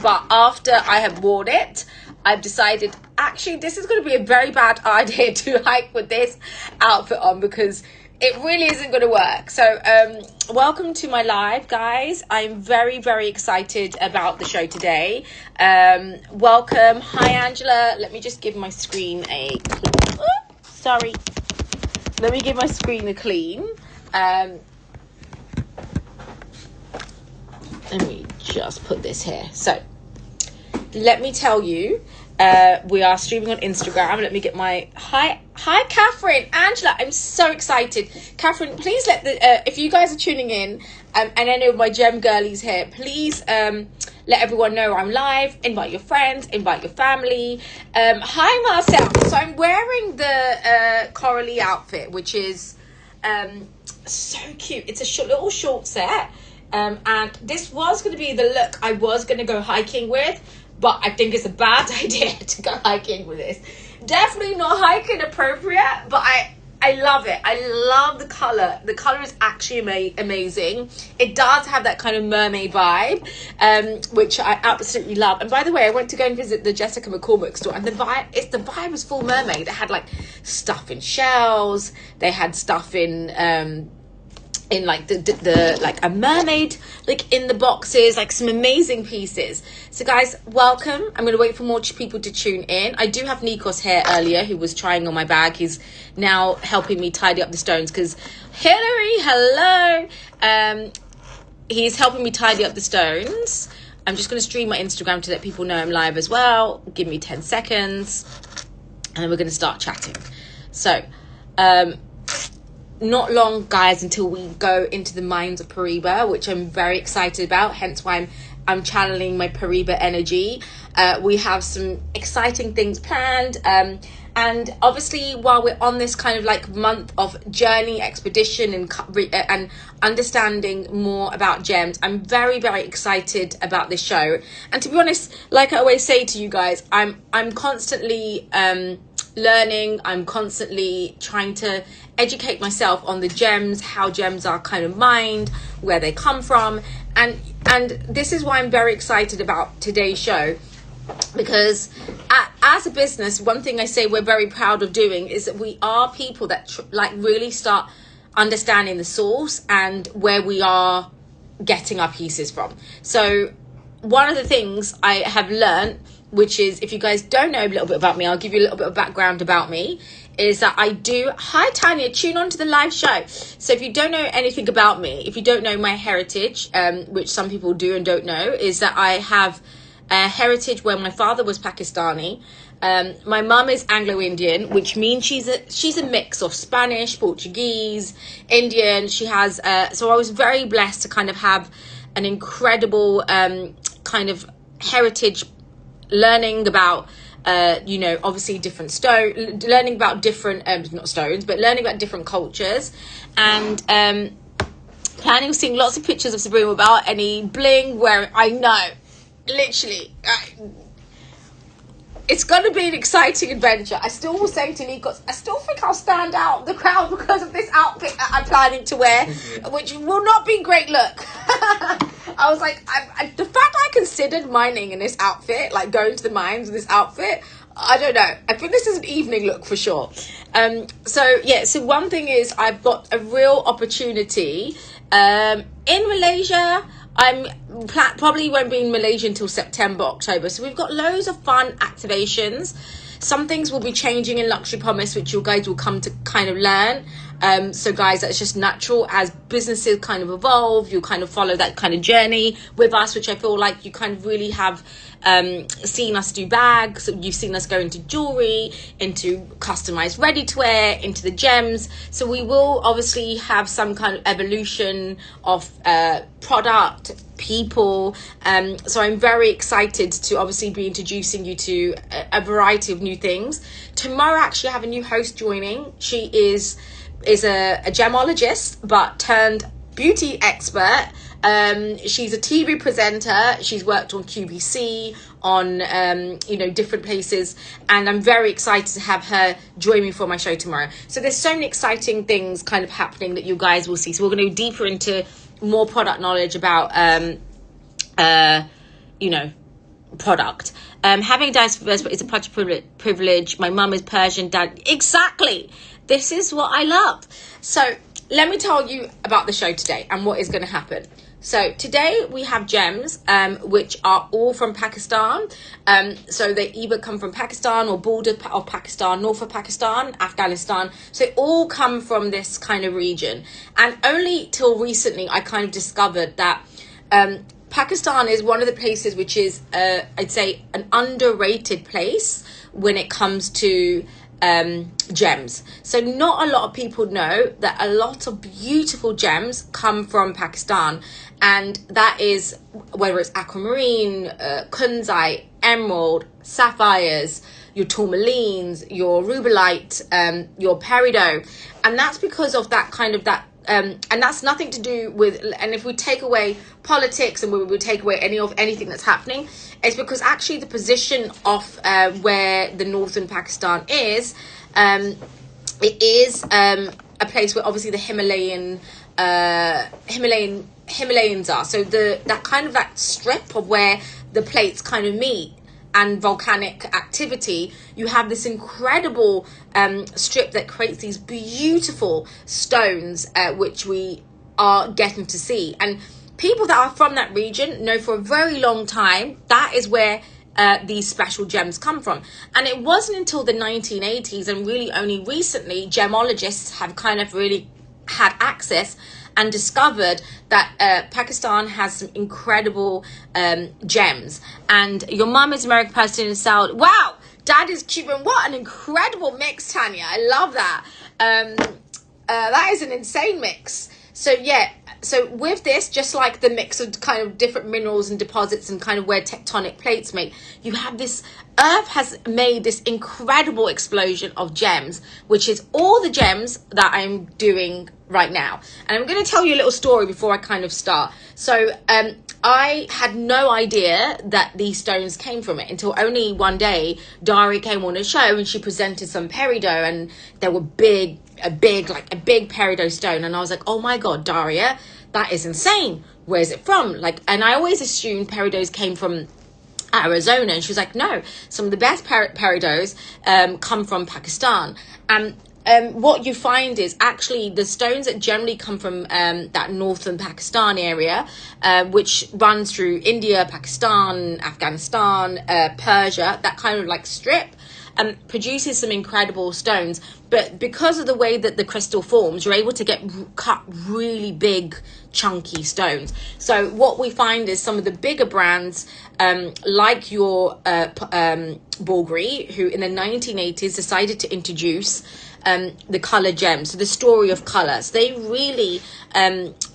but after I have worn it, I've decided actually this is going to be a very bad idea to hike with this outfit on, because it really isn't going to work. So welcome to my live, guys. I'm very, very excited about the show today. Welcome. Hi, Angela. Let me just give my screen a clean. Sorry. Let me give my screen a clean. Let me just put this here. So let me tell you, we are streaming on Instagram. Let me get my hi Catherine, Angela. I'm so excited. Catherine, please let the if you guys are tuning in, and any of my gem girlies here, please let everyone know I'm live. Invite your friends, invite your family. Hi Marcel. So I'm wearing the corally outfit, which is so cute. It's a little short set, and this was going to be the look I was going to go hiking with, but I think it's a bad idea to go hiking with this. Definitely not hiking appropriate, but I love it. I love the color. The color is actually amazing. It does have that kind of mermaid vibe, which I absolutely love. And by the way, I went to go and visit the Jessica McCormick store, and the vibe was full mermaid. They had like stuff in shells. They had stuff in like the like a mermaid, like in the boxes, like some amazing pieces. So guys, welcome. I'm going to wait for more people to tune in. I do have Nikos here earlier, who was trying on my bag. He's now helping me tidy up the stones, because Hillary, hello. He's helping me tidy up the stones. I'm just going to stream my Instagram to let people know I'm live as well. Give me 10 seconds and then we're going to start chatting. So not long, guys, until we go into the mines of Paraíba, which I'm very excited about, hence why I'm channeling my Paraíba energy. We have some exciting things planned, and obviously while we're on this kind of like month of journey, expedition, and understanding more about gems, I'm very, very excited about this show. And to be honest, like I always say to you guys, I'm constantly learning. I'm constantly trying to educate myself on the gems, how gems are kind of mined, where they come from, and this is why I'm very excited about today's show, because as a business, one thing I say we're very proud of doing is that we are people that like really start understanding the source and where we are getting our pieces from. So one of the things I have learned, which is, if you guys don't know a little bit about me, I'll give you a little bit of background about me, is that I do... Hi, Tanya, tune on to the live show. So if you don't know anything about me, if you don't know my heritage, which some people do and don't know, is that I have a heritage where my father was Pakistani. My mum is Anglo-Indian, which means she's a mix of Spanish, Portuguese, Indian. She has... so I was very blessed to kind of have an incredible kind of heritage, learning about obviously different learning about different not stones, but learning about different cultures, and planning on seeing lots of pictures of Sabrina without any bling, where I know literally it's gonna be an exciting adventure. I still will say to Nikos, I still think I'll stand out in the crowd because of this outfit that I'm planning to wear, which will not be a great look. I was like, the fact I considered mining in this outfit, like going to the mines in this outfit, I don't know. I think this is an evening look for sure. So one thing is, I've got a real opportunity in Malaysia. I'm probably won't be in Malaysia until September, October. So we've got loads of fun activations. Some things will be changing in Luxury Promise, which you guys will come to kind of learn. So guys, that's just natural. As businesses kind of evolve, you'll kind of follow that kind of journey with us, which I feel like you kind of really have seen us do bags. You've seen us go into jewelry, into customized ready to wear, into the gems. So we will obviously have some kind of evolution of product, people. So I'm very excited to obviously be introducing you to a variety of new things. Tomorrow, actually, I have a new host joining. She is a gemologist, but turned beauty expert. She's a TV presenter. She's worked on QVC, on different places, and I'm very excited to have her join me for my show tomorrow. So there's so many exciting things kind of happening that you guys will see. So we're going to go deeper into more product knowledge about product. Having a diverse is a part of privilege. My mum is Persian, dad. Exactly. This is what I love. So let me tell you about the show today and what is going to happen. So today we have gems, which are all from Pakistan. So they either come from Pakistan or border of Pakistan, north of Pakistan, Afghanistan. So they all come from this kind of region. And only till recently I kind of discovered that Pakistan is one of the places which is, I'd say, an underrated place when it comes to gems. So not a lot of people know that a lot of beautiful gems come from Pakistan, and that is whether it's aquamarine, kunzite, emerald, sapphires, your tourmalines, your rubellite, your peridot, and that's because of that kind of that. And that's nothing to do with, and if we take away politics and we take away anything that's happening, it's because actually the position of where the northern Pakistan is, it is a place where obviously the Himalayans are. So that kind of that strip of where the plates kind of meet and volcanic activity, you have this incredible strip that creates these beautiful stones, which we are getting to see. And people that are from that region know for a very long time that is where these special gems come from. And it wasn't until the 1980s and really only recently gemologists have kind of really had access and discovered that Pakistan has some incredible gems. And your mum is American person in South. Wow, dad is Cuban. What an incredible mix, Tanya. I love that. That is an insane mix. So yeah, so with this, just like the mix of kind of different minerals and deposits and kind of where tectonic plates meet, you have this, Earth has made this incredible explosion of gems, which is all the gems that I'm doing right now. And I'm going to tell you a little story before I kind of start. So I had no idea that these stones came from it until only one day Dari came on a show and she presented some peridot, and they were a big peridot stone, and I was like, oh my god, Daria, that is insane. Where's it from? Like, and I always assumed peridots came from Arizona, and she was like, no, some of the best peridots come from Pakistan. And what you find is actually the stones that generally come from that northern Pakistan area, which runs through India, Pakistan, Afghanistan, Persia, that kind of like strip, produces some incredible stones. But because of the way that the crystal forms, you're able to cut really big chunky stones. So what we find is some of the bigger brands, like your Bulgari, who in the 1980s decided to introduce the color gems, so the story of color. So they really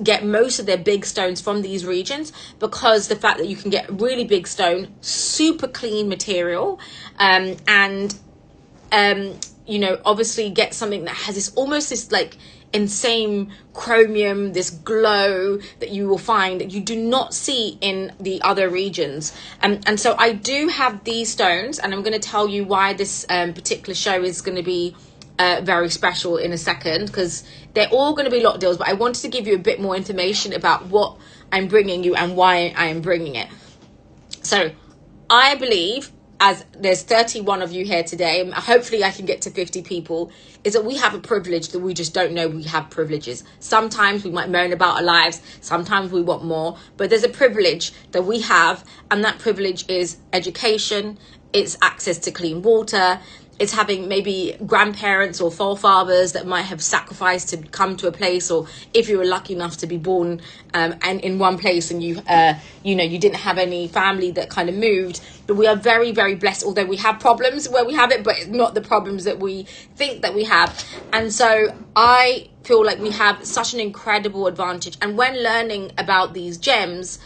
get most of their big stones from these regions, because the fact that you can get really big stone, super clean material, and you know, obviously get something that has this almost this like insane chromium, this glow that you will find that you do not see in the other regions. And so I do have these stones, and I'm going to tell you why this particular show is going to be very special in a second, because they're all going to be lot deals, but I wanted to give you a bit more information about what I'm bringing you and why I am bringing it. So I believe, as there's 31 of you here today, and hopefully I can get to 50 people, is that we have a privilege that we just don't know we have privileges. Sometimes we might moan about our lives, sometimes we want more, but there's a privilege that we have, and that privilege is education, it's access to clean water, it's having maybe grandparents or forefathers that might have sacrificed to come to a place, or if you were lucky enough to be born and in one place and you know, you didn't have any family that kind of moved. But we are very, very blessed, although we have problems where we have it, but it's not the problems that we think that we have. And so I feel like we have such an incredible advantage. And when learning about these gems,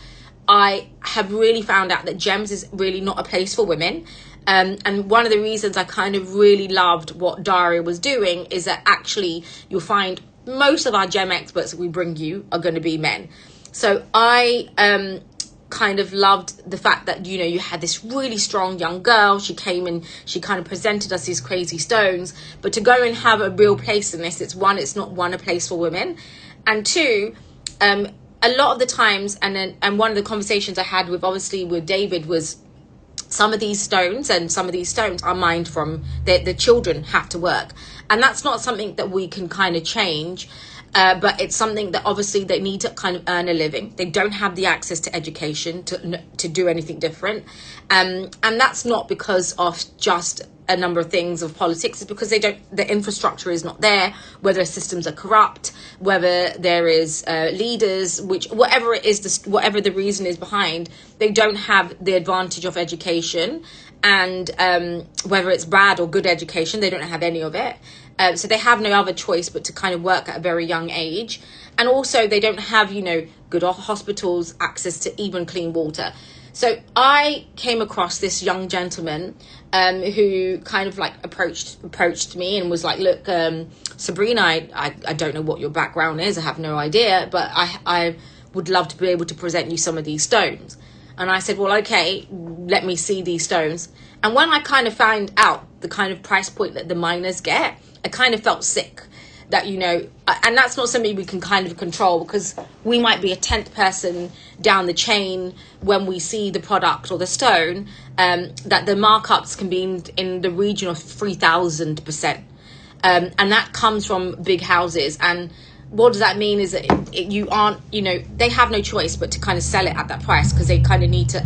I have really found out that gems is really not a place for women. And one of the reasons I kind of really loved what Daria was doing is that actually you'll find most of our gem experts that we bring you are going to be men. So I kind of loved the fact that, you know, you had this really strong young girl. She came and she kind of presented us these crazy stones. But to go and have a real place in this, it's not a place for women. And two, a lot of the times, and one of the conversations I had with David was, some of these stones are mined from the children have to work, and that's not something that we can kind of change, but it's something that obviously they need to kind of earn a living. They don't have the access to education to do anything different, and that's not because of just a number of things of politics. It's because the infrastructure is not there, whether systems are corrupt, whether there is leaders, whatever it is, whatever the reason is behind, they don't have the advantage of education, and whether it's bad or good education, they don't have any of it. So they have no other choice but to kind of work at a very young age. And also they don't have, good hospitals, access to even clean water. So I came across this young gentleman who kind of like approached me and was like, look, Sabrina, I don't know what your background is. I have no idea, but I would love to be able to present you some of these stones. And I said, well, okay, let me see these stones. And when I kind of found out the kind of price point that the miners get, I kind of felt sick that, and that's not something we can kind of control, because we might be a 10th person down the chain when we see the product or the stone, that the markups can be in the region of 3,000%. And that comes from big houses. And what does that mean is that you aren't, they have no choice but to kind of sell it at that price, because they kind of need to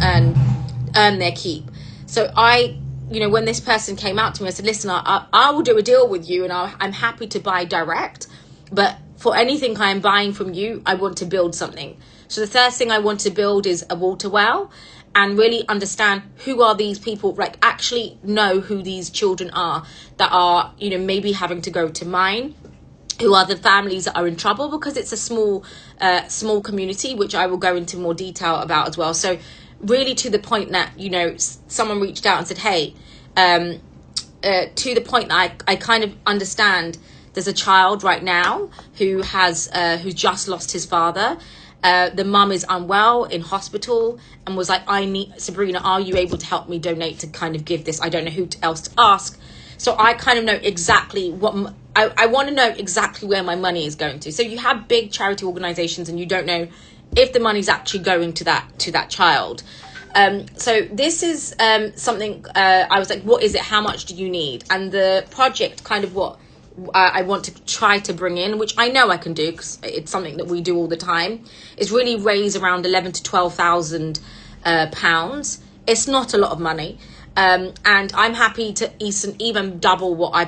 earn their keep. So when this person came out to me, I said, listen, I will do a deal with you, and I'm happy to buy direct, but for anything I'm buying from you, I want to build something. So the first thing I want to build is a water well, and really understand who are these people, like actually know who these children are that are, maybe having to go to mine, who are the families that are in trouble, because it's a small community, which I will go into more detail about as well. So really to the point that, someone reached out and said, hey, to the point that I kind of understand there's a child right now who who's just lost his father. The mum is unwell in hospital and was like, Sabrina, are you able to help me donate to kind of give this? I don't know who else to ask. So I kind of know exactly what I want to know exactly where my money is going to. So you have big charity organizations and you don't know if the money's actually going to that child. So this is something I was like, what is it? How much do you need? And the project kind of what I want to try to bring in, which I know I can do because it's something that we do all the time, is really raise around 11 to 12,000 pounds. It's not a lot of money. And I'm happy to even double what I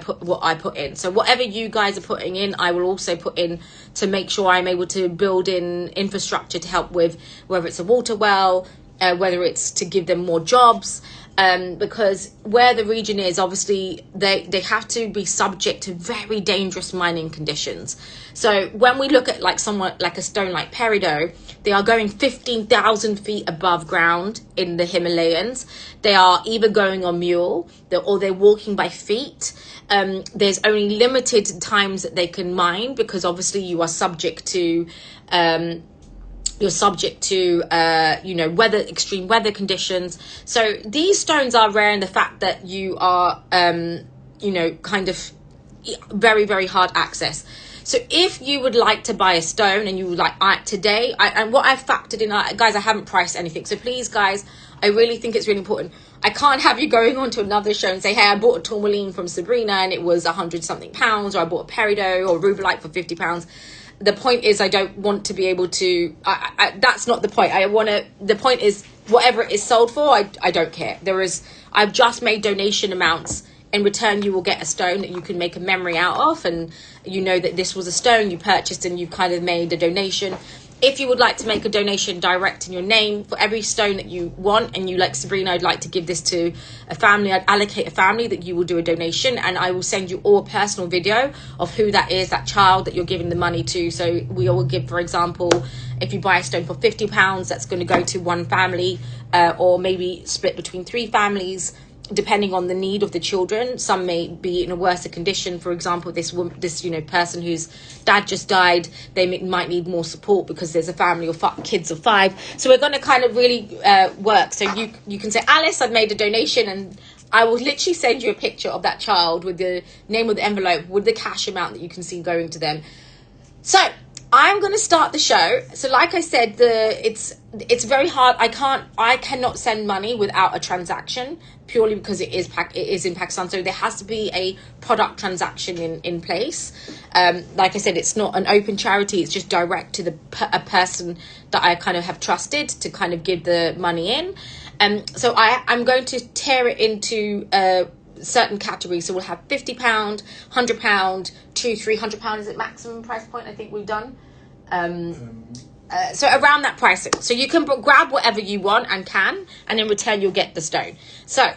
put in. So whatever you guys are putting in, I will also put in to make sure I'm able to build in infrastructure to help with whether it's a water well, whether it's to give them more jobs, because where the region is, obviously they have to be subject to very dangerous mining conditions. So when we look at like someone like a stone like peridot, they are going 15,000 feet above ground in the Himalayas. They are either going on mule or they're walking by feet. There's only limited times that they can mine, because obviously you are subject to extreme weather conditions. So these stones are rare in the fact that you are kind of very, very hard access. So if you would like to buy a stone and you would like today, and what I've factored in, guys, I haven't priced anything. So please, guys, I really think it's really important. I can't have you going on to another show and say, hey, I bought a tourmaline from Sabrina and it was 100 something pounds, or I bought a peridot or rubellite for 50 pounds. The point is, I don't want to be able to, that's not the point. The point is, whatever it is sold for, I don't care. I've just made donation amounts. In return, you will get a stone that you can make a memory out of, and you know that this was a stone you purchased and you've kind of made a donation. If you would like to make a donation direct in your name for every stone that you want, and you like, Sabrina, I'd like to give this to a family, I'd allocate a family that you will do a donation, and I will send you all a personal video of who that is, that child that you're giving the money to. So we all give, for example, if you buy a stone for £50, that's going to go to one family, or maybe split between 3 families, depending on the need of the children. Some may be in a worse condition. For example, this person whose dad just died, they might need more support because there's a family of kids of 5. So we're going to kind of really work. So you can say, Alice, I've made a donation, and I will literally send you a picture of that child with the name of the envelope with the cash amount that you can see going to them. So I'm going to start the show. So like I said, it's very hard. I cannot send money without a transaction, purely because it is in Pakistan. So there has to be a product transaction in place. Like I said, it's not an open charity. It's just direct to a person that I kind of have trusted to kind of give the money in. So I'm going to tear it into certain categories. So we'll have £50, £100, £200, £300 is it maximum price point I think we've done. So around that pricing. So you can grab whatever you want and in return you'll get the stone. So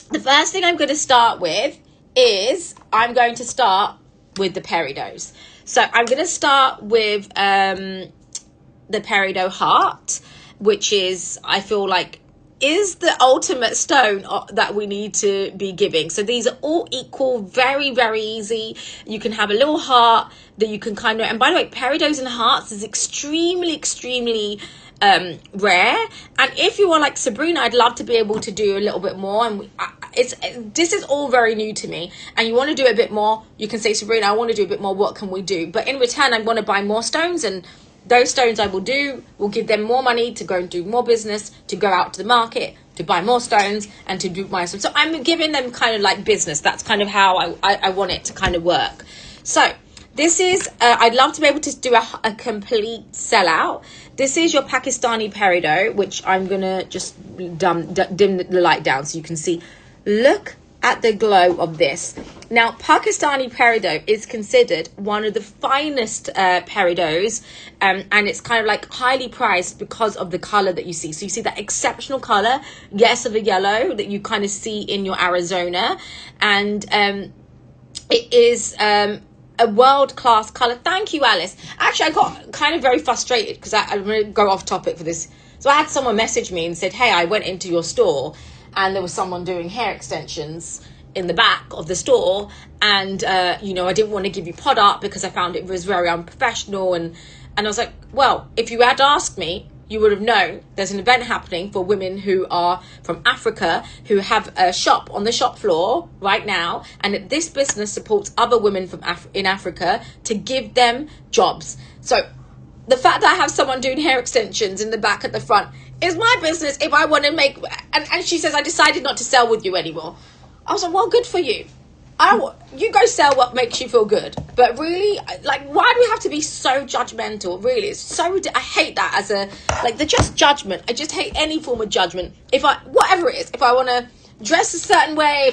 the first thing I'm going to start with is I'm going to start with the peridot. So I'm going to start with the peridot heart, which is, I feel like, is the ultimate stone that we need to be giving. So these are all equal, very, very easy. You can have a little heart that you can kind of, and by the way, peridots and hearts is extremely, extremely rare. And if you are like Sabrina, I'd love to be able to do a little bit more. And this is all very new to me. And you want to do a bit more, you can say, Sabrina, I want to do a bit more. What can we do? But in return, I want to buy more stones, and those stones I will give them more money to go and do more business, to go out to the market, to buy more stones, and to do my stones. So I'm giving them kind of like business. That's kind of how I want it to kind of work. So this is, I'd love to be able to do a complete sellout. This is your Pakistani peridot, which I'm going to just dim the light down so you can see. Look at the glow of this. Now, Pakistani peridot is considered one of the finest peridots, and it's kind of like highly priced because of the color that you see. So you see that exceptional color, yes, of a yellow that you kind of see in your Arizona, and it is a world-class color. Thank you, Alice. Actually, I got kind of very frustrated because I'm going to go off topic for this. So I had someone message me and said, hey, I went into your store and there was someone doing hair extensions in the back of the store, and I didn't want to give you product because I found it was very unprofessional, and I was like, well, if you had asked me, you would have known there's an event happening for women who are from Africa, who have a shop on the shop floor right now, and that this business supports other women from in Africa to give them jobs. So the fact that I have someone doing hair extensions in the back at the front is my business. If I want to make, and she says, I decided not to sell with you anymore. I was like, well, good for you. You go sell what makes you feel good. But really, like, why do we have to be so judgmental? Really, it's so, I hate that as the just judgment. I just hate any form of judgment. Whatever it is, if I want to dress a certain way,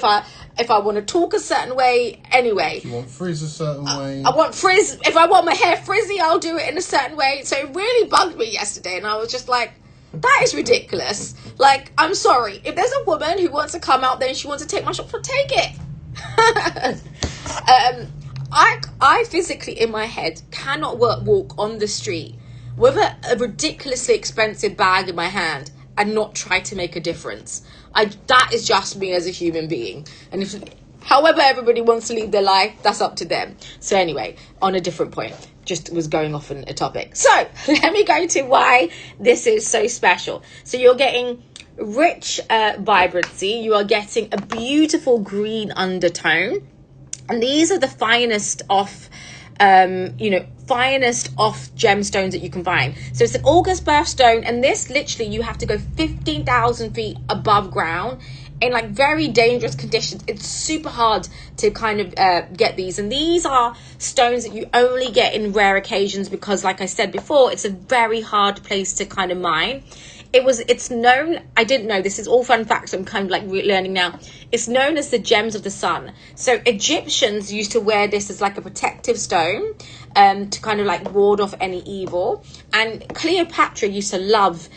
if I want to talk a certain way, anyway. If you want frizz a certain way. I want frizz. If I want my hair frizzy, I'll do it in a certain way. So it really bugged me yesterday, and I was just like, that is ridiculous. Like, I'm sorry. If there's a woman who wants to come out there and she wants to take my shop, take it. I physically, in my head, cannot walk on the street with a ridiculously expensive bag in my hand and not try to make a difference. That is just me as a human being. And however everybody wants to lead their life, that's up to them. So anyway, on a different point, just was going off on a topic. So let me go to why this is so special. So you're getting rich vibrancy. You are getting a beautiful green undertone. And these are the finest off gemstones that you can find. So it's an August birthstone, and this literally you have to go 15,000 feet above ground in like very dangerous conditions. It's super hard to kind of get these, and these are stones that you only get in rare occasions because, like I said before, it's a very hard place to kind of mine. It's known, I didn't know, this is all fun facts I'm kind of like learning now. It's known as the gems of the sun. So Egyptians used to wear this as like a protective stone to kind of like ward off any evil. And Cleopatra used to love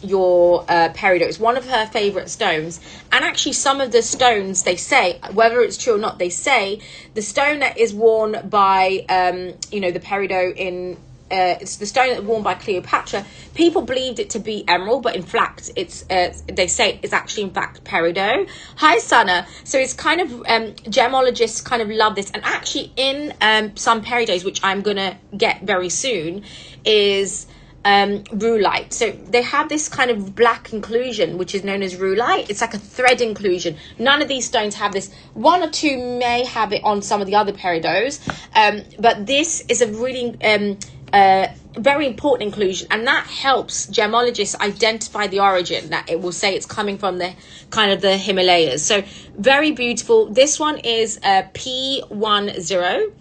your peridot. It's one of her favorite stones. And actually some of the stones, they say, whether it's true or not, they say the stone that is worn by the peridot in it's the stone that's worn by Cleopatra. People believed it to be emerald, but in fact it's they say it's actually in fact peridot. Hi Sana. So it's kind of gemologists kind of love this, and actually in some peridots, which I'm gonna get very soon, is rulite. So they have this kind of black inclusion, which is known as rulite. It's like a thread inclusion. None of these stones have this. One or two may have it on some of the other peridots, but this is a really very important inclusion, and that helps gemologists identify the origin. That it will say it's coming from the kind of the Himalayas. So very beautiful. This one is P10.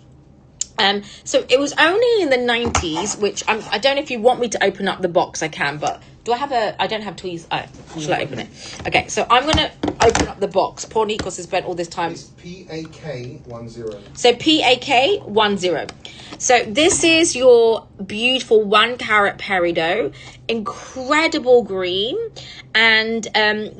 So it was only in the 90s, which I don't know if you want me to open up the box, I can, but do I have I don't have tweezers. Oh, should I open it? Okay, so I'm going to open up the box. Poor Nikos has spent all this time. It's PAK10. So PAK10. So this is your beautiful 1 carat peridot, incredible green, and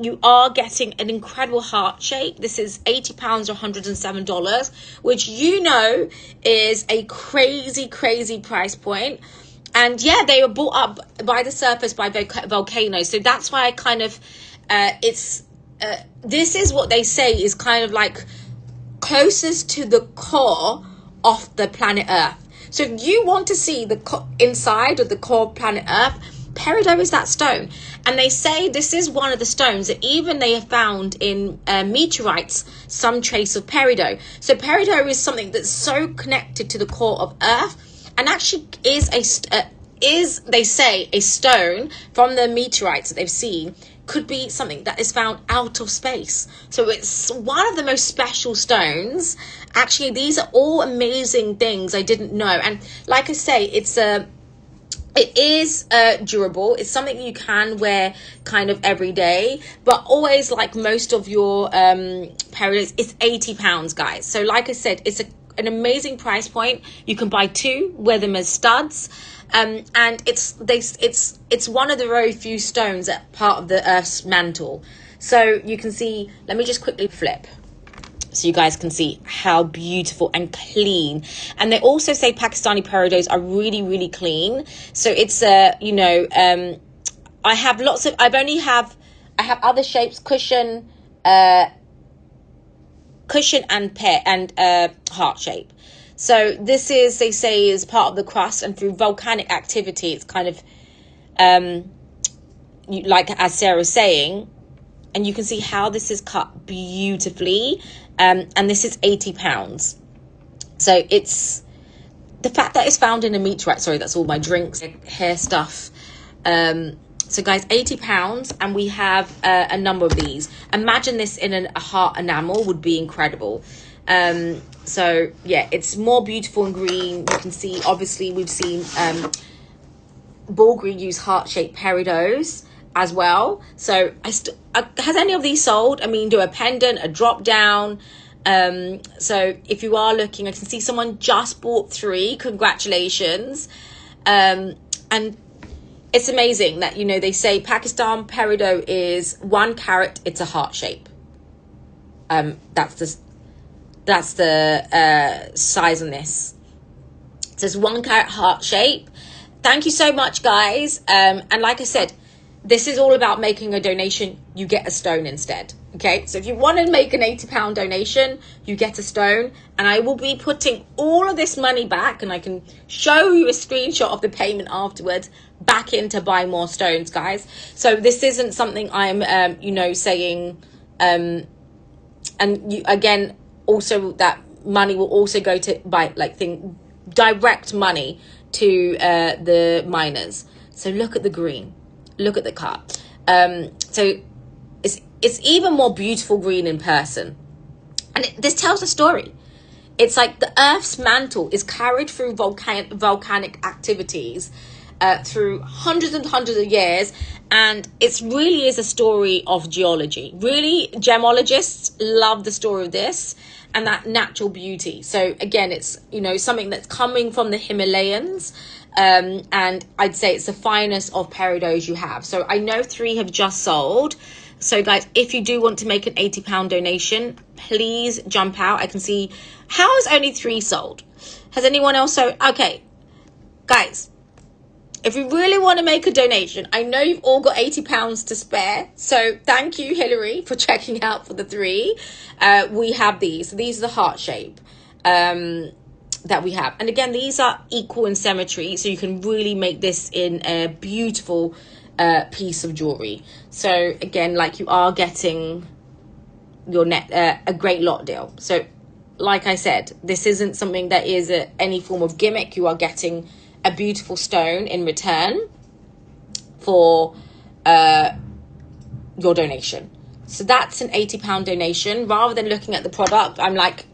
you are getting an incredible heart shape. This is £80 or $107, which you know is a crazy price point. And yeah, they were brought up by the surface by volcanoes. So that's why I kind of, this is what they say is kind of like closest to the core of the planet Earth. So if you want to see the inside of the core of planet Earth, peridot is that stone. And they say this is one of the stones that even they have found in meteorites some trace of peridot. So peridot is something that's so connected to the core of Earth, and actually is they say a stone from the meteorites that they've seen could be something that is found out of space. So it's one of the most special stones. Actually, these are all amazing things I didn't know. And like I say, it is durable. It's something you can wear kind of every day, but always, like most of your peridots, it's £80, guys. So like I said, it's an amazing price point. You can buy two, wear them as studs, and it's one of the very few stones that part of the Earth's mantle. So you can see, let me just quickly flip so you guys can see how beautiful and clean. And they also say Pakistani peridots are really clean. So it's I have I have other shapes, cushion and pear and heart shape. So this is, they say, is part of the crust, and through volcanic activity, it's kind of like as Sarah's saying, and you can see how this is cut beautifully. And this is £80. So it's the fact that it's found in a meteorite. Sorry, that's all my drinks, hair stuff. So guys, £80, and we have a number of these. Imagine this in a heart enamel would be incredible. So yeah, it's more beautiful and green. You can see, obviously, we've seen Bulgari use heart-shaped peridots as well. So has any of these sold? I mean, do a pendant, a drop down. So if you are looking, I can see someone just bought 3. Congratulations. And it's amazing that, they say Pakistan peridot is 1 carat. It's a heart shape. That's the size on this. It says 1 carat heart shape. Thank you so much, guys. And like I said, this is all about making a donation. You get a stone instead. Okay, so if you want to make an £80 donation, you get a stone, and I will be putting all of this money back, and I can show you a screenshot of the payment afterwards, back in to buy more stones, guys. So this isn't something I'm saying, and you, again, also that money will also go to direct money to the miners. So look at the green, look at the cut. So it's even more beautiful green in person, and this tells a story. It's like the Earth's mantle is carried through volcanic activities through hundreds and hundreds of years, and it really is a story of geology. Really, gemologists love the story of this and that natural beauty. So again, it's something that's coming from the Himalayas, and I'd say it's the finest of peridots you have. So I know 3 have just sold. So guys, if you do want to make an £80 donation, please jump out. I can see, how is only 3 sold? Has anyone else sold? Okay, guys, if you really want to make a donation, I know you've all got £80 to spare. So thank you, Hillary, for checking out for the 3. We have these. These are the heart shape. that we have. And again, these are equal in symmetry, so you can really make this in a beautiful piece of jewelry. So again, like, you are getting your net a great lot deal. So like I said, this isn't something that is any form of gimmick. You are getting a beautiful stone in return for your donation. So that's an £80 donation. Rather than looking at the product, I'm like,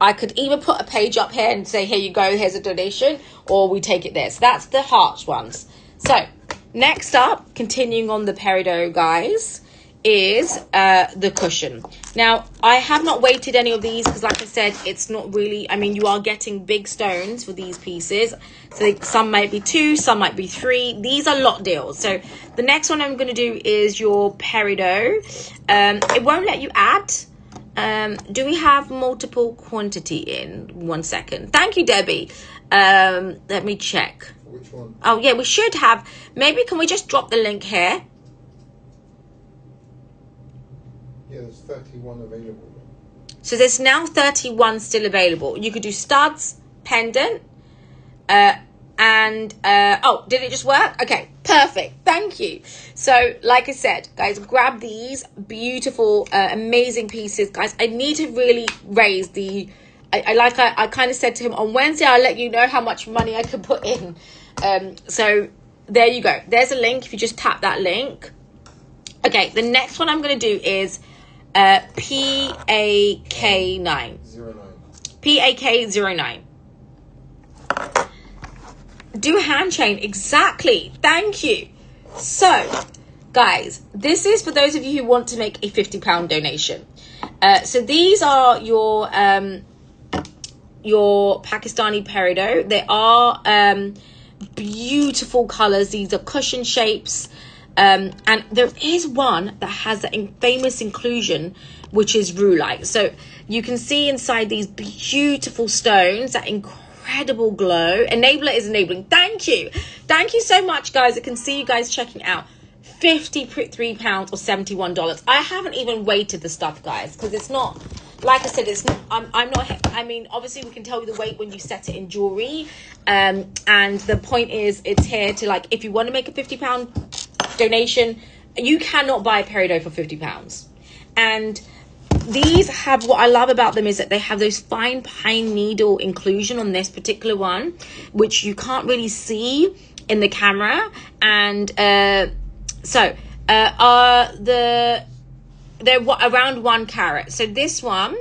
I could either put a page up here and say, here you go, here's a donation, or we take it there. So that's the hearts ones. So next up, continuing on the peridot, guys, is the cushion. Now, I have not weighted any of these because, like I said, it's not really, I mean, you are getting big stones for these pieces. So some might be 2, some might be 3. These are lot deals. So the next one I'm going to do is your peridot. It won't let you add. Do we have multiple quantity in? 1 second. Thank you, Debbie. Let me check. Which one? Oh, yeah, we should have. Maybe can we just drop the link here? Yeah, there's 31 available. So there's now 31 still available. You could do studs, pendant, and oh, did it just work? Okay, perfect. Thank you. So like I said, guys, grab these beautiful, amazing pieces. Guys, I need to really raise the, I kind of said to him on Wednesday, I'll let you know how much money I can put in. So there you go. There's a link. If you just tap that link. Okay, the next one I'm going to do is PAK9. 09. PAK09. Do hand chain. Exactly. Thank you. So, guys, this is for those of you who want to make a £50 donation. So these are your Pakistani peridot. They are beautiful colors. These are cushion shapes. And there is one that has that famous inclusion, which is rulite. So you can see inside these beautiful stones, that incredible glow. Enabler is enabling. Thank you. Thank you so much, guys. I can see you guys checking out. £53 or $71. I haven't even weighted the stuff, guys, because it's not, like I said, it's not, I'm not, I mean, obviously we can tell you the weight when you set it in jewelry. And the point is, it's here to, like, if you want to make a £50 donation, you cannot buy a peridot for £50. And these have, what I love about them is that they have those fine pine needle inclusion on this particular one, which you can't really see in the camera. And they're around 1 carat. So this one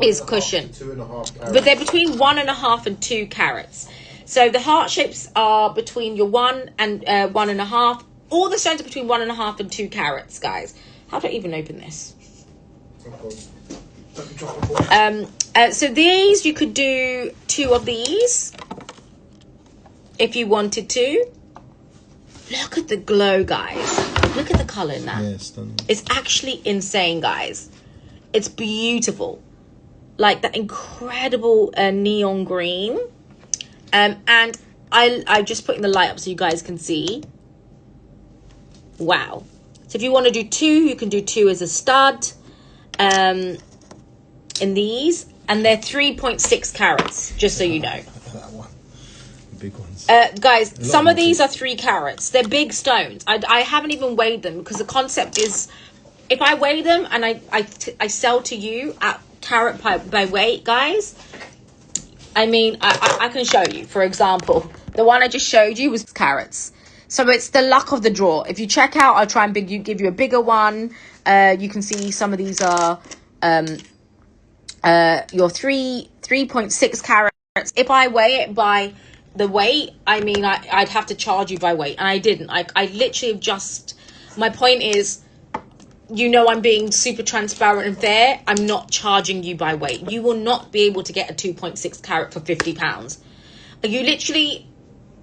is cushion, 2.5 carats. but they're between 1.5 and 2 carats. So the heart shapes are between your 1 and 1.5. All the stones are between 1.5 and 2 carats, guys. How do I even open this? So these, you could do 2 of these if you wanted to. Look at the glow, guys. Look at the color in that. Yeah, stunning. It's actually insane, guys. It's beautiful. Like that incredible neon green. And I just put in the light up so you guys can see. Wow. So if you want to do 2, you can do 2 as a stud. In these, and they're 3.6 carats, just so you know. That one. Big ones. Guys, some of these are 3 carats. They're big stones. I haven't even weighed them because the concept is, if I weigh them and I sell to you at carat by weight, guys, I mean, I can show you. For example, the one I just showed you was carats. So it's the luck of the draw. If you check out, I'll try and give you a bigger one. You can see some of these are your 3.6 carats. If I weigh it by the weight, I mean, I'd have to charge you by weight, and I didn't. I literally have just, my point is, you know, I'm being super transparent and fair. I'm not charging you by weight. You will not be able to get a 2.6 carat for £50. You literally,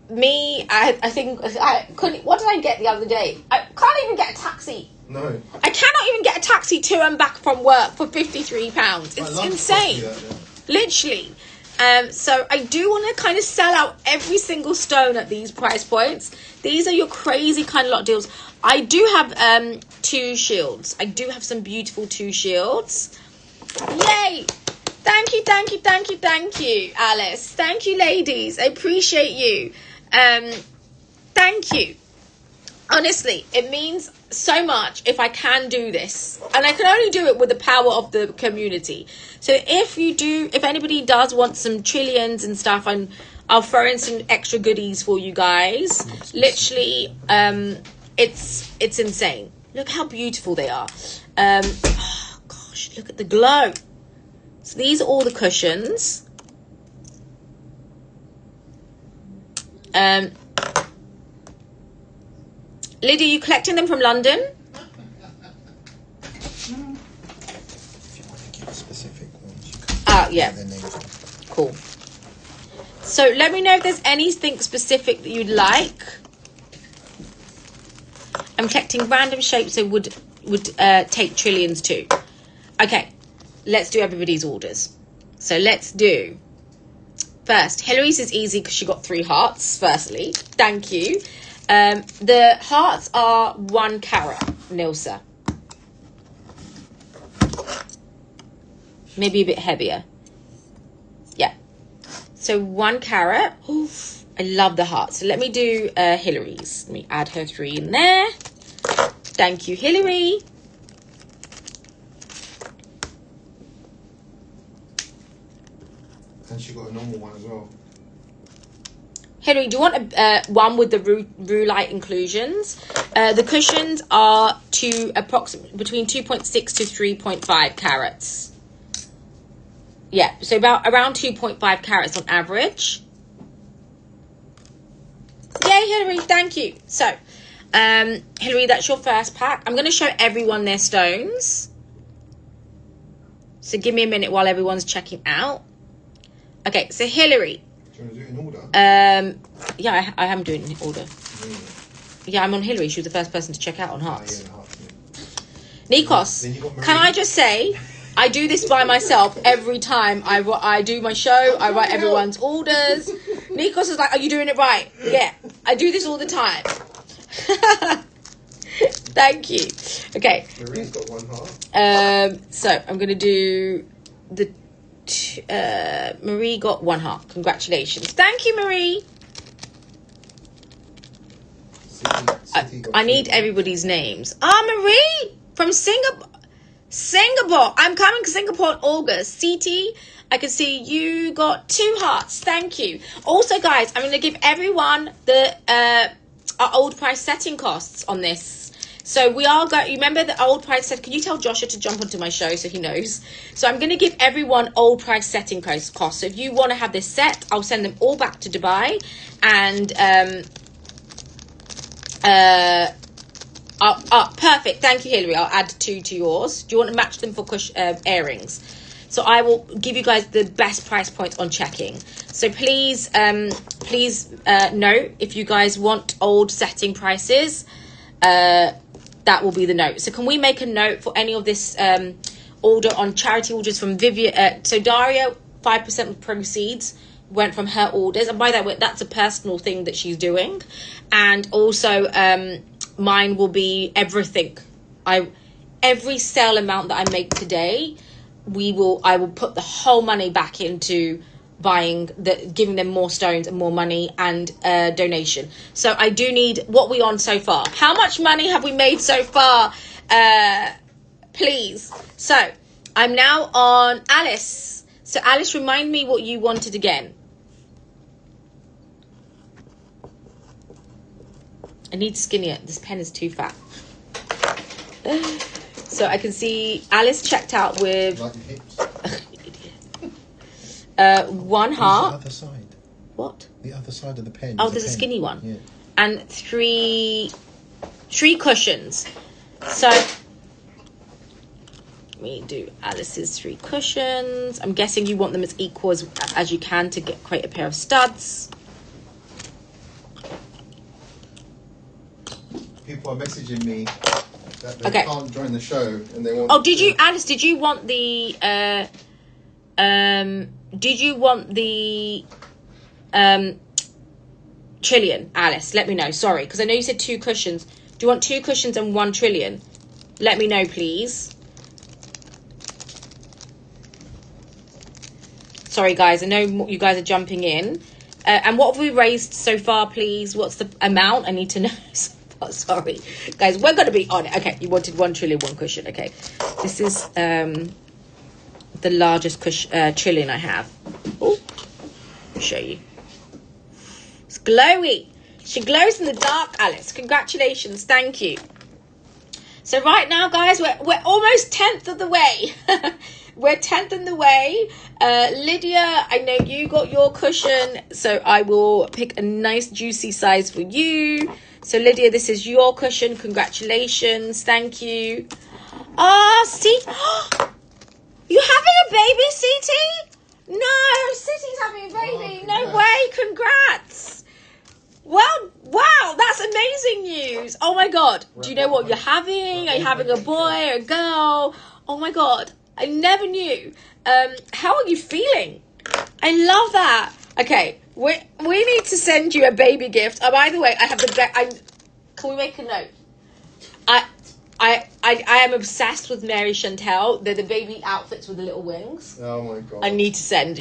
me, I think I couldn't. What did I get the other day? I can't even get a taxi. No. I cannot even get a taxi to and back from work for £53. It's insane. Literally. So I do want to kind of sell out every single stone at these price points. These are your crazy kind of lot deals. I do have 2 shields. I do have some beautiful 2 shields. Yay! Thank you, thank you, thank you, thank you, Alice. Thank you, ladies. I appreciate you. Thank you. Honestly, it means so much if I can do this. And I can only do it with the power of the community. So if anybody does want some trillions and stuff, I'll throw in some extra goodies for you guys. Literally, it's insane. Look how beautiful they are. Oh gosh, look at the glow. So these are all the cushions. Lydia, you collecting them from London? If you want to give specific ones, you can Yeah. their names on. Cool. So let me know if there's anything specific that you'd like. I'm collecting random shapes, so would take trillions too. Okay, let's do everybody's orders. So let's do first. Hillary's is easy because she got 3 hearts. Firstly, thank you. The hearts are 1 carat, Nilsa. Maybe a bit heavier. Yeah. So 1 carat. Oof, I love the hearts. So let me do Hillary's. Let me add her 3 in there. Thank you, Hillary. And she got a normal one as well. Hillary, do you want a one with the roulite inclusions? The cushions are approximately between 2.6 to 3.5 carats. Yeah, so around 2.5 carats on average. Yay, Hillary, thank you. So, Hillary, that's your first pack. I'm going to show everyone their stones. So give me a minute while everyone's checking out. Okay, so Hillary. Do you want to do it in order? Yeah, I am doing it in order. Yeah, I'm on Hillary. She was the first person to check out on hearts. Yeah, hearts, yeah. Nikos, Then you got Marie. can I just say, I do this by myself every time I do my show. I write everyone's orders. Nikos is like, are you doing it right? Yeah, I do this all the time. Thank you. Okay. Marie's got 1 heart. So I'm going to do the... Marie got 1 heart. Congratulations. Thank you, Marie. City got I need 2. everybody's names. Marie from Singapore. I'm coming to Singapore in August. CT, I can see you got 2 hearts. Thank you. Also, guys, I'm going to give everyone our old price setting costs on this. So we are going, you remember the old price set, can you tell Joshua to jump onto my show so he knows? So I'm going to give everyone old price setting costs. So if you want to have this set, I'll send them all back to Dubai. And, perfect. Thank you, Hillary. I'll add 2 to yours. Do you want to match them for earrings? So I will give you guys the best price points on checking. So please note if you guys want old setting prices, that will be the note. So can we make a note for any of this order on charity orders from Vivian? So Daria, 5% of proceeds went from her orders. And by that way, that's a personal thing that she's doing. And also mine will be everything. Every sale amount that I make today, I will put the whole money back into giving them more stones and more money and donation. So I do need, what we on so far? How much money have we made so far? Please. So I'm now on Alice. So Alice, remind me what you wanted again. I need skinnier. This pen is too fat. So I can see Alice checked out with Like your hips. 1 heart. The other side. What? The other side of the pen. Oh, there's a skinny one. Yeah. And 3 cushions. So let me do Alice's 3 cushions. I'm guessing you want them as equal as you can to create a pair of studs. People are messaging me that they can't join the show and they want. Oh, Alice? Did you want the trillion, Alice? Let me know. Sorry, because I know you said 2 cushions. Do you want 2 cushions and 1 trillion? Let me know, please. Sorry, guys. I know you guys are jumping in. And what have we raised so far, please? What's the amount? I need to know. Sorry, guys. We're going to be on it. Okay, you wanted 1 trillion, one cushion. Okay. This is the largest trillion I have. Oh, I'll show you. It's glowy. She glows in the dark, Alice. Congratulations. Thank you. So right now, guys, we're almost 10th of the way. We're 10th in the way. Lydia, I know you got your cushion, so I will pick a nice juicy size for you. So Lydia, this is your cushion. Congratulations. Thank you. See, you having a baby, CT? No, City's having a baby. No way. Congrats. Well, wow, that's amazing news. Oh my God. Do you know what you're having? Are you having a boy or a girl? Oh my God. I never knew. How are you feeling? I love that. Okay, we need to send you a baby gift. Oh, by the way, I have can we make a note? I am obsessed with Mary Chantel. They're the baby outfits with the little wings. Oh my God. I need to send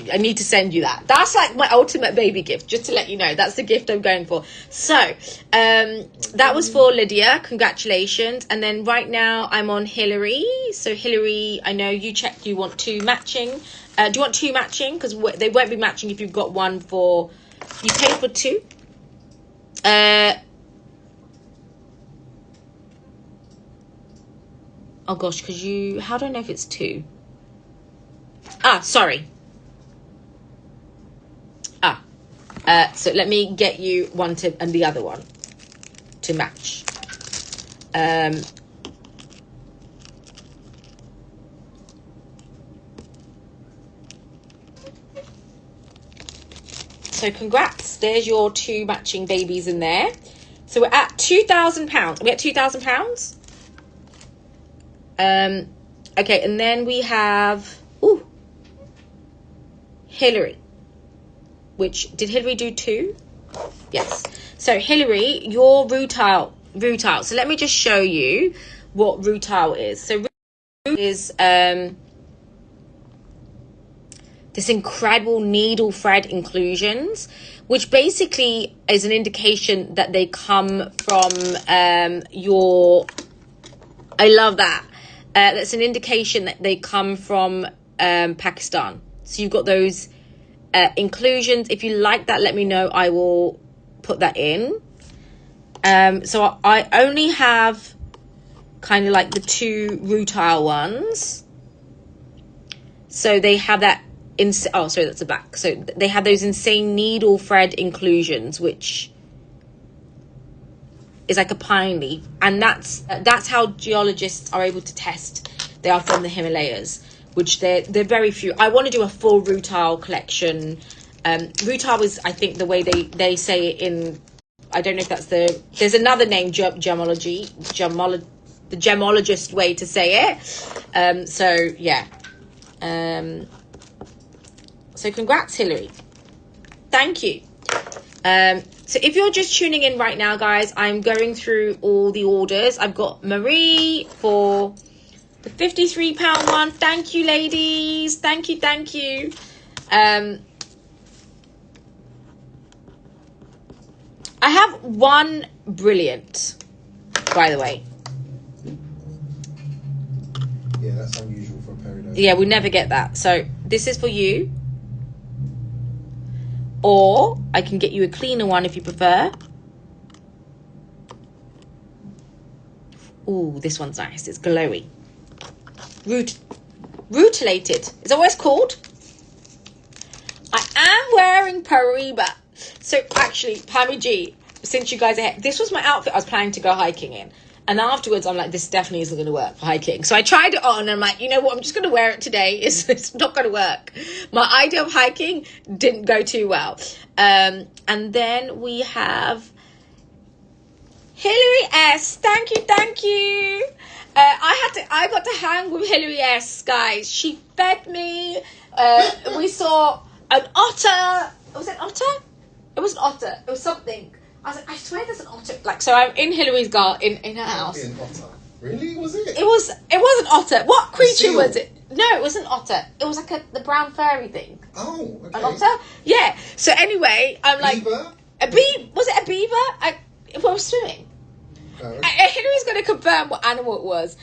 you that. That's like my ultimate baby gift, just to let you know. That's the gift I'm going for. So, that was for Lydia. Congratulations. And then right now I'm on Hillary. So Hillary, I know you checked you want 2 matching. Do you want 2 matching? Because they won't be matching if you've got one for... You paid for 2? Oh gosh, because you... How do I know if it's 2? Sorry. So let me get you one and the other one to match. So congrats. There's your 2 matching babies in there. So we're at £2,000. Are we at £2,000? Okay, and then we have Hillary, which did Hillary do 2? Yes. So Hillary, your rutile. So let me just show you what rutile is. So rutile is this incredible needle thread inclusions, which basically is an indication that they come from I love that. That's an indication that they come from Pakistan. So you've got those inclusions. If you like that, let me know. I will put that in. So I only have kind of like the 2 rutile ones. So they have that that's the back. So they have those insane needle thread inclusions, which is like a pine leaf, and that's how geologists are able to test they are from the Himalayas, which they're very few. I want to do a full rutile collection. Rutile is, I think, the way they say it in, I don't know if that's there's another name, the gemologist way to say it. So yeah. So congrats, Hillary. Thank you. So if you're just tuning in right now, guys, I'm going through all the orders. I've got Marie for the £53 one. Thank you, ladies. Thank you. I have one brilliant, by the way. Yeah, that's unusual for a peridot. Yeah, we never get that. So this is for you. Or I can get you a cleaner one if you prefer. Ooh, this one's nice. It's glowy. Rutilated. Is that what it's called? I am wearing Pariba. So actually, Pammy G, since you guys are here, this was my outfit I was planning to go hiking in. And afterwards, I'm like, this definitely isn't going to work for hiking. So I tried it on and I'm like, you know what? I'm just going to wear it today. It's not going to work. My idea of hiking didn't go too well. And then we have Hillary S. Thank you. I got to hang with Hillary S, guys. She fed me. We saw an otter. Was it an otter? It was an otter. It was something. I was like, I swear there's an otter. Like, so I'm in Hillary's garden, in her house. An otter. Really? Was it? It was an otter. What creature was it? No, it wasn't otter. It was like the brown furry thing. Oh, okay. An otter? Yeah. So anyway, I'm like... Beaver? Was it a beaver? If I was swimming. Oh, okay. Hillary's going to confirm what animal it was.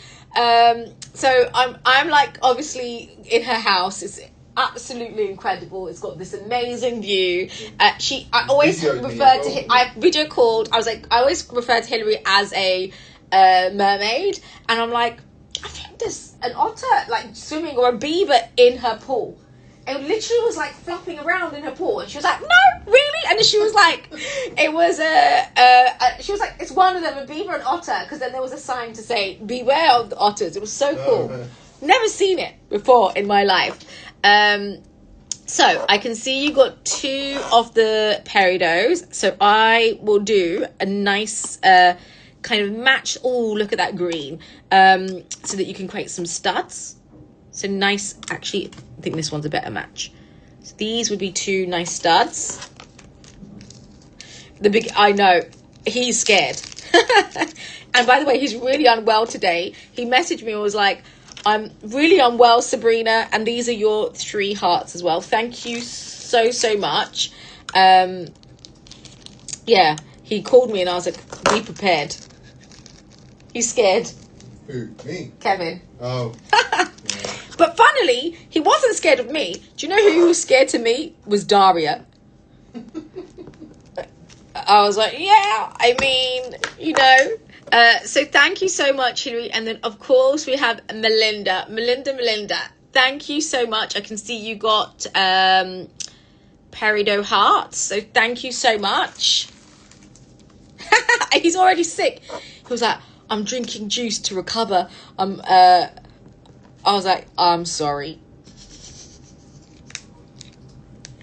So I'm like, obviously, in her house. It's absolutely incredible. It's got this amazing view. I always referred to him. I video called. I always refer to Hillary as a mermaid, and I'm like, I think there's an otter like swimming or a beaver in her pool. It literally was like flopping around in her pool, and she was like, "No, really?" And then she was like, "It was she was like, it's one of them, a beaver and otter," because then there was a sign to say, "Beware of the otters." It was so cool. Never seen it before in my life. So I can see you got 2 of the peridos. So I will do a nice kind of match. Oh, look at that green. So that you can create some studs. So nice. Actually, I think this one's a better match. So these would be 2 nice studs. I know he's scared. And by the way, he's really unwell today. He messaged me and was like, "I'm really unwell, Sabrina, and these are your 3 hearts as well. Thank you so much." Yeah, he called me and I was like, "Be prepared." He's scared. Who? Me? Kevin. Oh. Yeah. But funnily, he wasn't scared of me. Do you know who was scared to me? Was Daria. I was like, yeah, I mean, you know. So thank you so much, Hillary. And then, of course, we have Melinda. Melinda. Thank you so much. I can see you got Peridot hearts. So thank you so much. He's already sick. He was like, "I'm drinking juice to recover." I was like, "I'm sorry."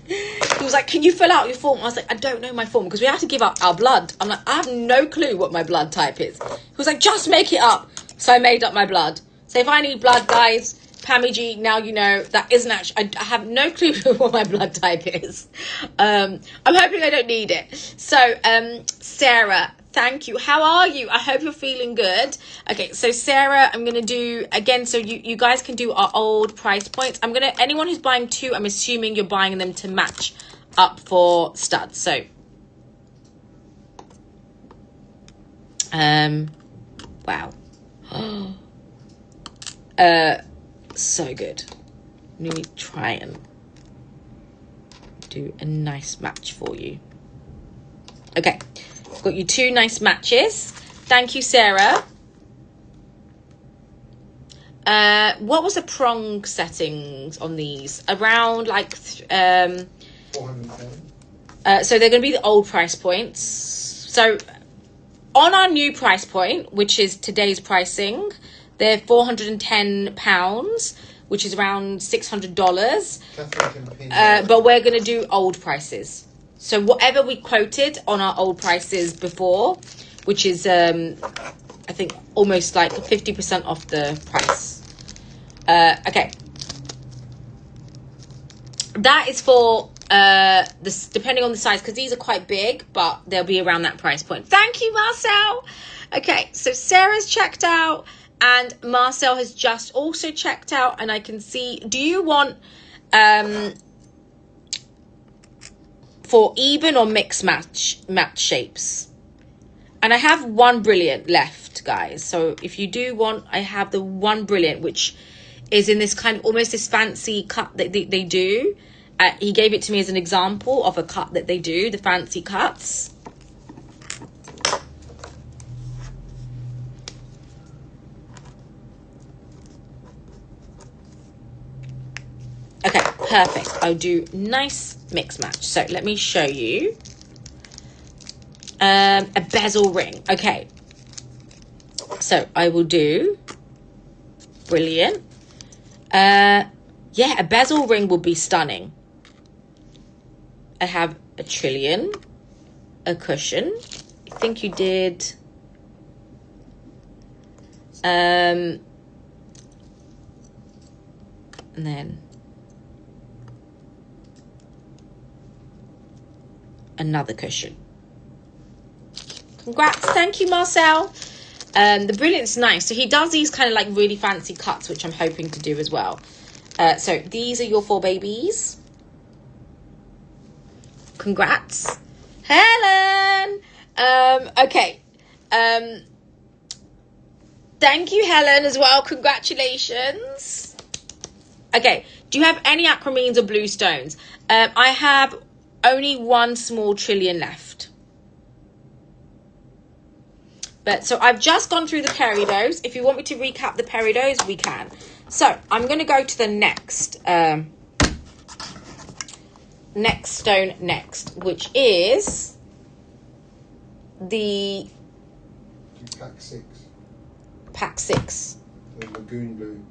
He was like, "Can you fill out your form?" I was like, "I don't know my form because we have to give up our blood." I'm like, "I have no clue what my blood type is." He was like, "Just make it up." So I made up my blood. So if I need blood, guys, Pammy G, now you know that isn't actually, I have no clue what my blood type is. I'm hoping I don't need it. So, Sarah, thank you. How are you? I hope you're feeling good. Okay, so Sarah, I'm going to do, again, so you guys can do our old price points. Anyone who's buying 2, I'm assuming you're buying them to match up for studs. So, wow. So good. Let me try and do a nice match for you. Okay, I've got you 2 nice matches. Thank you, Sarah. What was the prong settings on these? Around like 410. So they're going to be the old price points. So on our new price point, which is today's pricing, they're £410, which is around $600. But we're going to do old prices. So whatever we quoted on our old prices before, which is, I think, almost like 50% off the price. Okay. That is for, this, depending on the size, because these are quite big, but they'll be around that price point. Thank you, Marcel. Okay, so Sarah's checked out. And Marcel has just also checked out, and I can see, do you want for even or mixed match shapes? And I have 1 brilliant left, guys. So if you do want, I have the 1 brilliant, which is in this kind of almost this fancy cut that they do. He gave it to me as an example of a cut that they do, the fancy cuts. Okay, perfect. I'll do nice mix match. So let me show you. A bezel ring. Okay. So I will do brilliant. Yeah, a bezel ring will be stunning. I have a trillion, a cushion. I think you did. And then another cushion. Congrats. Thank you, Marcel. The brilliant's nice. So he does these kind of like really fancy cuts, which I'm hoping to do as well. So these are your 4 babies. Congrats, Helen. Okay. Thank you, Helen, as well. Congratulations. Okay. Do you have any aquamarines or blue stones? I have only 1 small trillion left. But so I've just gone through the peridos. If you want me to recap the peridos, we can. So I'm going to go to the next stone next, which is the Pack 6. Pack 6. The lagoon blue.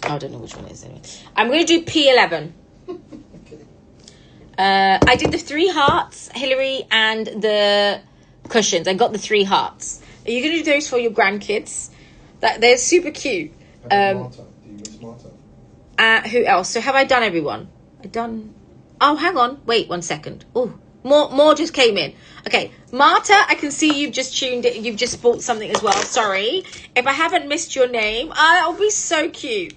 I don't know which one it is anyway. I'm going to do P11. Okay. I did the 3 hearts, Hillary, and the cushions. I got the 3 hearts. Are you going to do those for your grandkids? They're super cute. Marta. Do you miss Marta? Who else? So have I done everyone? Oh, hang on. Wait 1 second. Oh, more just came in. Okay, Marta, I can see you've just tuned it. You've just bought something as well. Sorry if I haven't missed your name. That'll be so cute.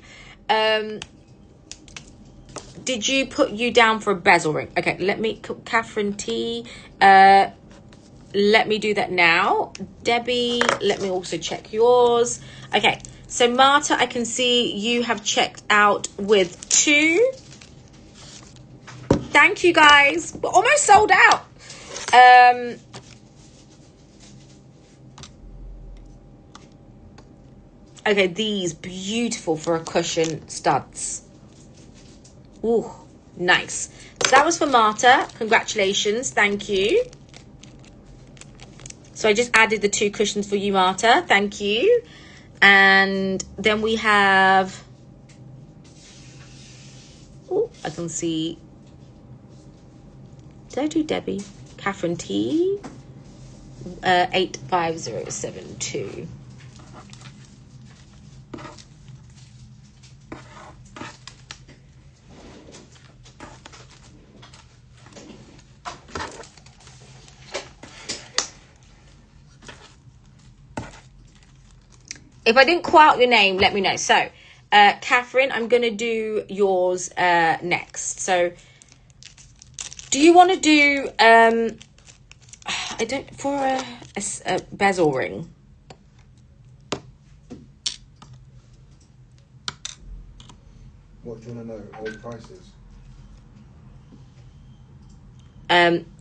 Did you put you down for a bezel ring? Okay, let me, Catherine T. Let me do that now. Debbie, let me also check yours. Okay, so Marta, I can see you have checked out with 2. Thank you, guys. We're almost sold out. Okay, these beautiful for a cushion studs. Ooh, nice. So that was for Marta. Congratulations. Thank you. So I just added the 2 cushions for you, Marta. Thank you. And then we have... Oh, I can see... Did I do Debbie? Catherine T. 85072. If I didn't call out your name, let me know. So, Catherine, I'm going to do yours next. So, do you want to do, for a bezel ring? What do you want to know? Old prices?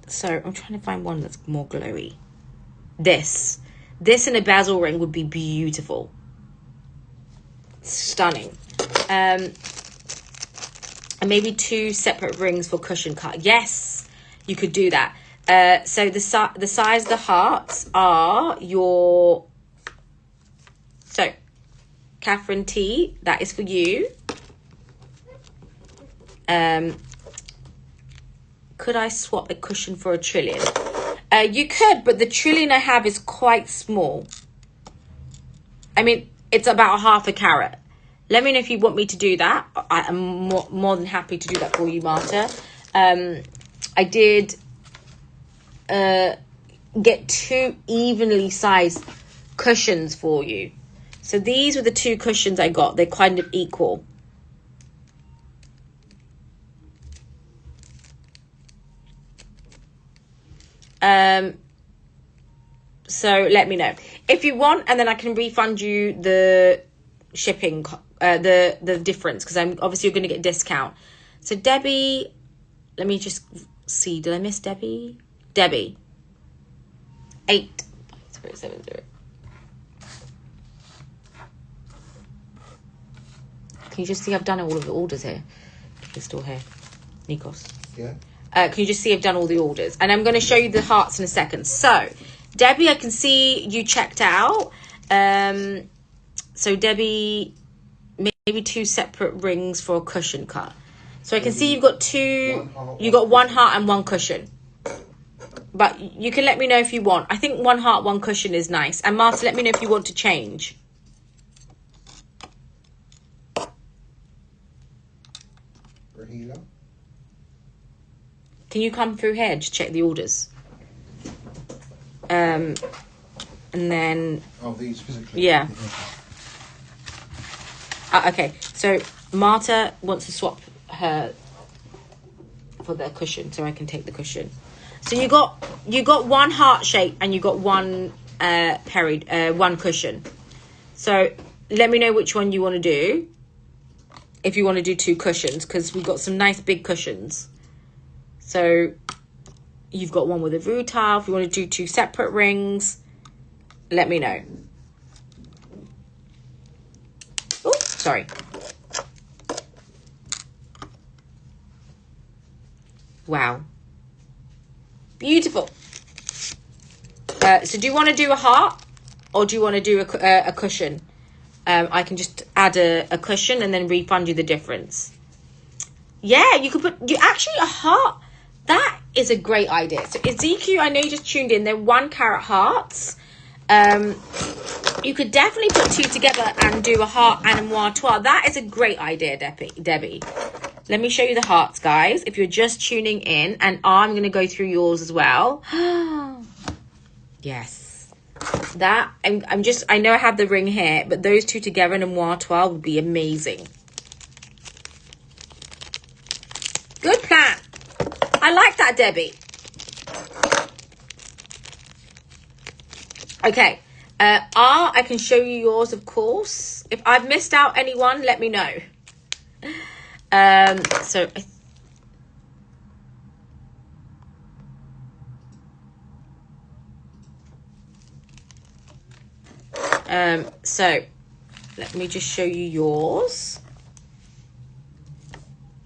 So, I'm trying to find one that's more glowy. This in a bezel ring would be beautiful. Stunning. And maybe 2 separate rings for cushion cut. Yes, you could do that. So the size of the hearts are your... So, Catherine T, that is for you. Could I swap a cushion for a trillion? You could, but the trillion I have is quite small. I mean, it's about half a carat. Let me know if you want me to do that. I am more than happy to do that for you, Marta. I did get 2 evenly sized cushions for you. So these were the 2 cushions I got. They're kind of equal. So let me know if you want, and then I can refund you the shipping, the difference, because I'm obviously you're going to get a discount. So Debbie, let me just see. Did I miss Debbie? Debbie, 85070. Can you just see I've done all of the orders here? You're still here, Nikos. Yeah. Can you just see I've done all the orders? And I'm going to show you the hearts in a second. So, Debbie, I can see you checked out. So, Debbie, maybe 2 separate rings for a cushion cut. So, I can see you've got 2... You got 1 heart and 1 cushion. But you can let me know if you want. I think 1 heart, 1 cushion is nice. And, Marta, let me know if you want to change. Rahila? Can you come through here to check the orders? And then... Oh, these physically? Yeah. Okay, so Marta wants to swap her for the cushion, so I can take the cushion. So you got one heart shape and you got one one cushion. So let me know which one you want to do. If you want to do 2 cushions, because we've got some nice big cushions. So you've got one with a rutile. If you want to do 2 separate rings, let me know. Oh, sorry. Wow. Beautiful. So do you want to do a heart or do you want to do a cushion? I can just add a cushion and then refund you the difference. Yeah, you could put... actually, a heart... That is a great idea. So Ezekiel, I know you just tuned in. They're 1 carat hearts. You could definitely put 2 together and do a heart and a moire. That is a great idea, Debbie. Let me show you the hearts, guys. If you're just tuning in, and I'm going to go through yours as well. Yes. That, I know I have the ring here, but those 2 together in a moire would be amazing. Good plan. I like that, Debbie. Okay. I can show you yours, of course. If I've missed out anyone, let me know. So let me just show you yours.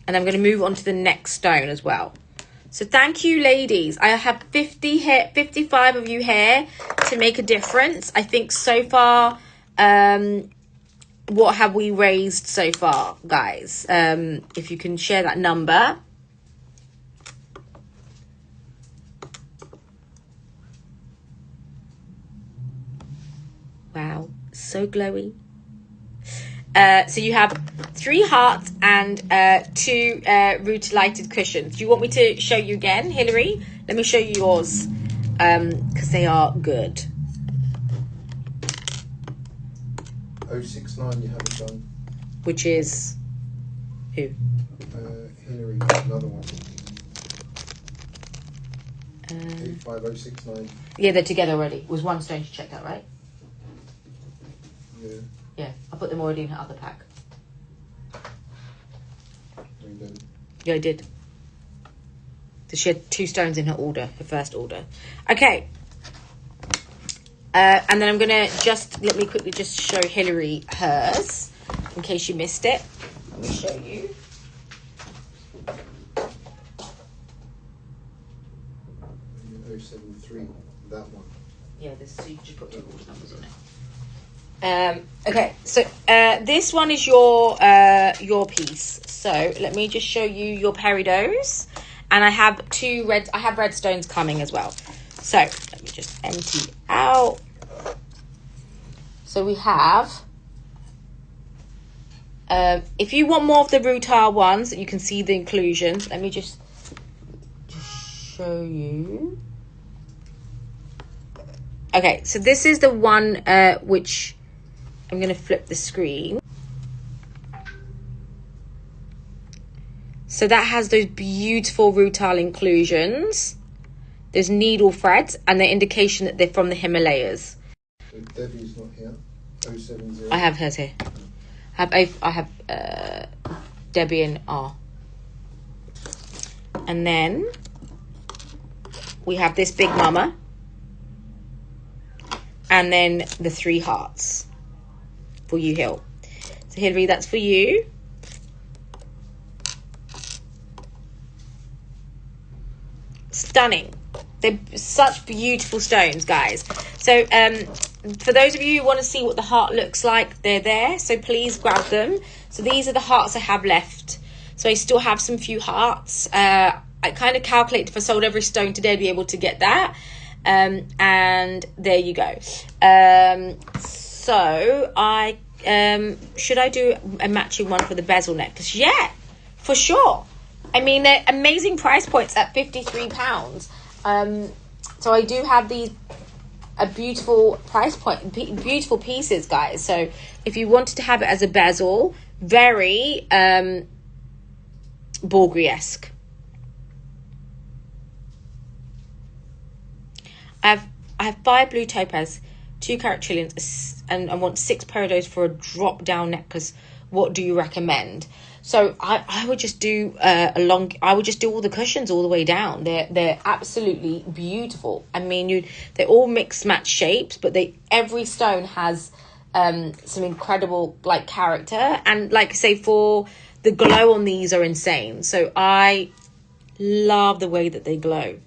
And I'm going to move on to the next stone as well. So thank you, ladies. I have 55 of you here to make a difference. I think so far, what have we raised so far, guys? If you can share that number. Wow, so glowy. So you have 3 hearts and 2 rutilated cushions. Do you want me to show you again, Hilary? Let me show you yours, because they are good. 069 you haven't done. Which is who? Hilary, another one. 85069. Yeah, they're together already. It was 1 stone you checked out, right? Yeah. Yeah, I put them already in her other pack. No, you didn't. Yeah, I did. So she had 2 stones in her order, her first order. Okay. And then I'm going to let me quickly just show Hilary hers, in case you missed it. Let me show you. Yeah, 073, that one. Yeah, so you just put 2 order numbers on it. Okay, so this one is your piece. So let me just show you your peridos, and I have 2 red. I have red stones coming as well. So let me just empty out. So we have. If you want more of the rutile ones, you can see the inclusions. Let me just show you. Okay, so this is the one which I'm going to flip the screen. So that has those beautiful rutile inclusions. There's needle threads and the indication that they're from the Himalayas. So Debbie's not here. 070. I have hers here. I have Debbie and R. And then we have this big mama. And then the 3 hearts for you, Hill. So Hilary, that's for you. Stunning. They're such beautiful stones, guys. So for those of you who want to see what the heart looks like, they're there. So please grab them. So these are the hearts I have left. So I still have some few hearts. I kind of calculated if I sold every stone today, I'd be able to get that. And there you go. So I should I do a matching one for the bezel necklace? Yeah, for sure. I mean, they're amazing price points at £53. So I do have these a beautiful price point, beautiful pieces, guys. So if you wanted to have it as a bezel, very Bulgari-esque. I have 5 blue topaz, 2 carat trillions, and I want 6 peridots for a drop down necklace. What do you recommend? So I would just do I would just do all the cushions all the way down. They're absolutely beautiful. I mean, they're all mixed match shapes, but every stone has some incredible like character, and like I say, for the glow on these are insane. So I love the way that they glow.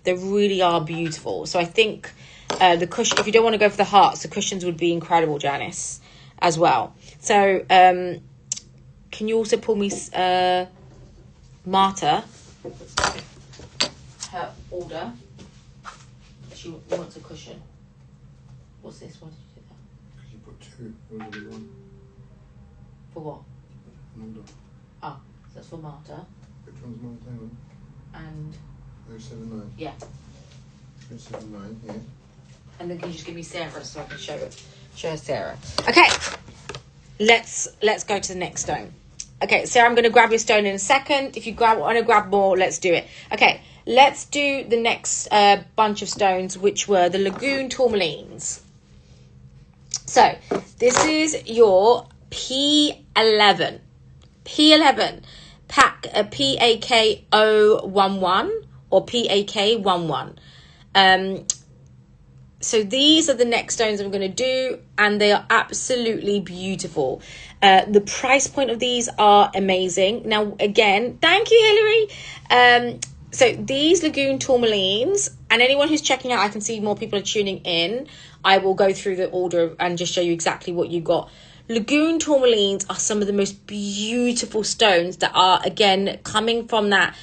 They really are beautiful. So I think the cushion, if you don't want to go for the hearts, the cushions would be incredible, Janice, as well. So can you also pull me Marta, her order? She wants a cushion. What's this? Why did you do that? Because you put 2. It was only 1. For what? An order. Oh, so that's for Marta. Which one's Marta? And 079. yeah. 079, yeah. And then can you just give me Sarah so I can show her Sarah. Okay. Let's go to the next stone. Okay, Sarah, I'm going to grab your stone in a second. If you want to grab more, let's do it. Okay, let's do the next bunch of stones, which were the Lagoon Tourmalines. So, this is your P11. P11. PAK011 or PAK11. So these are the next stones I'm going to do, and they are absolutely beautiful. The price point of these are amazing. Now, again, thank you, Hilary. So these Lagoon Tourmalines, and anyone who's checking out, I can see more people are tuning in. I will go through the order and just show you exactly what you got. Lagoon Tourmalines are some of the most beautiful stones that are, again, coming from that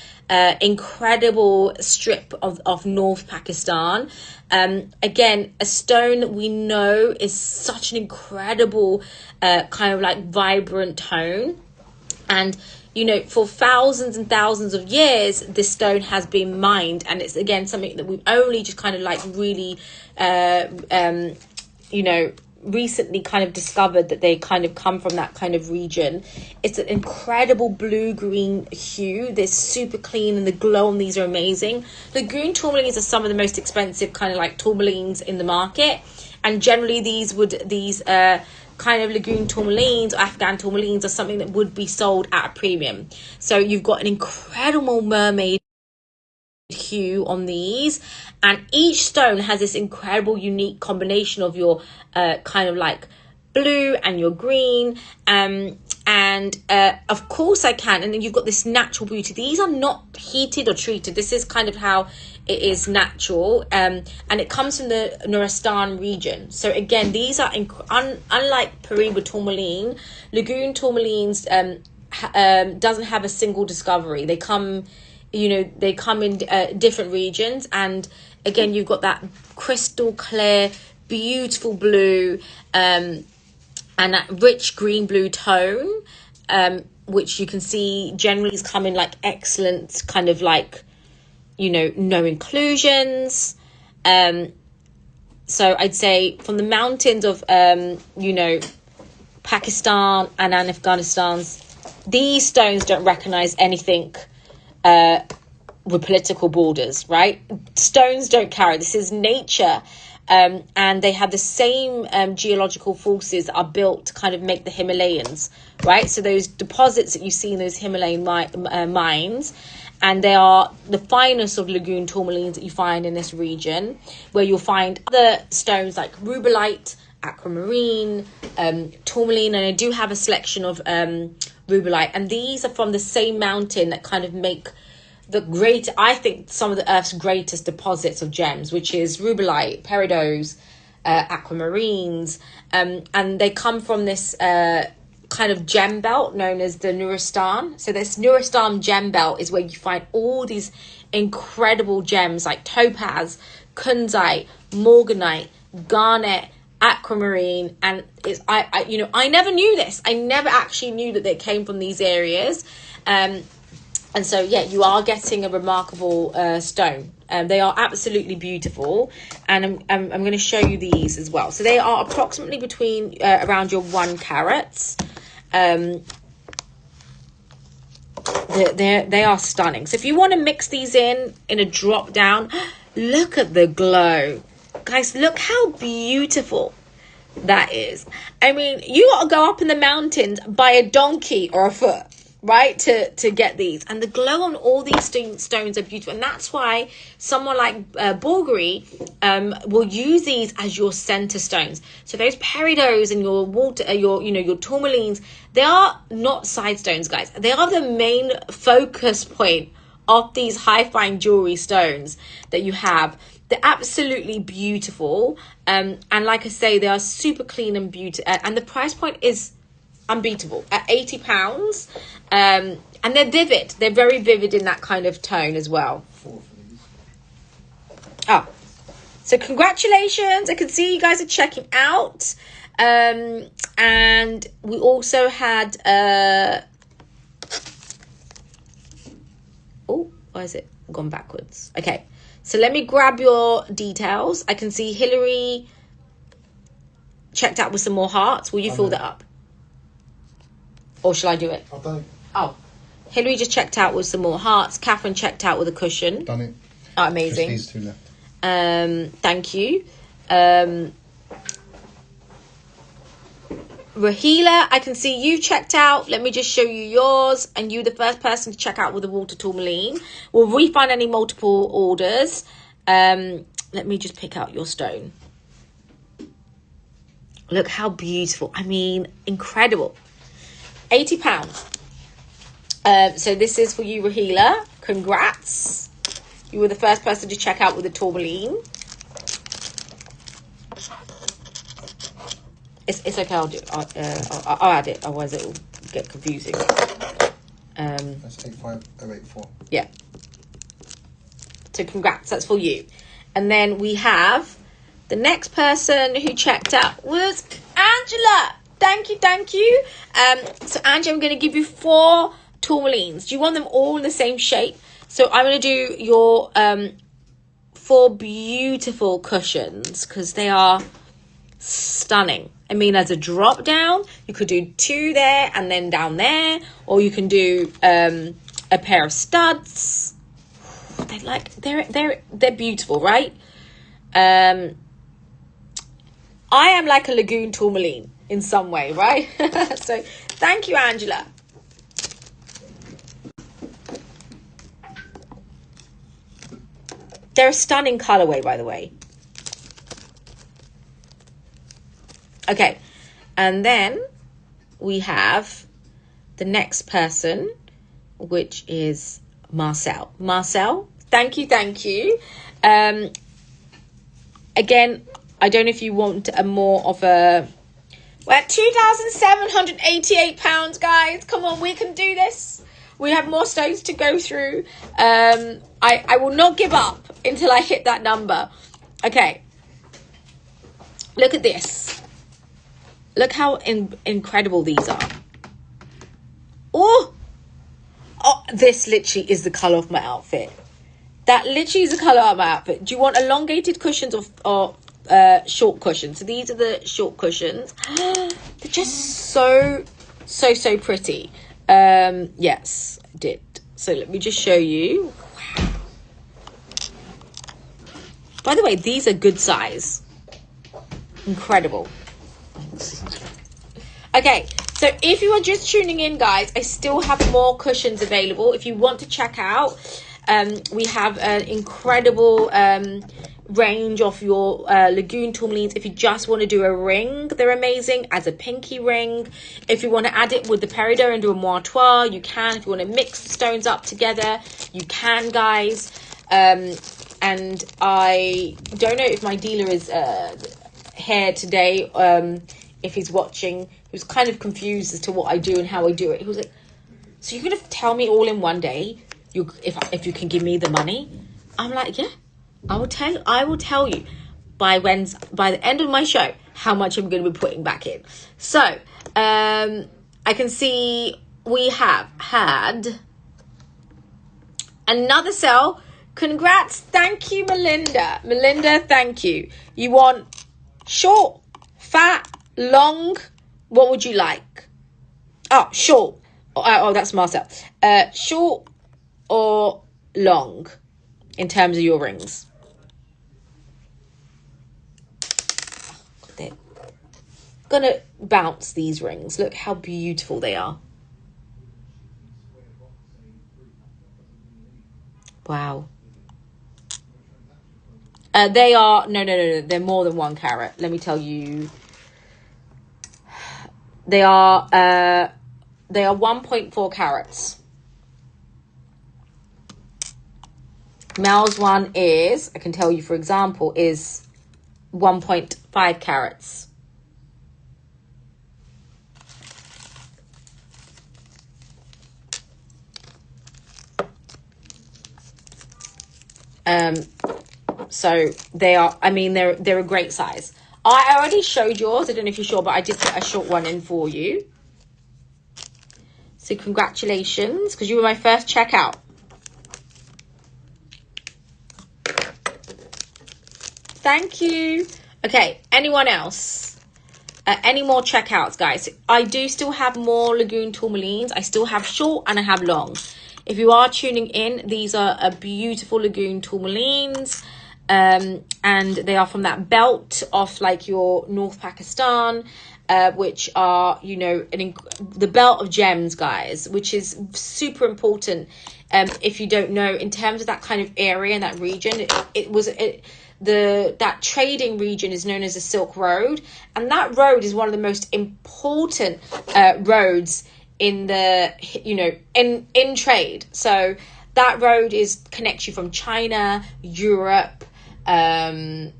incredible strip of North Pakistan. Again, a stone that we know is such an incredible kind of like vibrant tone. And, you know, for thousands and thousands of years, this stone has been mined. And it's, again, something that we've only just kind of like really, you know, recently kind of discovered that they kind of come from that kind of region. It's an incredible blue-green hue. They're super clean, and the glow on these are amazing. Lagoon tourmalines are some of the most expensive kind of like tourmalines in the market, and generally these kind of Lagoon tourmalines or Afghan tourmalines are something that would be sold at a premium. So you've got an incredible mermaid hue on these, and each stone has this incredible unique combination of your kind of like blue and your green, and of course I can, and then you've got this natural beauty. These are not heated or treated. This is kind of how it is natural, and it comes from the Nuristan region. So again, these are unlike Pariba tourmaline, Lagoon tourmalines doesn't have a single discovery. They come, you know, they come in different regions, and again, you've got that crystal clear, beautiful blue, and that rich green blue tone, which you can see generally is coming like excellent kind of like, you know, no inclusions. So I'd say from the mountains of, you know, Pakistan and Afghanistan, these stones don't recognize anything with political borders, right? Stones don't carry. This is nature. And they have the same geological forces that are built to kind of make the Himalayas, right? So those deposits that you see in those Himalayan mines, and they are the finest of Lagoon tourmalines that you find in this region, where you'll find other stones like rubellite, aquamarine, tourmaline, and I do have a selection of rubellite, and these are from the same mountain that kind of make I think some of the Earth's greatest deposits of gems, which is rubellite, peridots, aquamarines, and they come from this kind of gem belt known as the Nuristan. So this Nuristan gem belt is where you find all these incredible gems like topaz, kunzite, morganite, garnet, aquamarine, and it's I never knew this. I never actually knew that they came from these areas. And so, yeah, you are getting a remarkable stone. They are absolutely beautiful. And I'm going to show you these as well. So they are approximately between around your 1 carat. They are stunning. So if you want to mix these in a drop down, look at the glow. Guys, look how beautiful that is. I mean, you got to go up in the mountains by a donkey or a foot, right, to get these. And the glow on all these stones are beautiful. And that's why someone like Bulgari will use these as your center stones. So those peridots and your water, your tourmalines, they are not side stones, guys. They are the main focus point of these high fine jewelry stones that you have. They're absolutely beautiful. And like I say, they are super clean and beautiful. And the price point is unbeatable at £80. And they're vivid. They're very vivid in that kind of tone as well. Oh, so congratulations. I can see you guys are checking out. And we also had... oh, why is it gone backwards? Okay. So let me grab your details. I can see Hillary checked out with some more hearts. Will you fill that up? Or shall I do it? I've done it. Oh, Hillary just checked out with some more hearts. Catherine checked out with a cushion. Done it. Oh, amazing. Just these 2 left. Thank you. Rahila, I can see you checked out. Let me just show you yours. And you the first person to check out with the water tourmaline. We'll refund any multiple orders. Let me just pick out your stone. Look how beautiful. I mean, incredible. £80. So this is for you, Rahila. Congrats. You were the first person to check out with the tourmaline. It's okay, I'll do it. I'll add it, otherwise it will get confusing. That's 85084. Yeah. So congrats, that's for you. And then we have the next person who checked out was Angela. Thank you. So Angela, I'm going to give you 4 tourmalines. Do you want them all in the same shape? So I'm going to do your 4 beautiful cushions because they are stunning. I mean, as a drop down, you could do 2 there and then down there, or you can do a pair of studs. They're beautiful, right? I am like a lagoon tourmaline in some way, right? So thank you, Angela. They're a stunning colorway, by the way. Okay, and then we have the next person, which is Marcel. Marcel, thank you. Again, I don't know if you want a more of a... We're at £2,788, guys. Come on, we can do this. We have more stones to go through. I will not give up until I hit that number. Okay, look at this. Look how incredible these are. Oh, this literally is the colour of my outfit. That literally is the colour of my outfit. Do you want elongated cushions or short cushions? So these are the short cushions. They're just so pretty. Yes, I did. So let me just show you. Wow. By the way, these are good size. Incredible. Okay, so if you are just tuning in, guys, I still have more cushions available. If you want to check out, we have an incredible range of your lagoon tourmalines. If you just want to do a ring, they're amazing as a pinky ring. If you want to add it with the peridot and do a moire, you can. If you want to mix the stones up together, you can, guys. And I don't know if my dealer is here today. If he's watching, he was kind of confused as to what I do and how I do it. He was like, so you're going to tell me all in one day if you can give me the money? I'm like, yeah, I will tell you by the end of my show how much I'm going to be putting back in. So I can see we have had Another sale. Congrats. Thank you, Melinda. Melinda, thank you. You want short, fat, long? What would you like? Oh, short. Oh, that's Marcel. Short or long in terms of your rings? They're gonna bounce these rings. Look how beautiful they are. Wow. They are no. They're more than 1 carat. Let me tell you. They are 1.4 carats. Mel's one is, I can tell you for example, is 1.5 carats. So they are, I mean, they're a great size. I already showed yours. I don't know if you're sure, but I did put a short one in for you. So congratulations, because you were my first checkout. Thank you. Okay, anyone else? Any more checkouts, guys? I do still have more Lagoon tourmalines. I still have short and I have long. If you are tuning in, these are a beautiful Lagoon tourmalines. And they are from that belt off like your North Pakistan, which are, you know, the belt of gems, guys, which is super important. If you don't know, in terms of that kind of area and that region, that trading region is known as the Silk Road, and that road is one of the most important roads in the, you know, in trade. So that road connects you from China, Europe, Persia,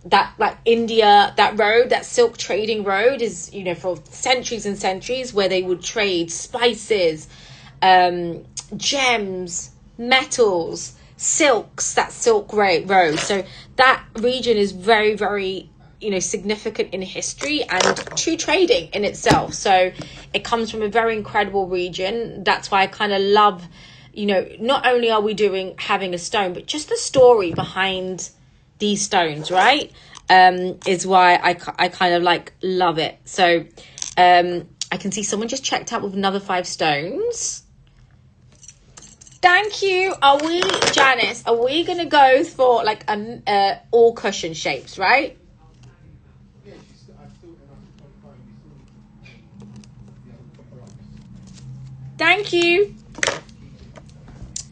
that like India. That road, that silk trading road, is, you know, for centuries and centuries, where they would trade spices, gems, metals, silks. That silk road. So that region is very, very, you know, significant in history and to trading in itself. So it comes from a very incredible region. That's why I kind of love, you know, not only are we having a stone, but just the story behind these stones, right? Is why I kind of like love it. So I can see someone just checked out with another 5 stones. Thank you. Janice, are we going to go for like all cushion shapes, right? Thank you.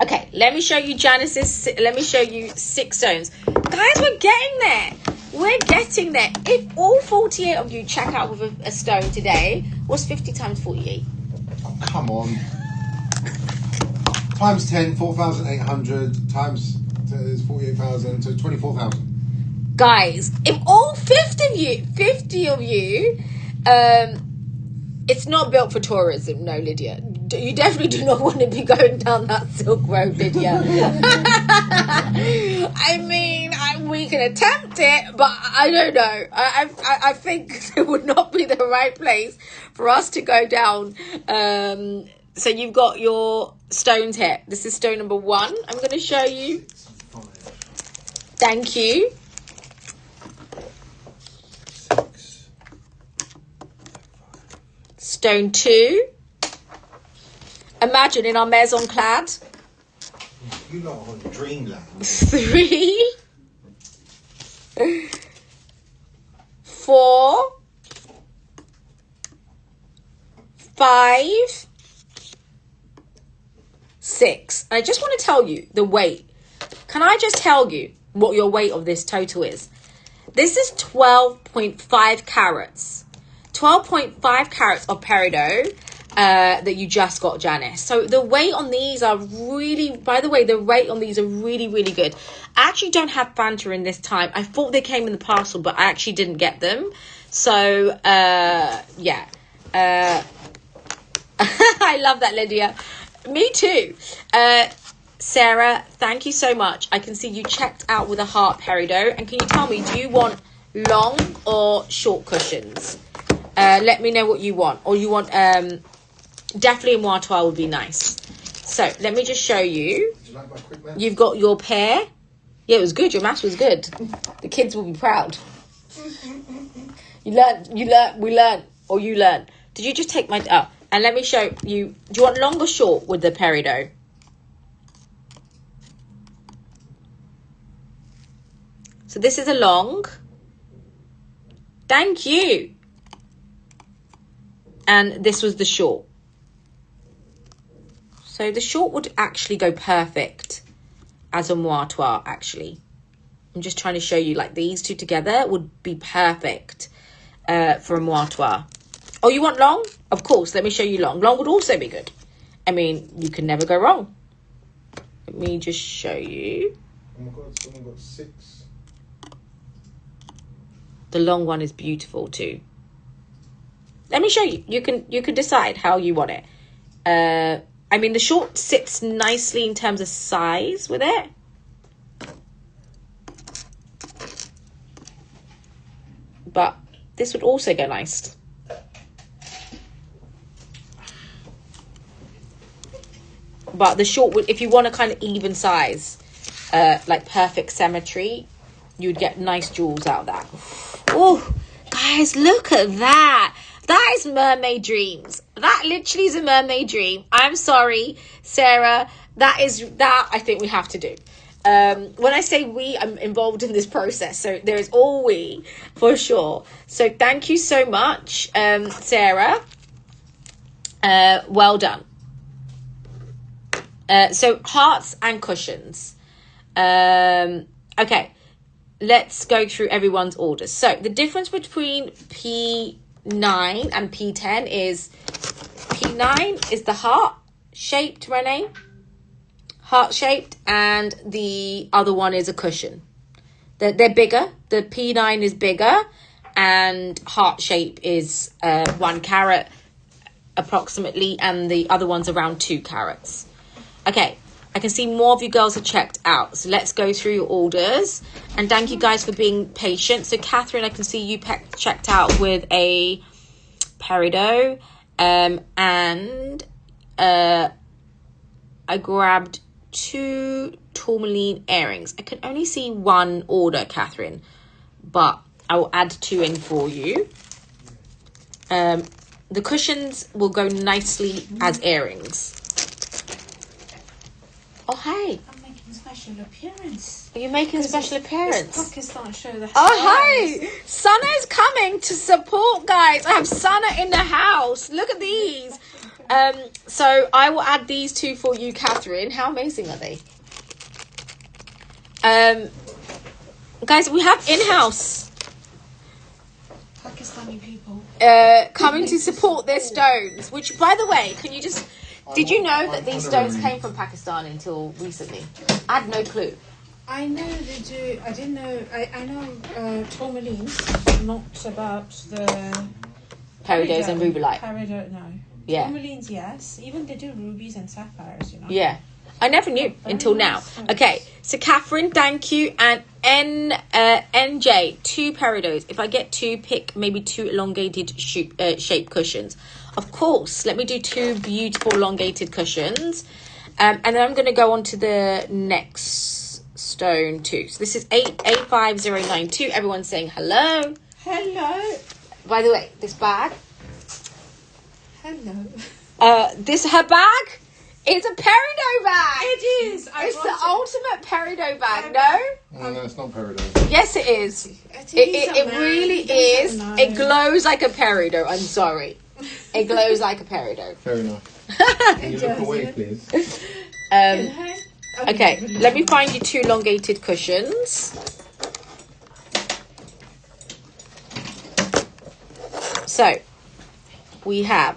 Okay, let me show you Janice's. Let me show you 6 stones. Guys, we're getting there. We're getting there. If all 48 of you check out with a stone today, what's 50 times 48? Oh, come on. Times 10, 4,800 times is 48,000, so 24,000. Guys, if all 50 of you, it's not built for tourism, no, Lydia. You definitely do not want to be going down that Silk Road, Lydia. I mean, we can attempt it, but I don't know. I think it would not be the right place for us to go down. So you've got your stones here. This is stone number 1. I'm going to show you. Thank you. 6. Stone 2. Imagine in our maison clad. You lot are on dreamland. 3. 4. 5. 6. I just want to tell you the weight. Can I just tell you what your weight of this total is? This is 12.5 carats. 12.5 carats of peridot that you just got, Janice. So the weight on these are really, by the way, the weight on these are really, really good. I actually don't have Fanta in this time. I thought they came in the parcel, but I actually didn't get them. So, yeah. I love that, Lydia. Me too. Sarah, thank you so much. I can see you checked out with a heart peridot. And can you tell me, do you want long or short cushions? Let me know what you want. Or you want, definitely a moire would be nice. So let me just show you. Did you like my quick maths? You've got your pear. Yeah, it was good. Your maths was good. The kids will be proud. You learned. We learned. Or you learned. Did you just take my... Oh, and let me show you. Do you want long or short with the peridot? So this is a long. Thank you. And this was the short. So the short would actually go perfect as a moire, actually. I'm just trying to show you, like, these two together would be perfect for a moire. Oh, you want long? Of course, let me show you long. Long would also be good. I mean, you can never go wrong. Let me just show you. Oh my God, someone got 6. The long one is beautiful too. Let me show you. You can decide how you want it. I mean, the short sits nicely in terms of size with it. But this would also go nice. But the short would, if you want a kind of even size, like perfect symmetry, you'd get nice jewels out of that. Oh, guys, look at that. That is mermaid dreams. That literally is a mermaid dream. I'm sorry, Sarah. That I think we have to do. When I say we, I'm involved in this process. So there is all we, for sure. So thank you so much, Sarah. Well done. So hearts and cushions. Okay. Let's go through everyone's orders. So the difference between P9 and P10 is P9 is the heart-shaped, Renee. Heart-shaped, and the other one is a cushion. They're bigger. The P9 is bigger, and heart shape is 1 carat approximately, and the other one's around 2 carats. Okay. I can see more of you girls are checked out. So let's go through your orders. And thank you guys for being patient. So Catherine, I can see you checked out with a peridot. And I grabbed 2 tourmaline earrings. I can only see 1 order, Catherine. But I will add 2 in for you. The cushions will go nicely as earrings. Oh, hey. I'm making a special appearance. Are you making a special appearance? It's Pakistan show the Oh, hey. Sana's coming to support, guys. I have Sana in the house. Look at these. So I will add these 2 for you, Catherine. How amazing are they? Guys, we have in-house Pakistani people coming to support their stones. Which, by the way, can you just... Did you know that these stones came from Pakistan until recently? I had no clue. I know they do. I didn't know. I know tourmalines, not about the Peridots and rubellite. Peridot, no. Yeah. Tourmalines, yes. Even they do rubies and sapphires, you know. Yeah. I never knew until now. Okay, so Catherine, thank you. And NJ, 2 peridots. If I get 2, pick maybe 2 elongated shape cushions. Of course, let me do 2 beautiful elongated cushions. And then I'm going to go on to the next stone too. So this is 85092. Everyone's saying hello. Hello. By the way, this bag. Hello. This her bag. It's a peridot bag. It is. It's the ultimate peridot bag. No? No, it's not peridot. Yes, it is. It really is. It glows like a peridot. I'm sorry. It glows like a peridot. Fair enough. Can you look away, please? Okay, let me find you 2 elongated cushions. So, we have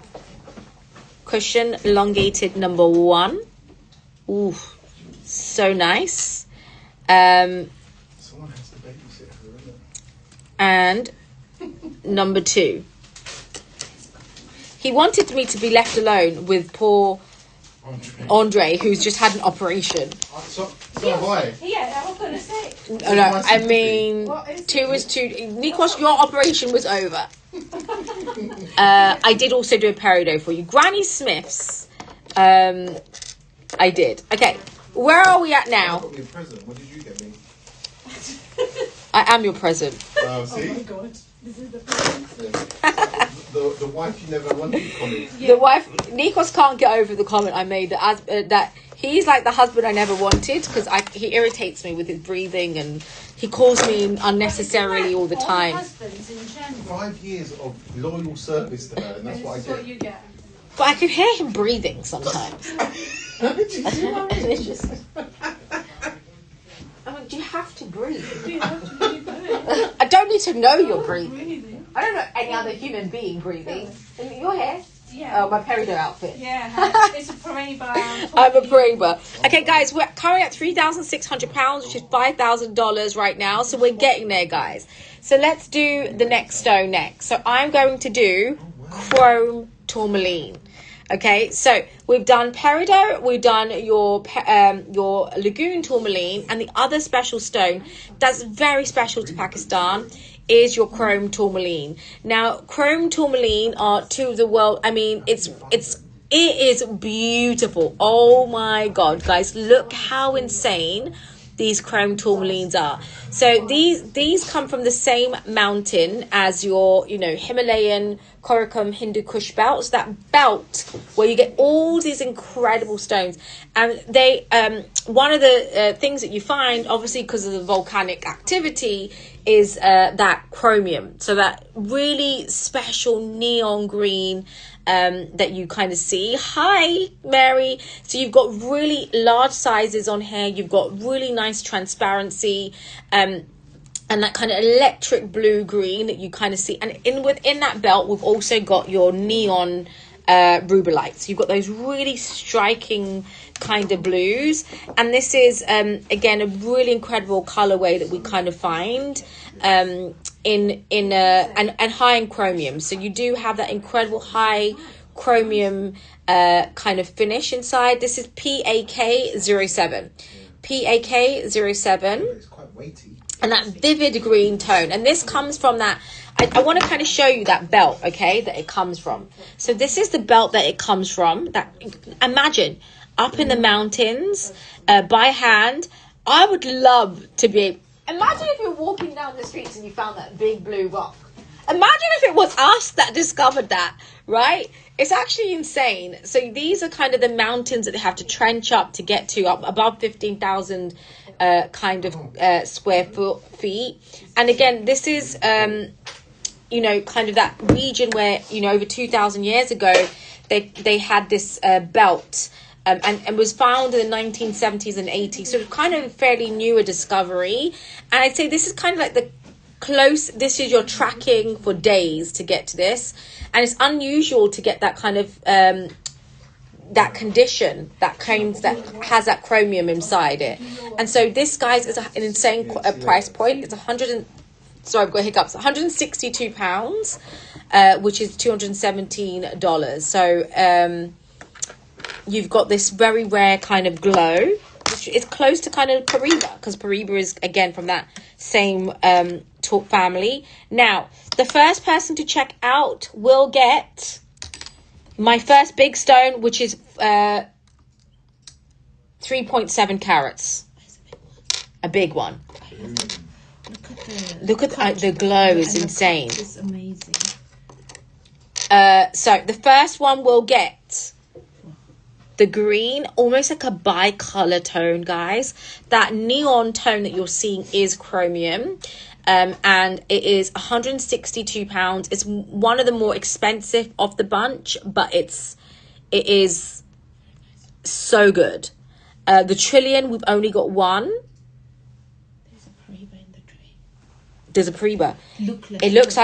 cushion elongated number 1. Ooh, so nice. Someone has to babysit her, isn't it? And number 2. He wanted me to be left alone with poor Andre, who's just had an operation. So why? Yeah, I was going to say. Oh, no, I mean, 2 is 2. Nikos, your operation was over. I did also do a peridot for you. Granny Smith's I did. Okay, where are we at I now? got me a present. What did you get me? I am your present. Oh, see? Oh my god, this is the present. Yeah. The wife you never wanted comment. The wife, Nikos can't get over the comment I made that he's like the husband I never wanted because he irritates me with his breathing and he calls me unnecessarily all the time. Husbands in general. 5 years of loyal service to her, and that's what I This is get. what you get. But I can hear him breathing sometimes. And it's just, I mean, do you have to breathe? You have to be good. I don't need to know you're breathing. Breathing. I don't know any other human being breathing. Your hair? Yeah. Oh, my peridot outfit. Yeah, it's a Paraiba. I'm a Paraiba. Okay, guys, we're currently at £3,600, which is $5,000 right now. So we're getting there, guys. So let's do the next stone next. So I'm going to do chrome tourmaline. Okay, so we've done peridot, we've done your lagoon tourmaline, and the other special stone that's very special to Pakistan is your chrome tourmaline. Now, chrome tourmaline are two of the world. I mean, it is beautiful. Oh my God, guys, look how insane these chrome tourmalines are. So these come from the same mountain as your, Himalayan Karakum Hindu Kush belt. So that belt where you get all these incredible stones. And they, one of the things that you find, obviously because of the volcanic activity, is that chromium. So that really special neon green that you kind of see. Hi, Mary. So you've got really large sizes on here. You've got really nice transparency and that kind of electric blue green that you kind of see. And within that belt, we've also got your neon rubelites. You've got those really striking kind of blues, and this is again a really incredible colorway that we kind of find and high in chromium. So you do have that incredible high chromium kind of finish inside. This is PAK07. PAK07. It's quite weighty. And that vivid green tone. And this comes from that, I want to kind of show you that belt, okay, that it comes from. So this is the belt that it comes from. That, imagine, up in the mountains, by hand. I would love to be, imagine if you're walking down the streets and you found that big blue rock. Imagine if it was us that discovered that, right? It's actually insane. So these are kind of the mountains that they have to trench up to get to, up above 15,000 kind of square feet. And again, this is, kind of that region where, over 2,000 years ago, they had this belt and was found in the 1970s and 80s. So it's kind of a fairly newer discovery. And I'd say this is kind of like this is your tracking for days to get to this. And it's unusual to get that kind of that condition that has that chromium inside it. And so this, guys, is an insane price point. It's I've got hiccups. £162, which is $217. So you've got this very rare kind of glow. It's close to kind of Paraiba, because Paraiba is again from that same family. Now, the first person to check out will get my first big stone, which is 3.7 carats. A big one. Look at the glow is insane. It's amazing. So the first one will get the green, almost like a bicolor tone, guys. That neon tone that you're seeing is chromium. And it is £162. It's one of the more expensive of the bunch, but it is so good. The trillion, we've only got one. There's a Paraiba in the tray. There's a Paraiba. It looks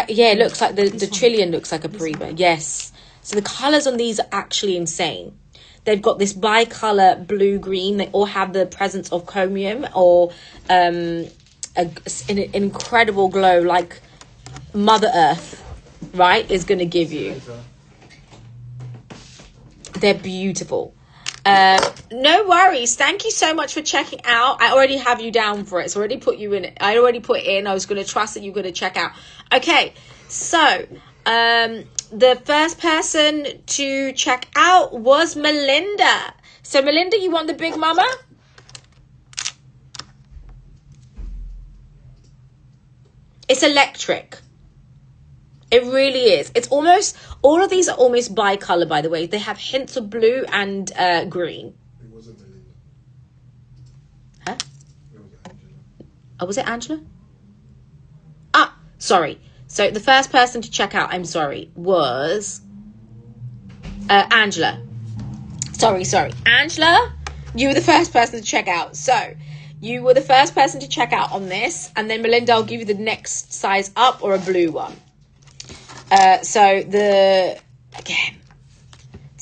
like the trillion looks like a Paraiba. Yes. So the colours on these are actually insane. They've got this bicolor blue-green. They all have the presence of chromium or an incredible glow like Mother Earth, right, is going to give you. They're beautiful. No worries. Thank you so much for checking out. I already have you down for it. So I already put you in it. I already put it in. I was going to trust that you're going to check out. Okay. So, the first person to check out was Melinda. So Melinda, you want the Big Mama? It's electric. It really is. It's almost, all of these are almost bi-color, by the way. They have hints of blue and green. It wasn't Melinda. Huh? It was Angela. Oh, was it Angela? Ah, sorry. So the first person to check out, I'm sorry, was Angela. Sorry. Angela, you were the first person to check out. So you were the first person to check out on this. And then Melinda, I'll give you the next size up or a blue one. So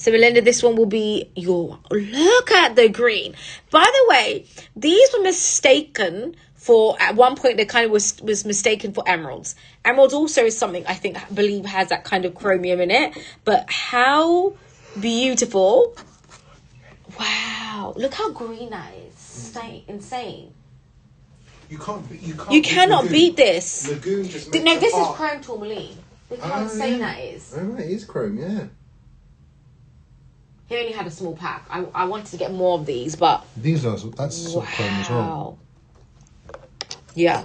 Melinda, this one will be look at the green. By the way, these were mistaken for, at one point they kind of was mistaken for emeralds. Emeralds also is something I believe has that kind of chromium in it. But how beautiful. Wow. Look how green that is. Insane. You cannot beat this. Lagoon just No, makes this it is hard. chrome tourmaline. Look how insane that is. Oh, right, it is chrome, yeah. He only had a small pack. I wanted to get more of these, but That's sort of chrome as well. Yeah.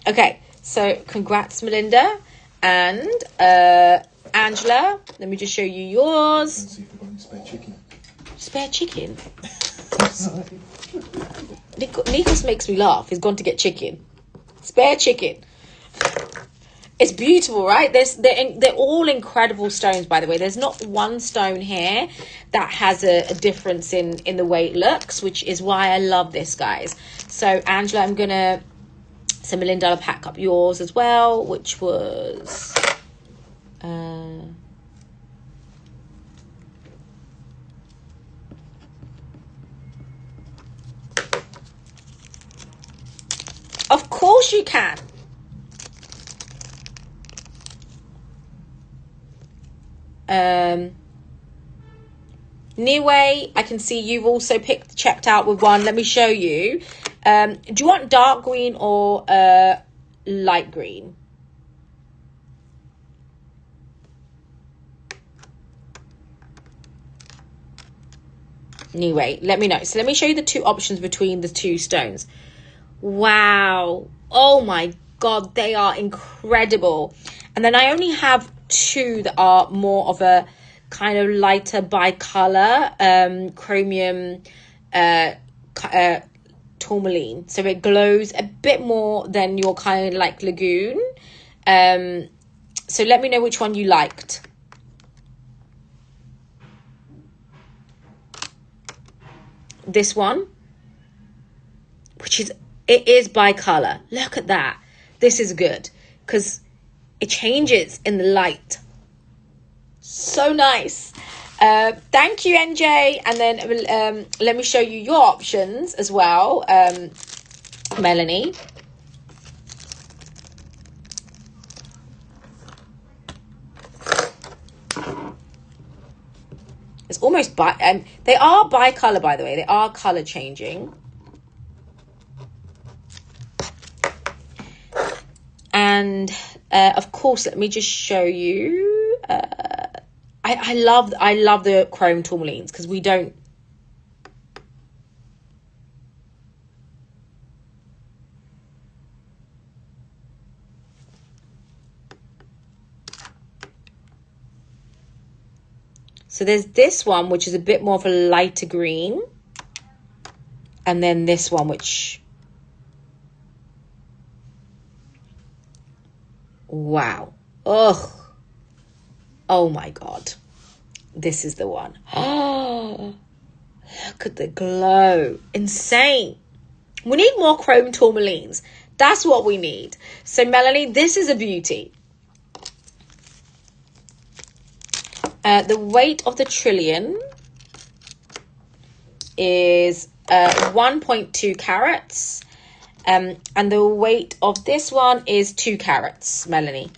Okay, so congrats, Melinda. And Angela, let me just show you yours. Let's see if we've got any spare chicken. Spare chicken? Nikos makes me laugh. He's gone to get chicken. Spare chicken. It's beautiful, right? They're all incredible stones, by the way. There's not one stone here that has a difference in the way it looks, which is why I love this, guys. So, Angela, so Melinda, I'll pack up yours as well, which was... Of course you can. Niwe, I can see you've also checked out with one. Let me show you. Do you want dark green or light green? Niwe, let me know. So let me show you the two options between the two stones. Wow. Oh my God, they are incredible. And then I only have two that are more of a kind of lighter bicolor, chromium tourmaline. So it glows a bit more than your kind of like lagoon. So let me know which one you liked. This one, it is bicolor. Look at that. This is good because it changes in the light. So nice. Thank you, NJ. And then let me show you your options as well, Melanie. It's almost they are bicolor, by the way. They are color changing. And of course, let me just show you. I love the chrome tourmalines because we don't. So there's this one, which is a bit more of a lighter green. And then this one, which... Wow. Ugh. Oh my God. This is the one. Oh, look at the glow. Insane. We need more chrome tourmalines. That's what we need. So Melanie, this is a beauty. The weight of the trillion is 1.2 carats. And the weight of this one is 2 carats, Melanie.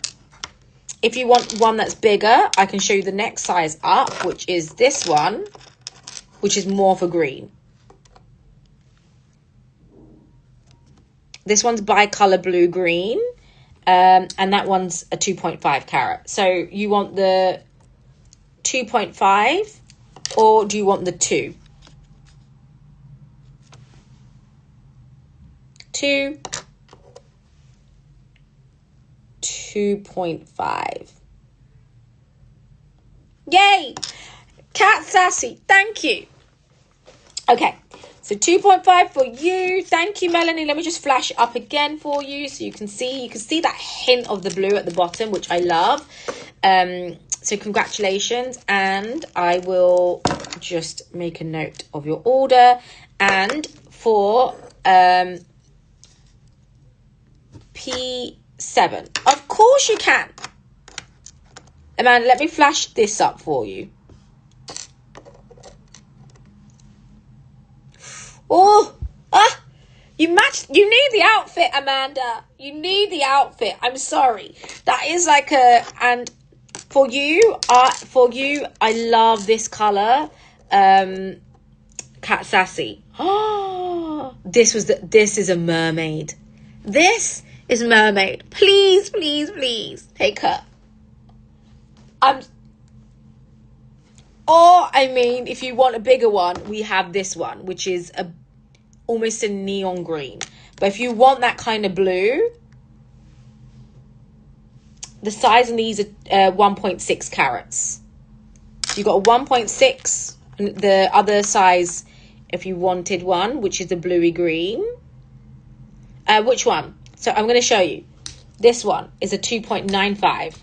If you want one that's bigger, I can show you the next size up, which is this one, which is more for green. This one's bicolor blue-green, and that one's a 2.5 carat. So you want the 2.5 Or do you want the 2? 2. 2.5. Yay! Cat Sassy, thank you. Okay, so 2.5 for you. Thank you, Melanie. Let me just flash it up again for you so you can see. You can see that hint of the blue at the bottom, which I love. So congratulations. And I will just make a note of your order. And for P7. Of course you can. Amanda, let me flash this up for you. Oh, you matched. You need the outfit, Amanda. You need the outfit. I'm sorry. That is like and for you, I love this color. Cat Sassy. Oh, this is a mermaid. This is mermaid. Please, please, please take her. Or, I mean, if you want a bigger one, we have this one, which is almost a neon green. But if you want that kind of blue, the size in these are 1.6 carats. So you got a 1.6, and the other size, if you wanted one, which is the bluey green. Which one? So I'm going to show you. This one is a 2.95.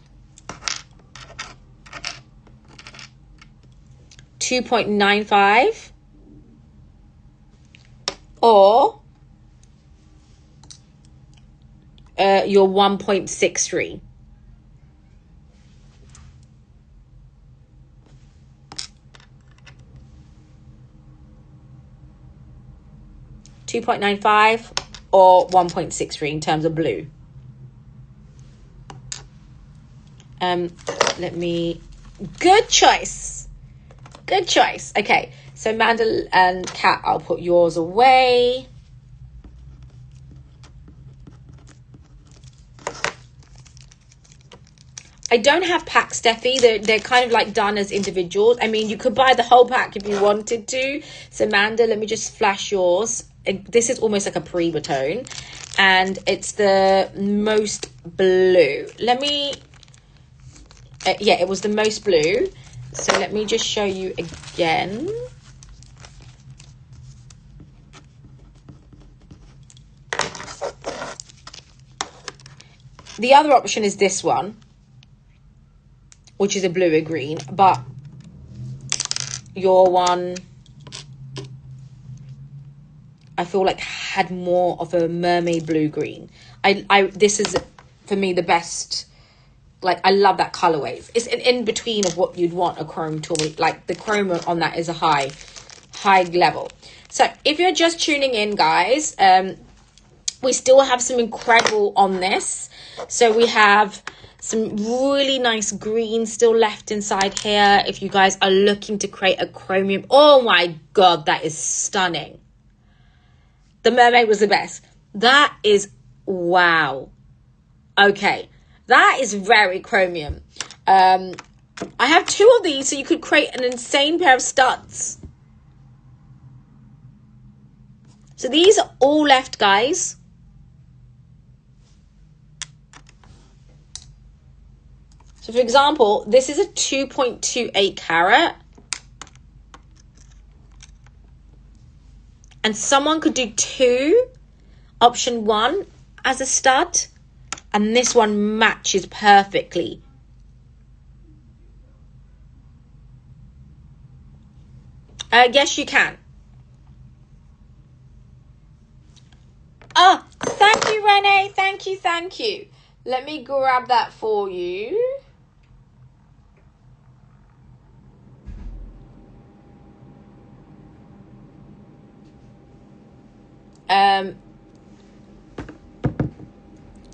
2.95 or your 1.63. $2.95 or 1.63 in terms of blue. Good choice. Good choice. Okay, so Mandel and Kat, I'll put yours away. I don't have packs, Steffi. They're kind of like done as individuals. I mean, you could buy the whole pack if you wanted to. So Amanda, let me just flash yours. This is almost like a Pariba tone. And it's the most blue. Let me... yeah, it was the most blue. So let me just show you again. The other option is this one, which is a bluey green, but your one, I feel like had more of a mermaid blue green. This is, for me, the best. Like, I love that colorway. It's an in-between of what you'd want a chrome tourmaline. Like, the chrome on that is a high level. So, if you're just tuning in, guys, we still have some incredible on this. So, we have some really nice green still left inside here. If you guys are looking to create a chromium. Oh, my God, that is stunning. The mermaid was the best. That is, wow. Okay. That is very chromium. I have 2 of these, so you could create an insane pair of studs. So these are all left, guys. So for example, this is a 2.28 carat. And someone could do 2, option 1 as a stud. And this one matches perfectly. Yes, you can. Oh, thank you, Renee. Thank you, thank you. Let me grab that for you.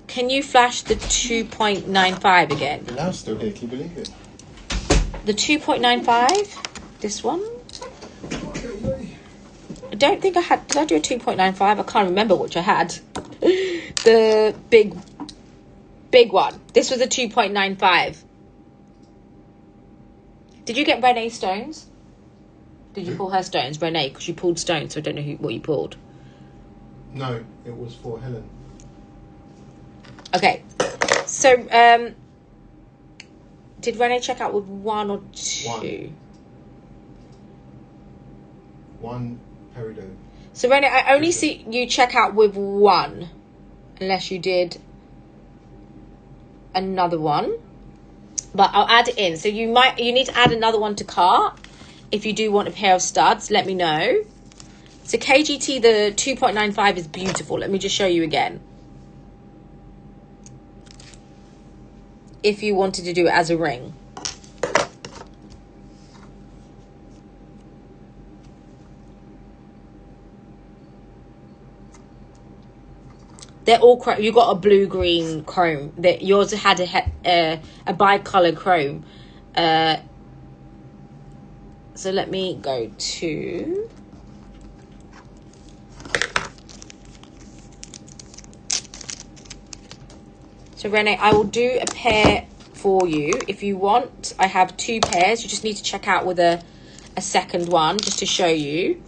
Can you flash the 2.95 again? The loud's still here, can you believe it? The 2.95? This one? I don't think I had... Did I do a 2.95? I can't remember which I had. The big one. This was a 2.95. Did you get Renee stones? Did you pull her stones, Renee? Because you pulled stones, so I don't know what you pulled. No, it was for Helen. Okay, so did Renee check out with 1 or 2? One peridot. So Renee, I only see you check out with 1, unless you did another one. But I'll add it in. So you need to add another one to cart if you do want a pair of studs. Let me know. So KGT, the 2.95 is beautiful. Let me just show you again. If you wanted to do it as a ring. They're all chrome. You got a blue-green chrome. That yours had a bi-color chrome. So let me go to. So Renee, I will do a pair for you if you want. I have 2 pairs. You just need to check out with a second one just to show you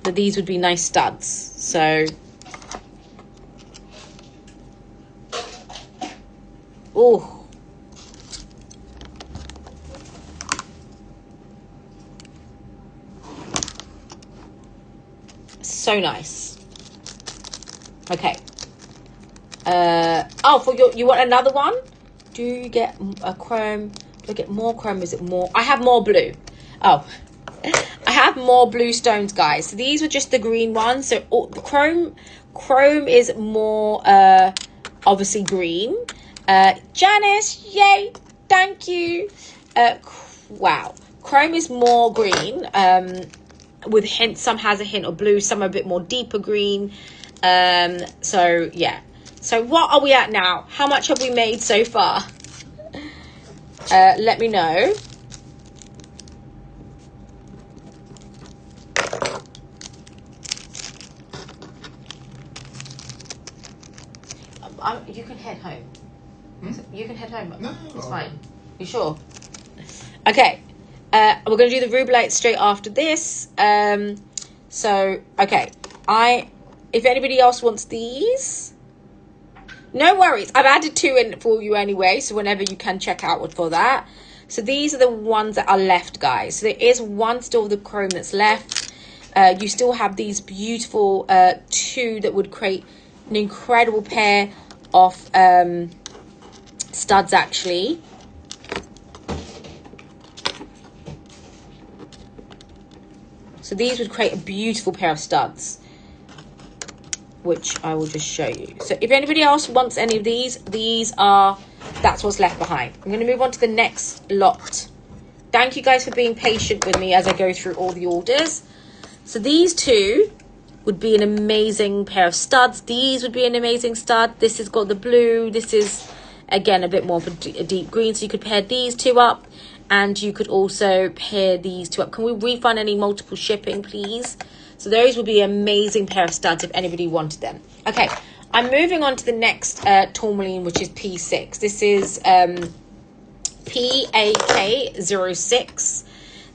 that these would be nice studs. So. Oh, so nice. Okay. Oh, for you want another one? Do you get a chrome? Do I get more chrome? Is it more? I have more blue. Oh, I have more blue stones, guys. So these were just the green ones. So the chrome is more obviously green. Janice, yay, thank you. Wow, chrome is more green, with hints. Some has a hint of blue, some are a bit more deeper green. So yeah. So what are we at now? How much have we made so far? Let me know. You can head home. You can head home. No, it's fine. You sure? Okay. We're going to do the rublite straight after this. So, okay. If anybody else wants these, no worries. I've added 2 in for you anyway, so whenever you can check out for that. So these are the ones that are left, guys. So there is 1 still of the chrome that's left. You still have these beautiful 2 that would create an incredible pair of studs, actually. So these would create a beautiful pair of studs, which I will just show you. So if anybody else wants any of these, that's what's left behind. I'm going to move on to the next lot. Thank you guys for being patient with me as I go through all the orders. So these 2 would be an amazing pair of studs. These would be an amazing stud. This has got the blue. This is, again, a bit more of a deep green. So you could pair these 2 up. And you could also pair these 2 up. Can we refund any multiple shipping, please? So those would be an amazing pair of studs if anybody wanted them. Okay, I'm moving on to the next tourmaline, which is P6. This is PAK06.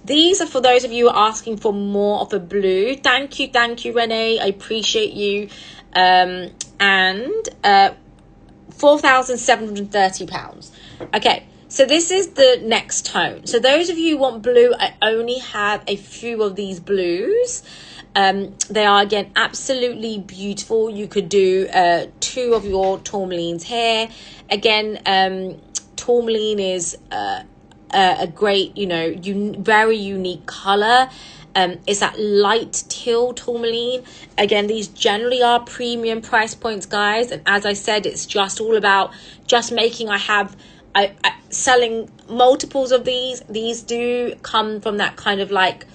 These are for those of you who are asking for more of a blue. Thank you, Renee. I appreciate you. And £4,730. Okay. So this is the next tone. So those of you who want blue, I only have a few of these blues. They are, again, absolutely beautiful. You could do 2 of your tourmalines here. Again, tourmaline is a great, very unique color. It's that light teal tourmaline. Again, these generally are premium price points, guys. And as I said, it's just all about just making. I selling multiples of these. These do come from that kind of like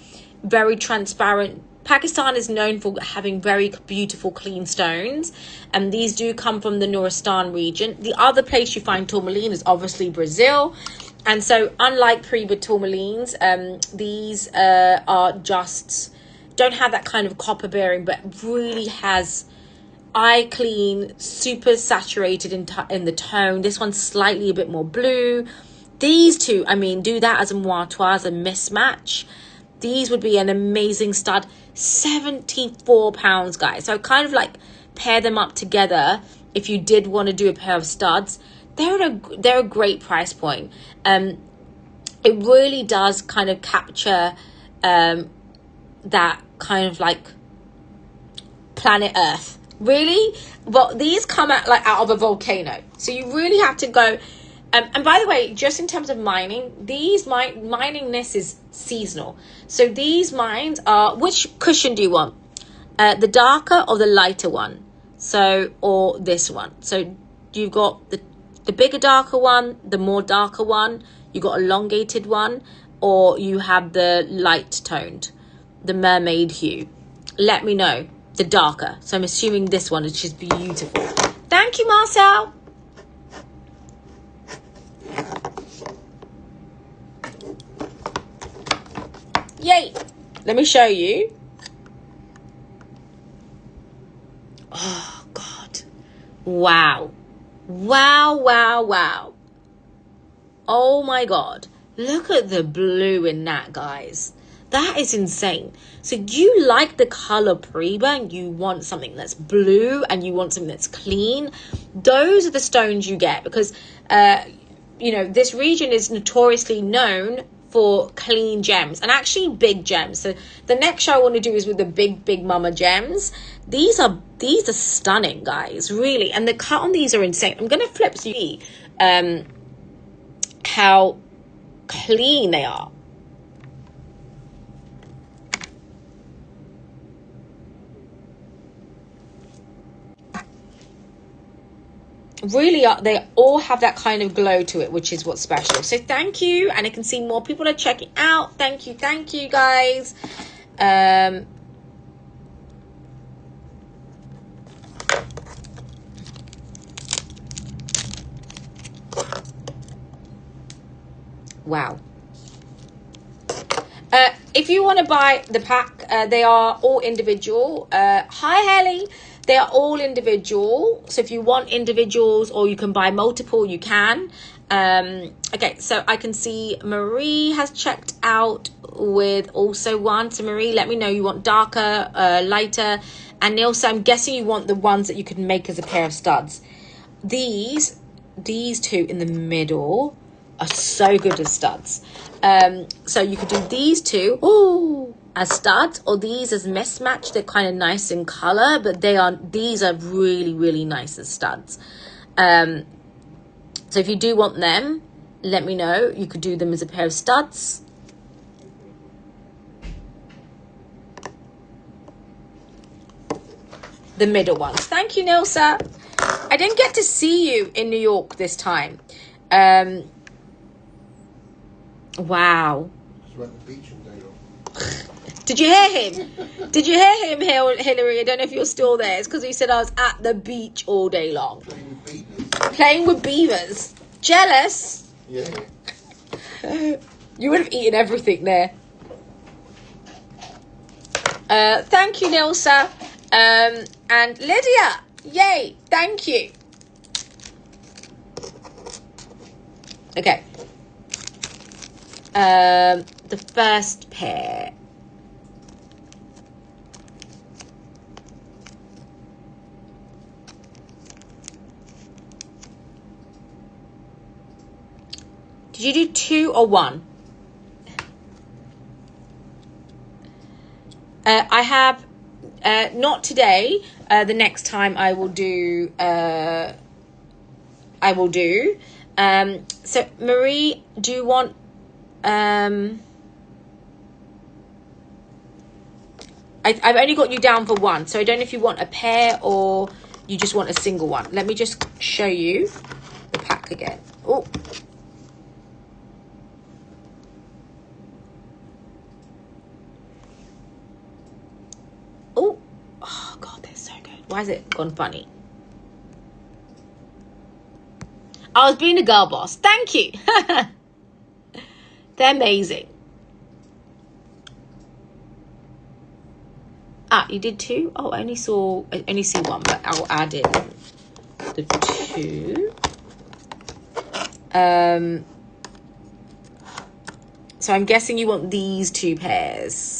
very transparent. Pakistan is known for having very beautiful clean stones, and these do come from the Nuristan region. The other place you find tourmaline is obviously Brazil, and so unlike Priba tourmalines, these are just don't have that kind of copper bearing, but really has eye clean, super saturated in the tone. This one's slightly a bit more blue. These 2, I mean, do that as a moire, as a mismatch. these would be an amazing stud. £74, guys. So kind of like pair them up together if you did want to do a pair of studs. They're a great price point. It really does kind of capture that kind of like planet Earth, really. But these come out of a volcano, so you really have to go. And by the way, just in terms of mining, mining this is seasonal. So these mines are, which cushion do you want? The darker or the lighter one? So, or this one. So you've got the bigger, darker one, the more darker one. You got elongated one, or you have the light toned, the mermaid hue. Let me know. The darker. So I'm assuming this one is just beautiful. Thank you, Marcel. Yay. Let me show you. Oh, God. Wow. Wow, wow, wow. Oh, my God. Look at the blue in that, guys. That is insane. So you like the color Pariba and you want something that's blue and you want something that's clean. Those are the stones you get because, this region is notoriously known for clean gems and actually big gems. So the next show I want to do is with the big mama gems. These are stunning, guys, really. And the cut on these are insane. I'm going to flip so you see how clean they are. Really they all have that kind of glow to it, which is what's special. So thank you, and I can see more people are checking out. Thank you guys. Wow. If you want to buy the pack, they are all individual. Hi Helly. They are all individual. So if you want individuals or you can buy multiple, you can. Okay, so I can see Marie has checked out with also one. So Marie, let me know you want darker, lighter. And Neil, so I'm guessing you want the ones that you could make as a pair of studs. These two in the middle are so good as studs. So you could do these two as studs, or these as mismatched. They're kind of nice in color, but these are really, really nice as studs. So if you do want them, let me know. You could do them as a pair of studs. The middle ones. Thank you, Nilsa. I didn't get to see you in New York this time. Wow. Did you hear him? Did you hear him, Hillary? I don't know if you're still there. It's because he said I was at the beach all day long. Playing with beavers. Jealous? Yeah. You would have eaten everything there. Thank you, Nilsa. And Lydia. Yay. Thank you. Okay. The first pair. Did you do 2 or 1? I have not today. The next time I will do. So Marie, do you want? I've only got you down for 1, so I don't know if you want a pair or you just want a single one. Let me just show you the pack again. Oh God, they're so good. Why has it gone funny? I was being a girl boss. Thank you. They're amazing. You did 2? Oh, I only see 1, but I'll add in the 2. So I'm guessing you want these 2 pairs.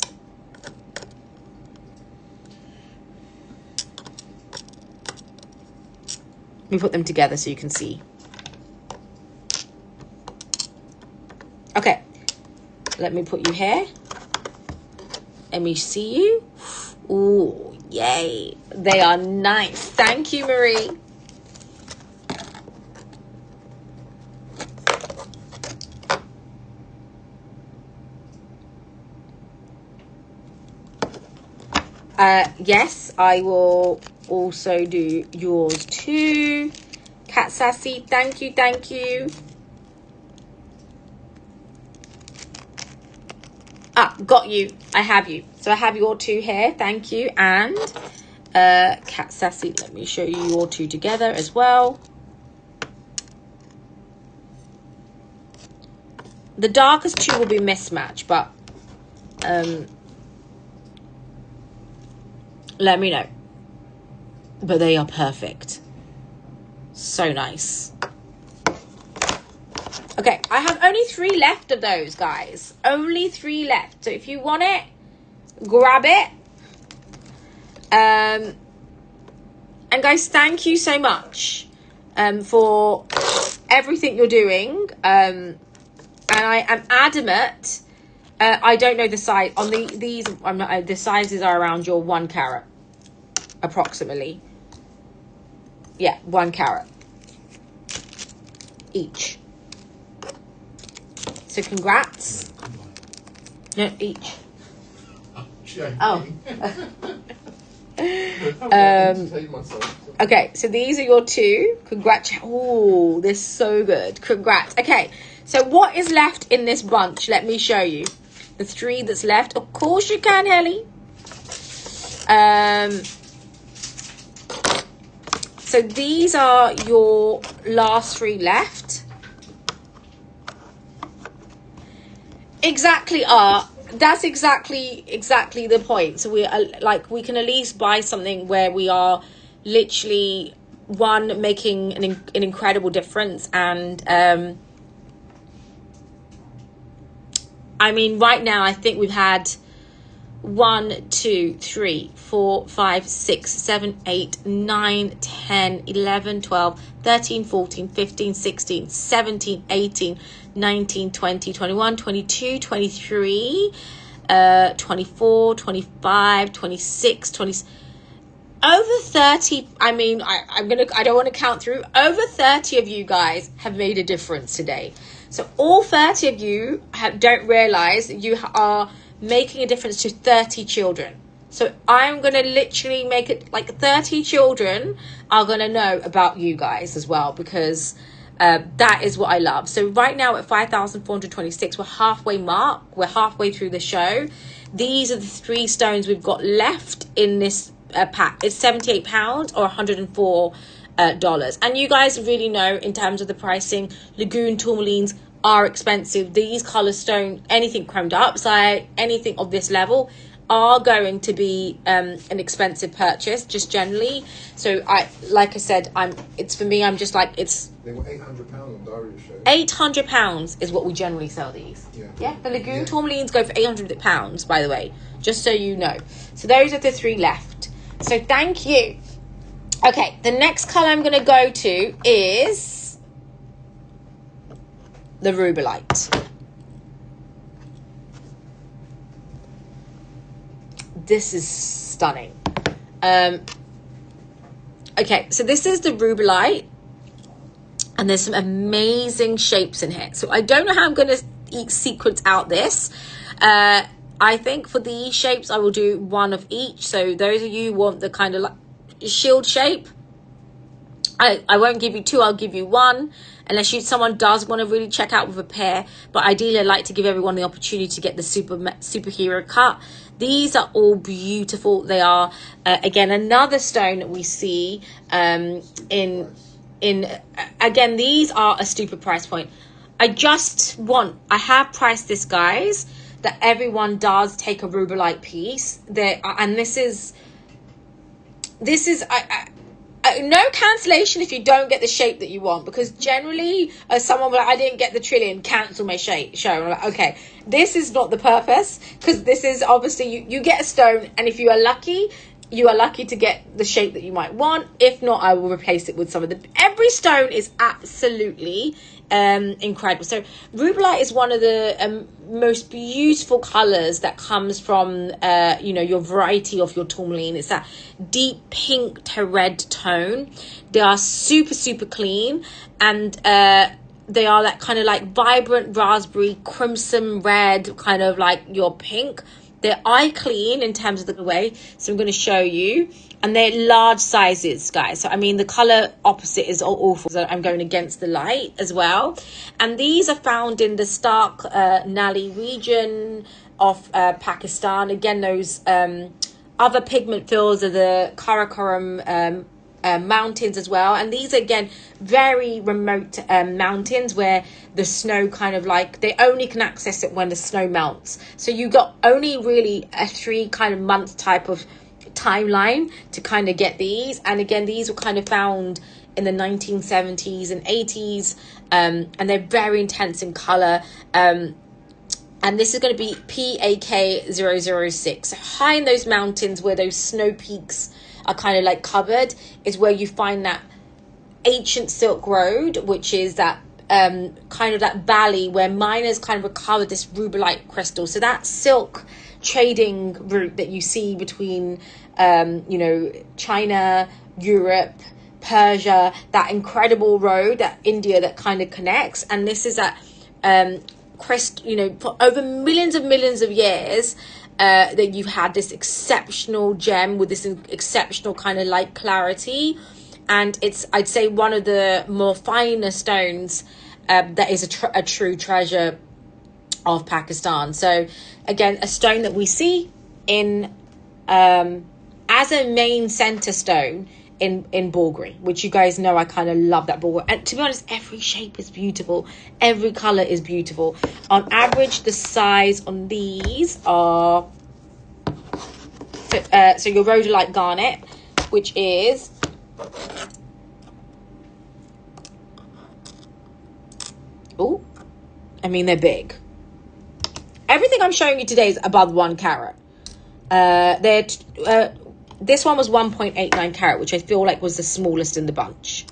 Let me put them together so you can see. Okay, let me put you here. Let me see you. Ooh, yay. They are nice. Thank you, Marie. Yes, I will also do yours too. Cat Sassy, thank you, thank you. Ah, got you. I have you. So I have your 2 here. Thank you. And Cat Sassy, let me show you your 2 together as well. The darkest 2 will be mismatched, but let me know. But they are perfect. So nice. Okay, I have only 3 left of those, guys. Only 3 left. So if you want it, grab it. And guys, thank you so much for everything you're doing. And I am adamant. I don't know the size on these. The sizes are around your 1 carat, approximately. Yeah, 1 carat each. So congrats. No, each. Oh. Okay, so these are your 2. Congrats. Oh, they're so good. Congrats. Okay, so what is left in this bunch? Let me show you. The 3 that's left. Of course you can, Helly. So these are your last 3 left. Exactly, that's exactly the point. So we are like, we can at least buy something where we are literally making an incredible difference. And I mean, right now I think we've had 1, 2, 3, 4, 5, 6, 7, 8, 9, 10, 11, 12, 13, 14, 15, 16, 17, 18, 19, 20, 21, 22, 23, 24, 25, 26, 20, over 30. I mean, I don't want to count through. Over 30 of you guys have made a difference today. So all 30 of you don't realize you are making a difference to 30 children. So I'm going to literally make it like 30 children are going to know about you guys as well, because that is what I love. So right now at 5,426, we're halfway mark. We're halfway through the show. These are the 3 stones we've got left in this pack. It's £78 or $104. And you guys really know, in terms of the pricing, Lagoon tourmalines are expensive. These color stone, anything chromed upside, anything of this level, are going to be an expensive purchase, just generally. So like I said, it's for me, I'm just like, it's, they were £800 on Daria's show. £800 is what we generally sell these. Yeah, the Lagoon tourmalines go for £800, by the way, just so you know. So those are the 3 left. So thank you. Okay, the next color I'm going to go to is the Rubellite. This is stunning. Okay, so this is the Rubellite, and there's some amazing shapes in here. So I don't know how I'm going to sequence out this. I think for these shapes, I will do 1 of each. So those of you who want the kind of like shield shape, I won't give you 2, I'll give you 1, unless someone does want to really check out with a pair. But ideally, I'd like to give everyone the opportunity to get the superhero cut. These are all beautiful. They are, again, another stone that we see again, these are a stupid price point. I have priced this, guys, that everyone does take a Rubellite piece. And this is no cancellation if you don't get the shape that you want, because generally someone will like, I didn't get the trillion, cancel my show. I'm like, okay, this is not the purpose, because this is obviously you get a stone, and if you are lucky to get the shape that you might want. If not, I will replace it with some of the... Every stone is absolutely incredible. So rubellite is one of the most beautiful colors that comes from your variety of your tourmaline. It's that deep pink to red tone. They are super, super clean, and they are that kind of like vibrant raspberry, crimson red, kind of like your pink. They're eye clean in terms of the way, so I'm going to show you. And they're large sizes, guys. So, I mean, the color opposite is awful. So I'm going against the light as well. And these are found in the stark Nali region of Pakistan. Again, those other pigment fields are the Karakoram mountains as well. And these are, again, very remote mountains where the snow kind of like, they only can access it when the snow melts. So you got only really a 3 kind of month type of timeline to kind of get these. And again, these were kind of found in the 1970s and 80s, and they're very intense in color. And this is going to be PAK006. So high in those mountains where those snow peaks are kind of like covered is where you find that ancient Silk Road, which is that kind of that valley where miners kind of recovered this rubellite crystal. So that silk trading route that you see between China, Europe, Persia, that incredible road, that India that kind of connects. And this is that crest, for over millions of years, that you've had this exceptional gem with this exceptional kind of light clarity. And it's, I'd say, one of the more finer stones that is a true treasure of Pakistan. So again, a stone that we see in as a main center stone in Bulgari, which you guys know I kind of love that Bulgari. And to be honest, every shape is beautiful, every color is beautiful. On average, the size on these are so your rhodolite garnet, which is they're big. Everything I'm showing you today is above 1 carat. This one was 1.89 carat, which I feel like was the smallest in the bunch.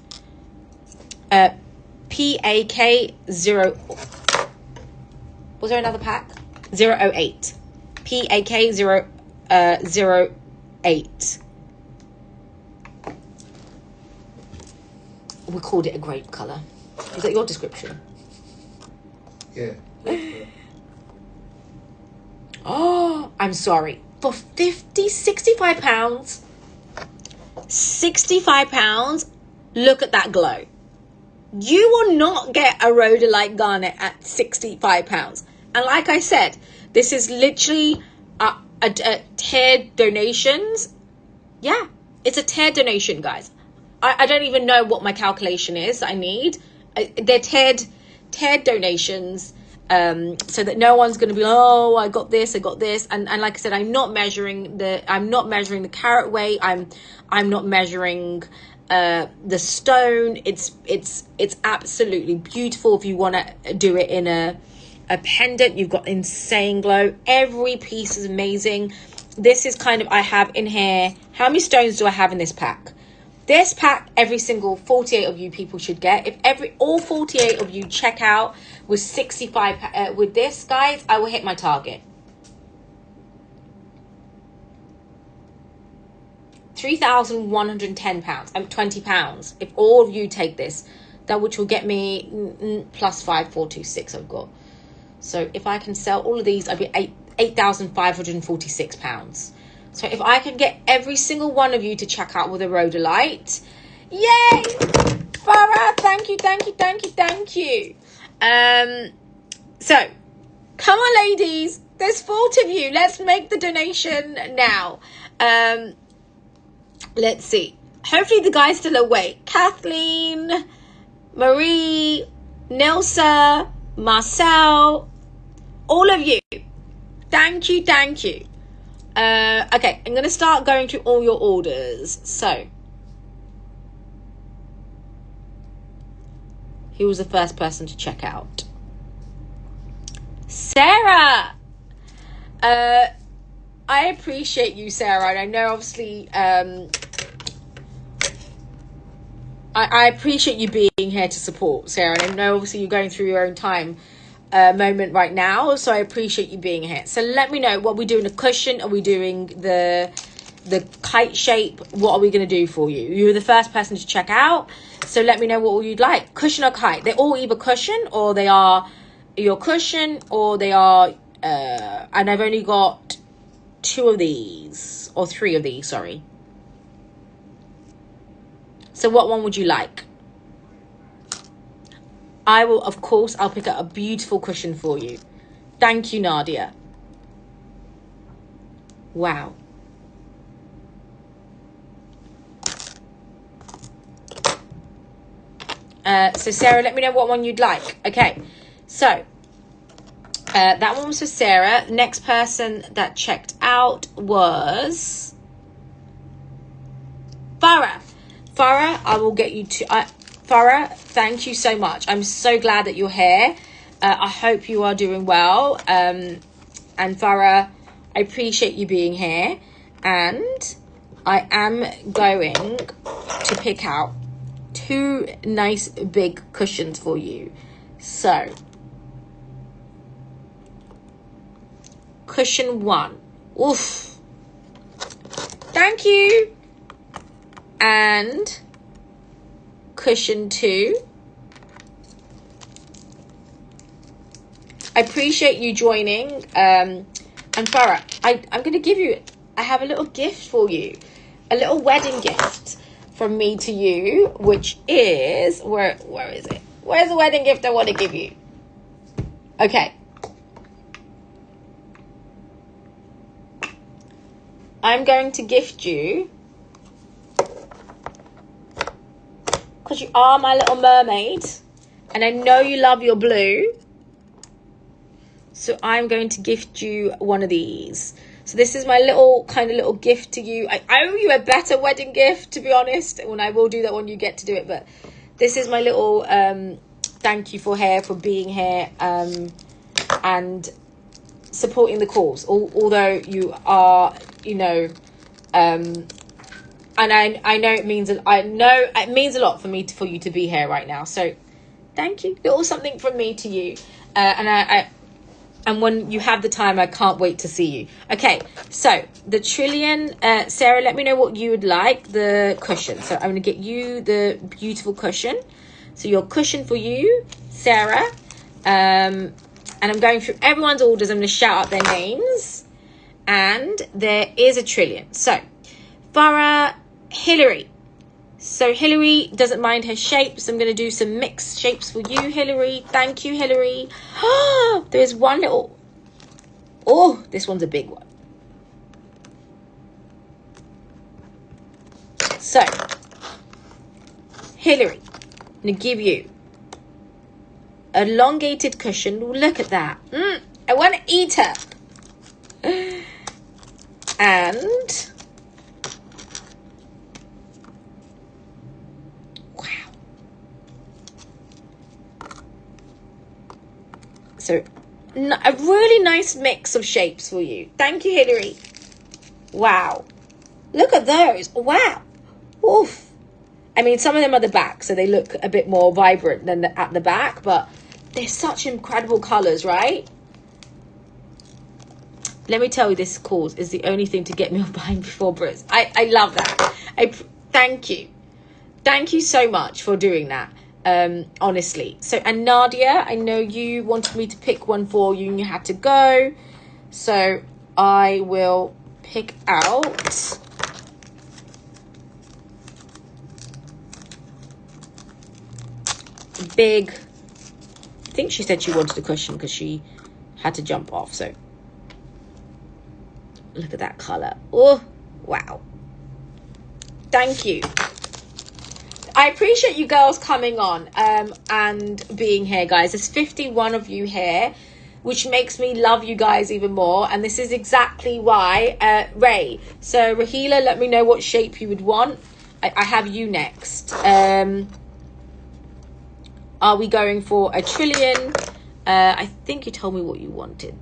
PAK0. Was there another pack? 008. PAK008. We called it a grape color. Is that your description? Yeah. Oh, I'm sorry. For 65 pounds, 65 pounds, look at that glow. You will not get a rhodolite garnet at 65 pounds. And like I said, this is literally a tiered donations. Yeah, it's a tiered donation, guys. I don't even know what my calculation is I need. They're tiered donations. So that no one's going to be, oh, I got this. And like I said, I'm not measuring the carat weight. I'm not measuring the stone. It's absolutely beautiful. If you want to do it in a pendant, you've got insane glow. Every piece is amazing. This is kind of, I have in here, how many stones do I have in this pack? This pack, every single 48 of you people should get. If all 48 of you check out with 65 with this, guys, I will hit my target. £3,110. £20. If all of you take this, that which will get me plus 5426 I've got. So if I can sell all of these, I'd be £8,546. So if I can get every single one of you to check out with a rhodolite, yay! Farah, thank you. So, come on, ladies. There's 40 of you. Let's make the donation now. Let's see. Hopefully the guy's still awake. Kathleen, Marie, Nelsa, Marcel, all of you. Thank you. Okay, I'm going to start going through all your orders. So, Who was the first person to check out? Sarah! I appreciate you, Sarah, and I know obviously I appreciate you being here to support, Sarah, and I know obviously you're going through your own time moment right now, so I appreciate you being here. So let me know, what we doing, a cushion? Are we doing the kite shape? What are we going to do for you? You were the first person to check out, so let me know what you'd like. Cushion or kite? They're all either cushion, or they are your cushion, or they are and I've only got 2 of these, or 3 of these, sorry. So what one would you like? I will, of course, I'll pick up a beautiful cushion for you. Thank you, Nadia. Wow. So Sarah, let me know what one you'd like. Okay, so that one was for Sarah. Next person that checked out was Farah. Farah, I will get you to... Farah, thank you so much. I'm so glad that you're here. I hope you are doing well. And Farah, I appreciate you being here. And I am going to pick out 2 nice big cushions for you. So, cushion 1. Oof. Thank you. And cushion 2. I appreciate you joining. And Farah, I'm going to give you, I have a little gift for you. A little wedding gift from me to you, which is, where is it? Where's the wedding gift I want to give you? Okay. I'm going to gift you, because you are my little mermaid, and I know you love your blue, so I'm going to gift you one of these. So this is my little gift to you. I owe you a better wedding gift, to be honest, when I will do that when you get to do it, but this is my little thank you for being here and supporting the cause, although you are, and I know it means a lot for me for you to be here right now. So thank you. Little something from me to you, and when you have the time, I can't wait to see you. Okay, so the trillion, Sarah, let me know what you would like. The cushion. So I'm going to get you the beautiful cushion. So your cushion for you, Sarah. And I'm going through everyone's orders. I'm going to shout out their names. And there is a trillion. So Farah, Hillary. So Hillary doesn't mind her shapes. I'm going to do some mixed shapes for you, Hillary. Thank you, Hillary. There's one little... Oh, this one's a big one. So, Hillary, I'm going to give you an elongated cushion. Look at that. I want to eat her. And... So, a really nice mix of shapes for you. Thank you, Hillary. Wow. Look at those. Wow. Oof. I mean, some of them are the back, so they look a bit more vibrant than at the back, but they're such incredible colours, right? Let me tell you, this cause is the only thing to get me off buying before Brits. I love that. Thank you. Thank you so much for doing that. Honestly. So, and Nadia, I know you wanted me to pick one for you and you had to go. So I will pick out big, I think she said she wanted a cushion because she had to jump off. So look at that color. Oh, wow. Thank you. I appreciate you girls coming on and being here, guys. There's 51 of you here, which makes me love you guys even more. And this is exactly why, Ray. So, Rahila, let me know what shape you would want. I have you next. I Are we going for a trillion? I think you told me what you wanted.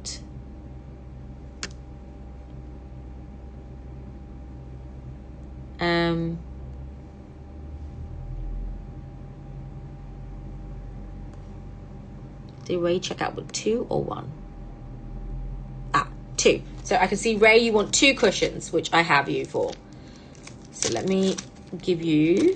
Did Ray check out with 2 or 1? 2. So I can see, Ray, you want 2 cushions, which I have you for. So let me give you...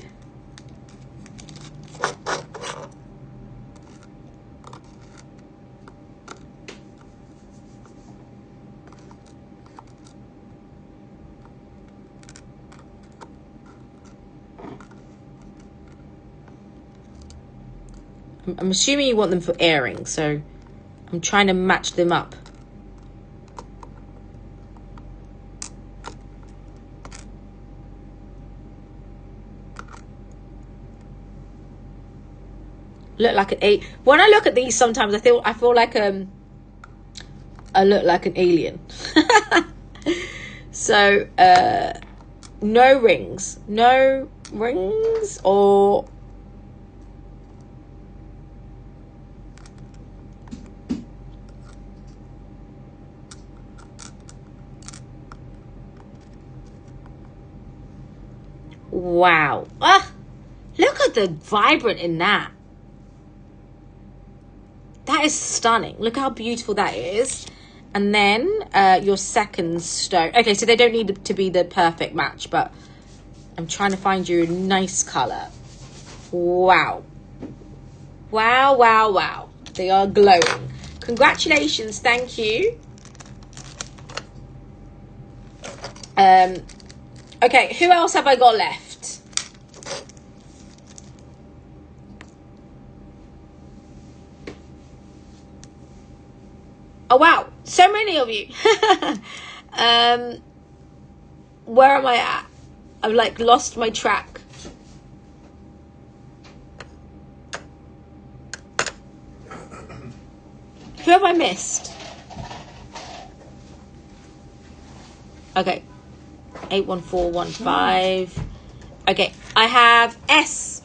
I'm assuming you want them for airing, so I'm trying to match them up. Look like an a. When I look at these, sometimes I feel like I look like an alien. So no rings or. Wow. Look at the vibrant in that. That is stunning. Look how beautiful that is. And then your second stone. Okay, so they don't need to be the perfect match, but I'm trying to find you a nice color. Wow. Wow, wow, wow. They are glowing. Congratulations. Thank you. Okay, who else have I got left? Oh, wow. So many of you. Where am I at? I've like lost my track. Who have I missed? Okay. 81415. Okay, I have S.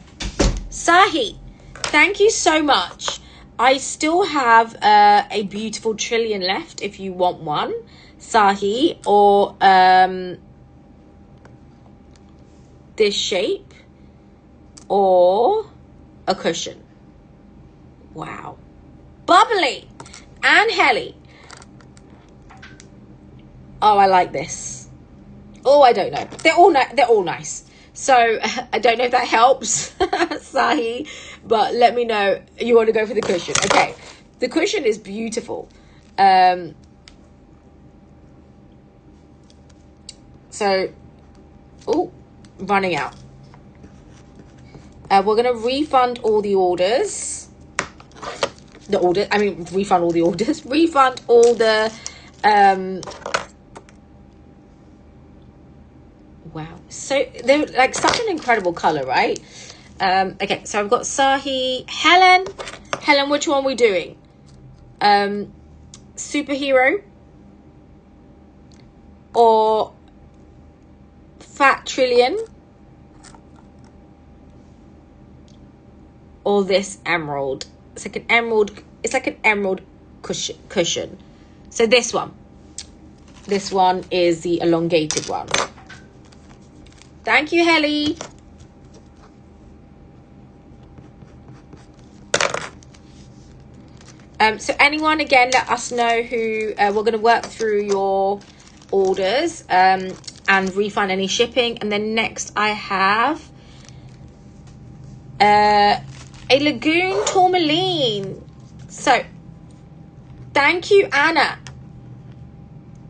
Sahi, thank you so much. I still have a beautiful trillion left if you want one, Sahi, or this shape, or a cushion. Wow. Bubbly and Helly. Oh, I like this. Oh, I don't know. They're all nice. So I don't know if that helps, Sahi, but let me know you want to go for the cushion. Okay, the cushion is beautiful. So, running out. We're gonna refund all the orders. Refund all the orders. Refund all the wow, so they're like such an incredible color, right? Okay, so I've got Sahi. Helen, which one are we doing? Superhero or Fat Trillion or this emerald? It's like an emerald cushion. So this one is the elongated one. Thank you, Helly. So anyone, again, let us know who we're going to work through your orders and refund any shipping. And then next I have a Lagoon Tourmaline. So thank you, Anna.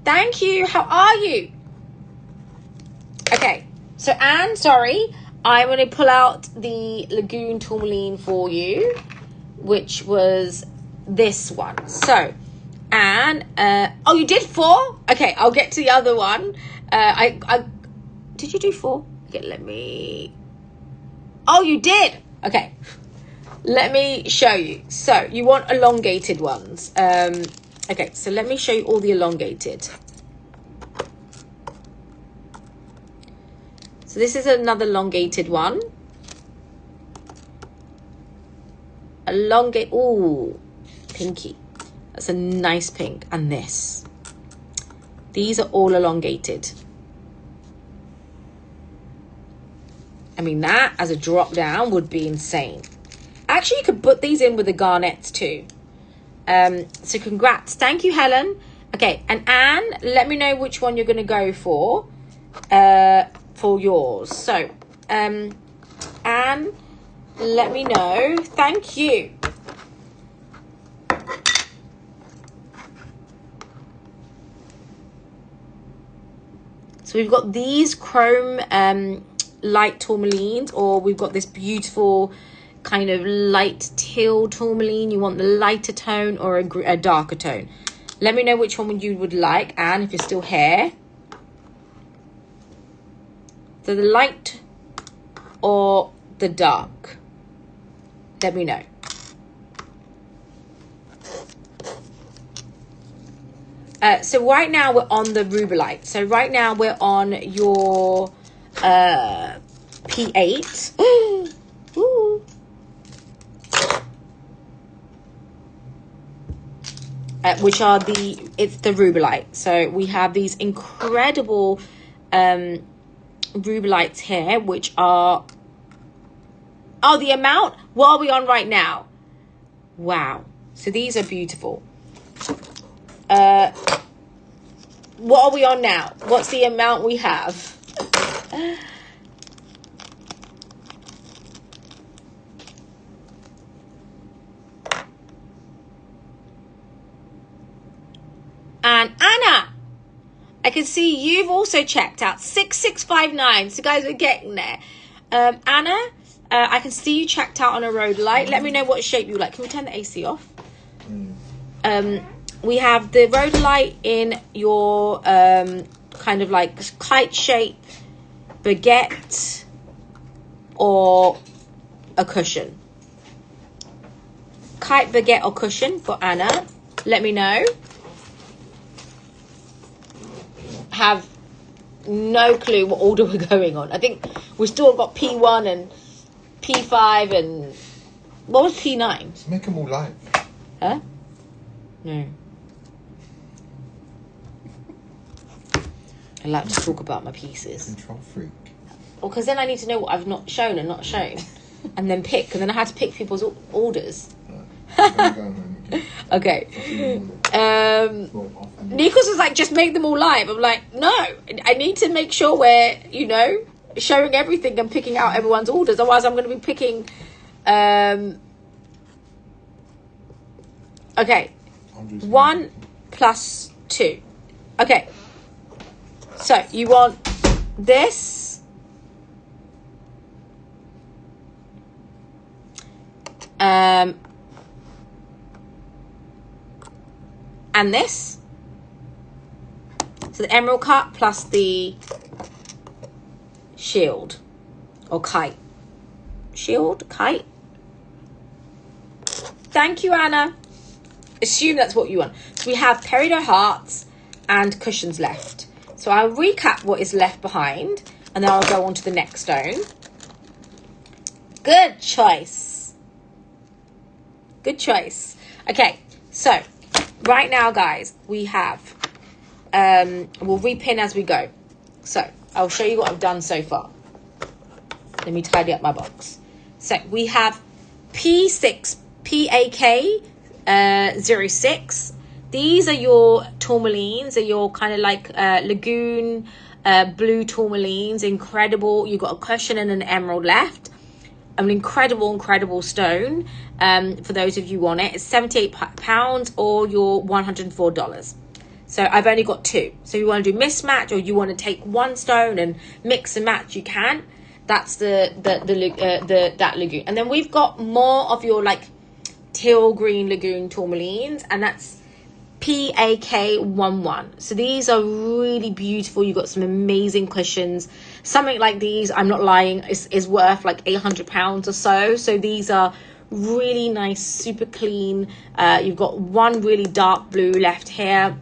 Thank you. How are you? Okay. So, Anne, sorry, I'm going to pull out the Lagoon Tourmaline for you, which was this one. So, Anne, oh, you did 4? Okay, I'll get to the other one. Did you do 4? Okay, oh, you did. Okay, let me show you. So, you want elongated ones. Okay, so let me show you all the elongated. So this is another elongated one. elongate. Ooh, pinky. That's a nice pink. And this. These are all elongated. I mean, that as a drop down would be insane. Actually, you could put these in with the garnets too. So congrats. Thank you, Helen. Okay, and Anne, let me know which one you're going to go for yours. So, Anne, let me know. Thank you. So we've got these chrome light tourmalines, or we've got this beautiful kind of light teal tourmaline. You want the lighter tone or a darker tone? Let me know which one you would like, Anne, if you're still here. So the light or the dark? Let me know. So right now we're on the Rubelite. So right now we're on your P8. Ooh. Which are it's the Rubelite. So we have these incredible Rubelites here, which are, oh, the amount, what are we on right now? Wow. So these are beautiful. What are we on now? What's the amount we have? And Anna, I can see you've also checked out 6659. So guys, we're getting there. Anna, I can see you checked out on a road light. Let me know what shape you like. Can we turn the AC off? We have the road light in your kind of like kite shape, baguette, or a cushion. Kite, baguette, or cushion for Anna. Let me know. Have no clue what order we're going on. I think we've still got P1 and P5 and what was P9? Let's make them all light. Huh? No. I like to talk about my pieces. Control freak. Well, because then I need to know what I've not shown and not shown, and then pick. And then I had to pick people's orders. Okay. Nikos was like, just make them all live. I'm like, no, I need to make sure we're, showing everything and picking out everyone's orders. Otherwise, I'm going to be picking. Okay. 1 + 2. Okay. So you want this. And this. So the emerald cut plus the shield or kite. Shield, kite. Thank you, Anna. Assume that's what you want. So we have peridot hearts and cushions left. So I'll recap what is left behind and then I'll go on to the next stone. Good choice. Good choice. Okay, so right now, guys, we have, we'll repin as we go. So I'll show you what I've done so far. Let me tidy up my box. So we have P6, PAK 06. These are your tourmalines, are your kind of like lagoon blue tourmalines. Incredible. You've got a cushion and an emerald left. An incredible stone. For those of you who want it, it's £78 or your $104. So I've only got 2. So you want to do mismatch or you want to take one stone and mix and match, you can. That's that lagoon. And then we've got more of your like teal green lagoon tourmalines, and that's PAK 11. So these are really beautiful. You've got some amazing cushions. Something like these, I'm not lying, is worth like £800 or so. So these are really nice, super clean. You've got one really dark blue left here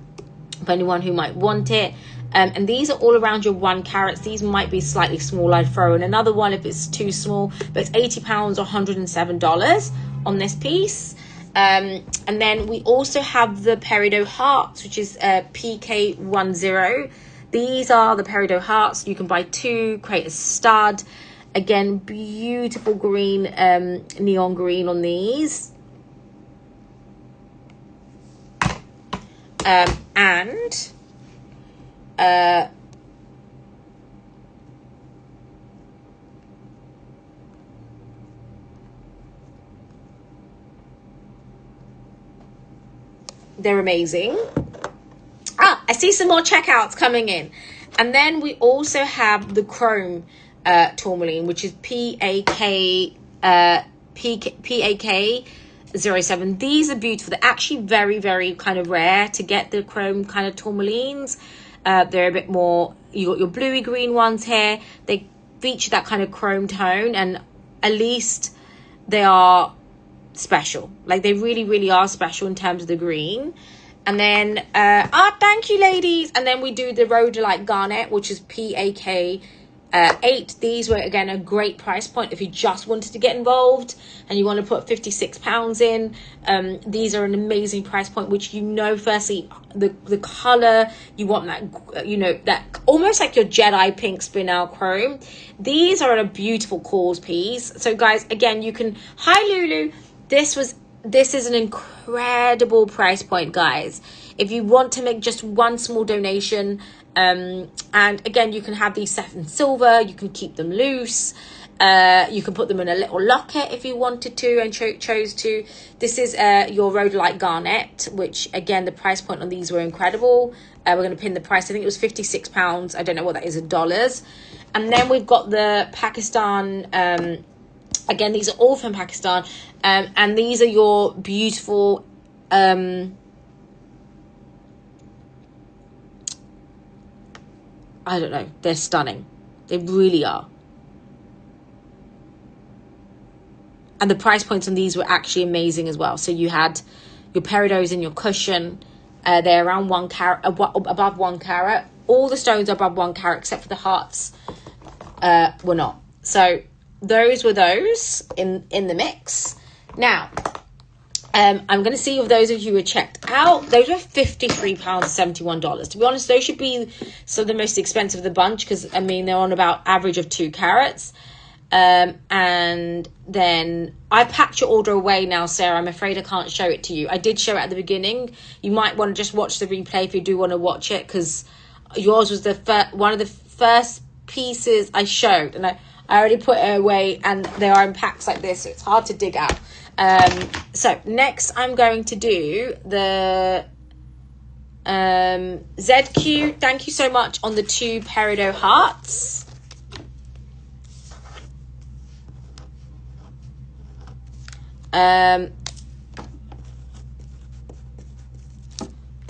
for anyone who might want it. And these are all around your 1 carats. These might be slightly small. I'd throw in another one if it's too small, but it's £80 or $107 on this piece. And then we also have the peridot hearts, which is PK10. These are the peridot hearts. You can buy 2, create a stud. Again, beautiful green, neon green on these. They're amazing. I see some more checkouts coming in. And then we also have the chrome tourmaline, which is PAK07. These are beautiful. They're actually very, very kind of rare to get the chrome kind of tourmalines. They're a bit more, you got your bluey green ones here. They feature that kind of chrome tone, and at least they are special. Like, they really, really are special in terms of the green. And then thank you, ladies. And then we do the rhodolite garnet, which is PAK 8. These were, again, a great price point if you just wanted to get involved and you want to put £56 in. These are an amazing price point, which, you know, firstly, the color, you want that, you know, that almost like your Jedi pink spin out chrome. These are a beautiful cause piece. So guys, again, you can, hi Lulu, this is an incredible price point, guys. If you want to make just one small donation, and again, you can have these set in silver, you can keep them loose, you can put them in a little locket if you wanted to and chose to. This is your rhodolite garnet, which, again, the price point on these were incredible. We're going to pin the price. I think it was £56. I don't know what that is in dollars. And then we've got the Pakistan, again, these are all from Pakistan, and these are your beautiful I don't know, they're stunning. They really are. And the price points on these were actually amazing as well. So you had your peridots and your cushion. They're around 1 carat, above 1 carat. All the stones are above 1 carat, except for the hearts were not. So those were those in the mix. Now, I'm going to see if those of you who checked out, those were £53.71. To be honest, those should be some of the most expensive of the bunch, because, I mean, they're on about average of 2 carats. And then I packed your order away now, Sarah. I'm afraid I can't show it to you. I did show it at the beginning. You might want to just watch the replay if you do want to watch it, because yours was one of the first pieces I showed, and I already put it away, and they are in packs like this, so it's hard to dig out. So next I'm going to do the ZQ. Thank you so much on the 2 peridot hearts. They're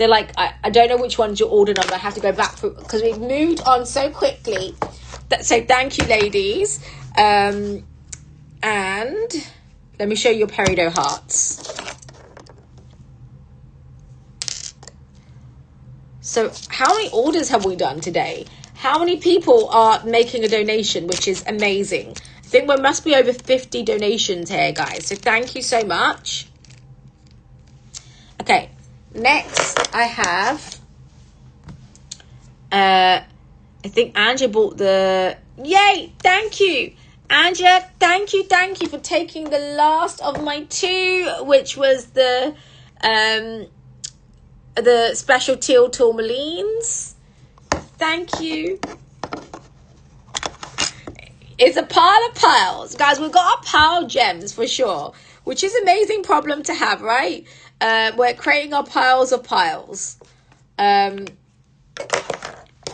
like, I don't know which one's your order number. I have to go back through because we've moved on so quickly. So thank you, ladies. And let me show you your peridot hearts. So how many orders have we done today? How many people are making a donation, which is amazing. I think there must be over 50 donations here, guys. So thank you so much. Okay, next I have, I think Angela bought the, yay, thank you. Angela, thank you for taking the last of my 2, which was the special teal tourmalines. Thank you. It's a pile of piles. Guys, we've got our pile gems for sure, which is an amazing problem to have, right? We're creating our piles of piles.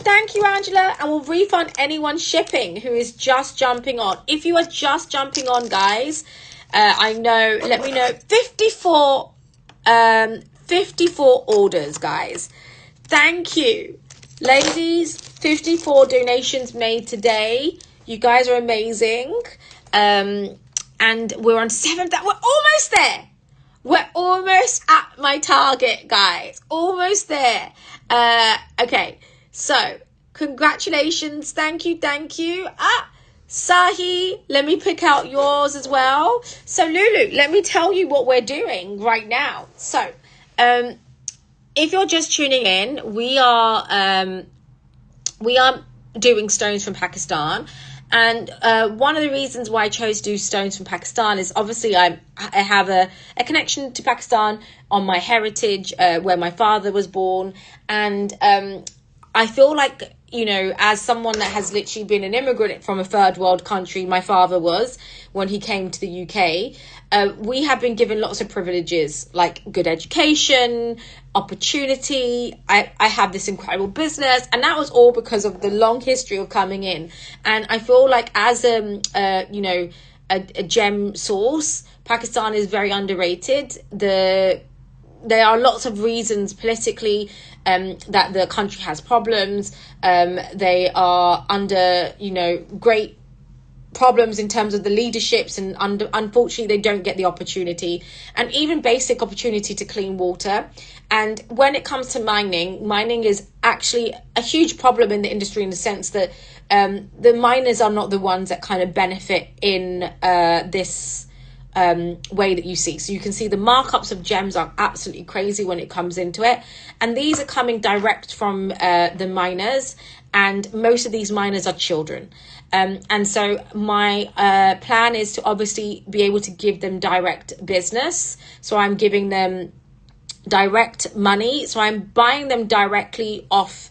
Thank you, Angela, and we'll refund anyone shipping who is just jumping on. If you are just jumping on, guys, I know, let me know. 54 orders, guys. Thank you. Ladies, 54 donations made today. You guys are amazing. And we're on 7th. We're almost there. We're almost at my target, guys. Almost there. Okay. So congratulations. Thank you. Sahi, let me pick out yours as well. So Lulu, let me tell you what we're doing right now. So if you're just tuning in, we are doing stones from Pakistan. And one of the reasons why I chose to do stones from Pakistan is obviously I have a connection to Pakistan on my heritage, where my father was born. And I feel like, you know, as someone that has literally been an immigrant from a third world country, my father was, when he came to the UK, we have been given lots of privileges, like good education, opportunity. I have this incredible business, and that was all because of the long history of coming in. And I feel like as a gem source, Pakistan is very underrated. There are lots of reasons politically that the country has problems. They are under, you know, great problems in terms of the leaderships, and unfortunately they don't get the opportunity, and even basic opportunity to clean water. And when it comes to mining is actually a huge problem in the industry, in the sense that the miners are not the ones that kind of benefit in this way that you see. So you can see the markups of gems are absolutely crazy when it comes into it, and these are coming direct from the miners, and most of these miners are children. And so my plan is to obviously be able to give them direct business. So I'm giving them direct money. So I'm buying them directly off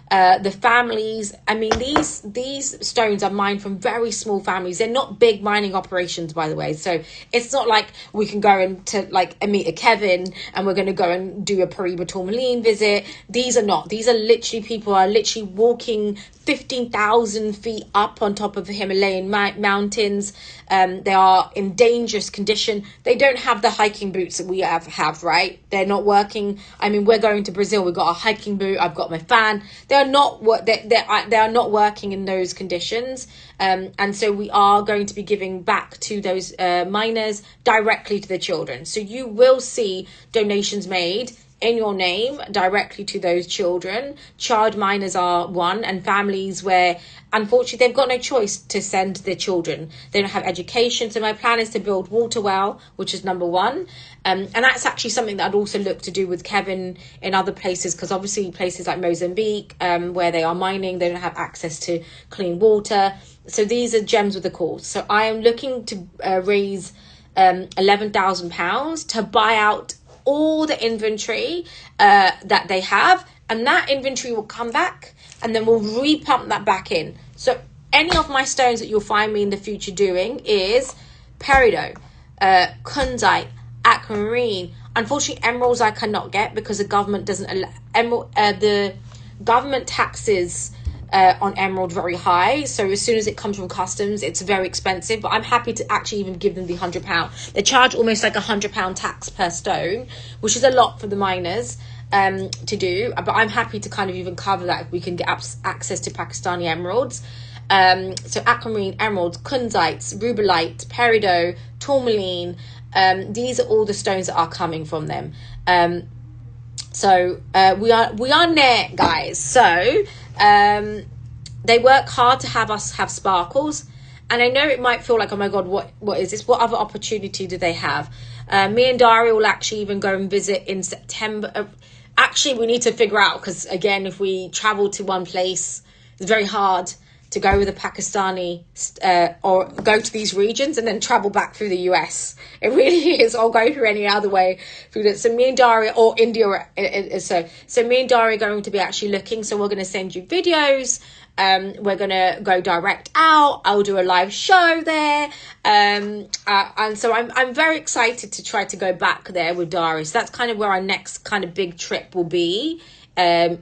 the families. I mean, these stones are mined from very small families. They're not big mining operations, by the way. So it's not like we can go into like meet a Kevin and we're going to go and do a Pariba tourmaline visit. These are literally people are literally walking 15,000 feet up on top of the Himalayan mountains. They are in dangerous condition. They don't have the hiking boots that we have, right? They're not working. I mean, we're going to Brazil. We've got a hiking boot. I've got my fan. They are not working in those conditions. And so we are going to be giving back to those miners directly to the children. So you will see donations made in your name directly to those children. Child miners are one, and families where unfortunately they've got no choice to send their children. They don't have education. So my plan is to build water well, which is number one. And that's actually something that I'd also look to do with Kevin in other places, because obviously places like Mozambique, where they are mining, they don't have access to clean water. So these are gems with a cause. So I am looking to raise £11,000 to buy out all the inventory that they have, and that inventory will come back, and then we'll repump that back in. So any of my stones that you'll find me in the future doing is peridot, kunzite, aquamarine. Unfortunately, emeralds I cannot get because the government doesn't allow the government taxes on emerald very high. So as soon as it comes from customs, it's very expensive. But I'm happy to actually even give them the £100. They charge almost like £100 tax per stone, which is a lot for the miners to do. But I'm happy to kind of even cover that if we can get access to Pakistani emeralds. So aquamarine, emeralds, kunzites, rubellite, peridot, tourmaline. These are all the stones that are coming from them. So we are near, guys. So they work hard to have us have sparkles, and I know it might feel like, oh my god, what is this? What other opportunity do they have? Me and Daria will actually even go and visit in September. Actually, we need to figure out, because again, if we travel to one place, it's very hard to go with a Pakistani or go to these regions and then travel back through the US. It really is, or go through any other way through that. So me and Daria, or India, so me and Daria are going to be actually looking. So we're going to send you videos. We're going to go direct out. I'll do a live show there. And so I'm very excited to try to go back there with Daria. So that's kind of where our next kind of big trip will be. To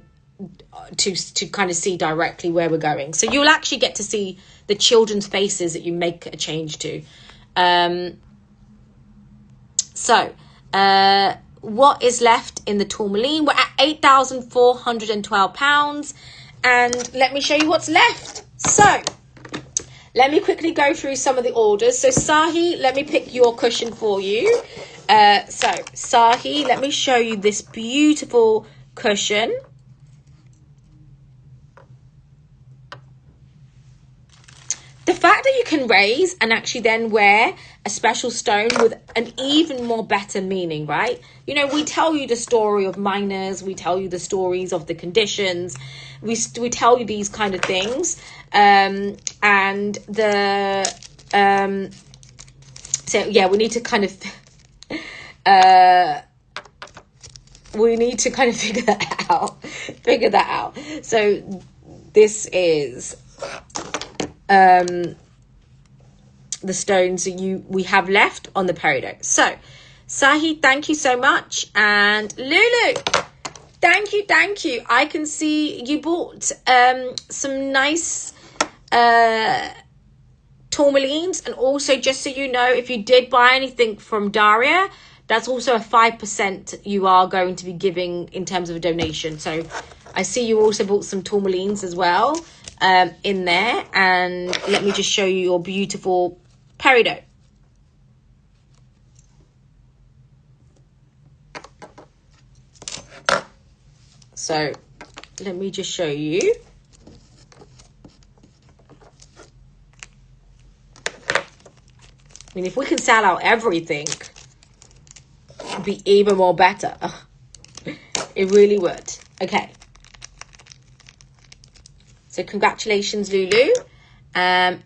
kind of see directly where we're going. So you'll actually get to see the children's faces that you make a change to. What is left in the tourmaline? We're at £8,412. And let me show you what's left. So let me quickly go through some of the orders. So Sahi, let me pick your cushion for you. So Sahi, let me show you this beautiful cushion. the fact that you can raise and actually then wear a special stone with an even more better meaning, right? You know, we tell you the story of miners, we tell you the stories of the conditions, we tell you these kind of things, and the so yeah, we need to kind of figure that out. So this is the stones we have left on the peridot. So Sahi, thank you so much, and Lulu, thank you. I can see you bought some nice tourmalines, and also, just so you know, if you did buy anything from Daria, that's also a 5% you are going to be giving in terms of a donation. So I see you also bought some tourmalines as well in there. And let me just show you your beautiful peridot. So let me just show you. I mean, if we can sell out everything, it'd be even more better. It really would. Okay. So congratulations, Lulu. And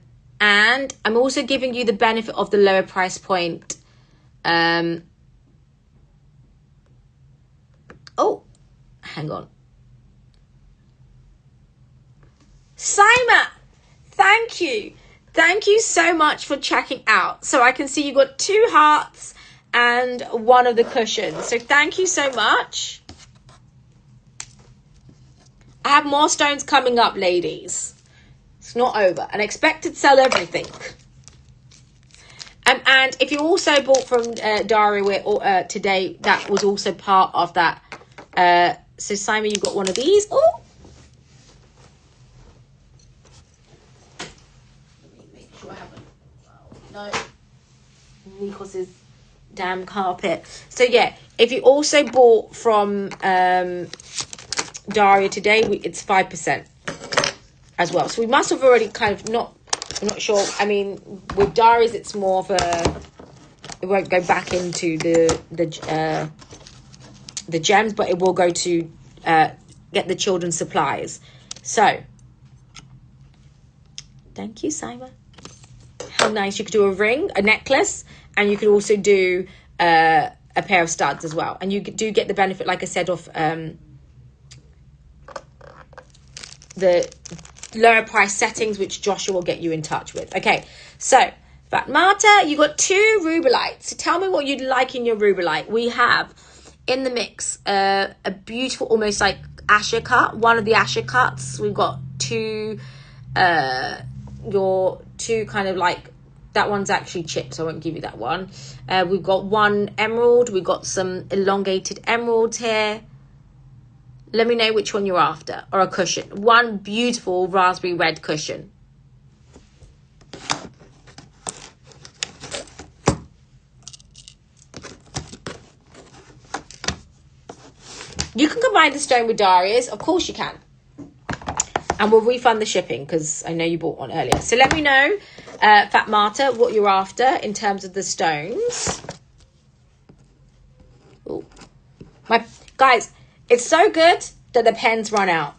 I'm also giving you the benefit of the lower price point. Oh, hang on. Simon, thank you. Thank you so much for checking out. So I can see you got 2 hearts and 1 of the cushions. So thank you so much. I have more stones coming up, ladies. It's not over. And I expect to sell everything. And if you also bought from Daria today, that was also part of that. So Simon, you got one of these. Oh. No, Nikos's damn carpet. So yeah, if you also bought from Daria today, it's 5% as well. So we must have already kind of I'm not sure. I mean, with Daria's, it's more of a. It won't go back into the gems, but it will go to get the children's supplies. So thank you, Simon. How nice. You could do a ring, a necklace, and you could also do a pair of studs as well. And you do get the benefit, like I said, of the lower price settings, which Joshua will get you in touch with. Okay, so Fatmata, you got 2 rubelites. So tell me what you'd like in your rubelite. We have in the mix a beautiful, almost like Asher cut. One of the Asher cuts. We've got 2 your 2 kind of like, that one's actually chipped, so I won't give you that one. We've got 1 emerald. We've got some elongated emeralds here. Let me know which one you're after. Or a cushion. 1 beautiful raspberry red cushion. You can combine the stone with Daria's. Of course you can. And we'll refund the shipping because I know you bought one earlier. So let me know, Fatmata, what you're after in terms of the stones. Ooh. Guys, it's so good that the pens run out.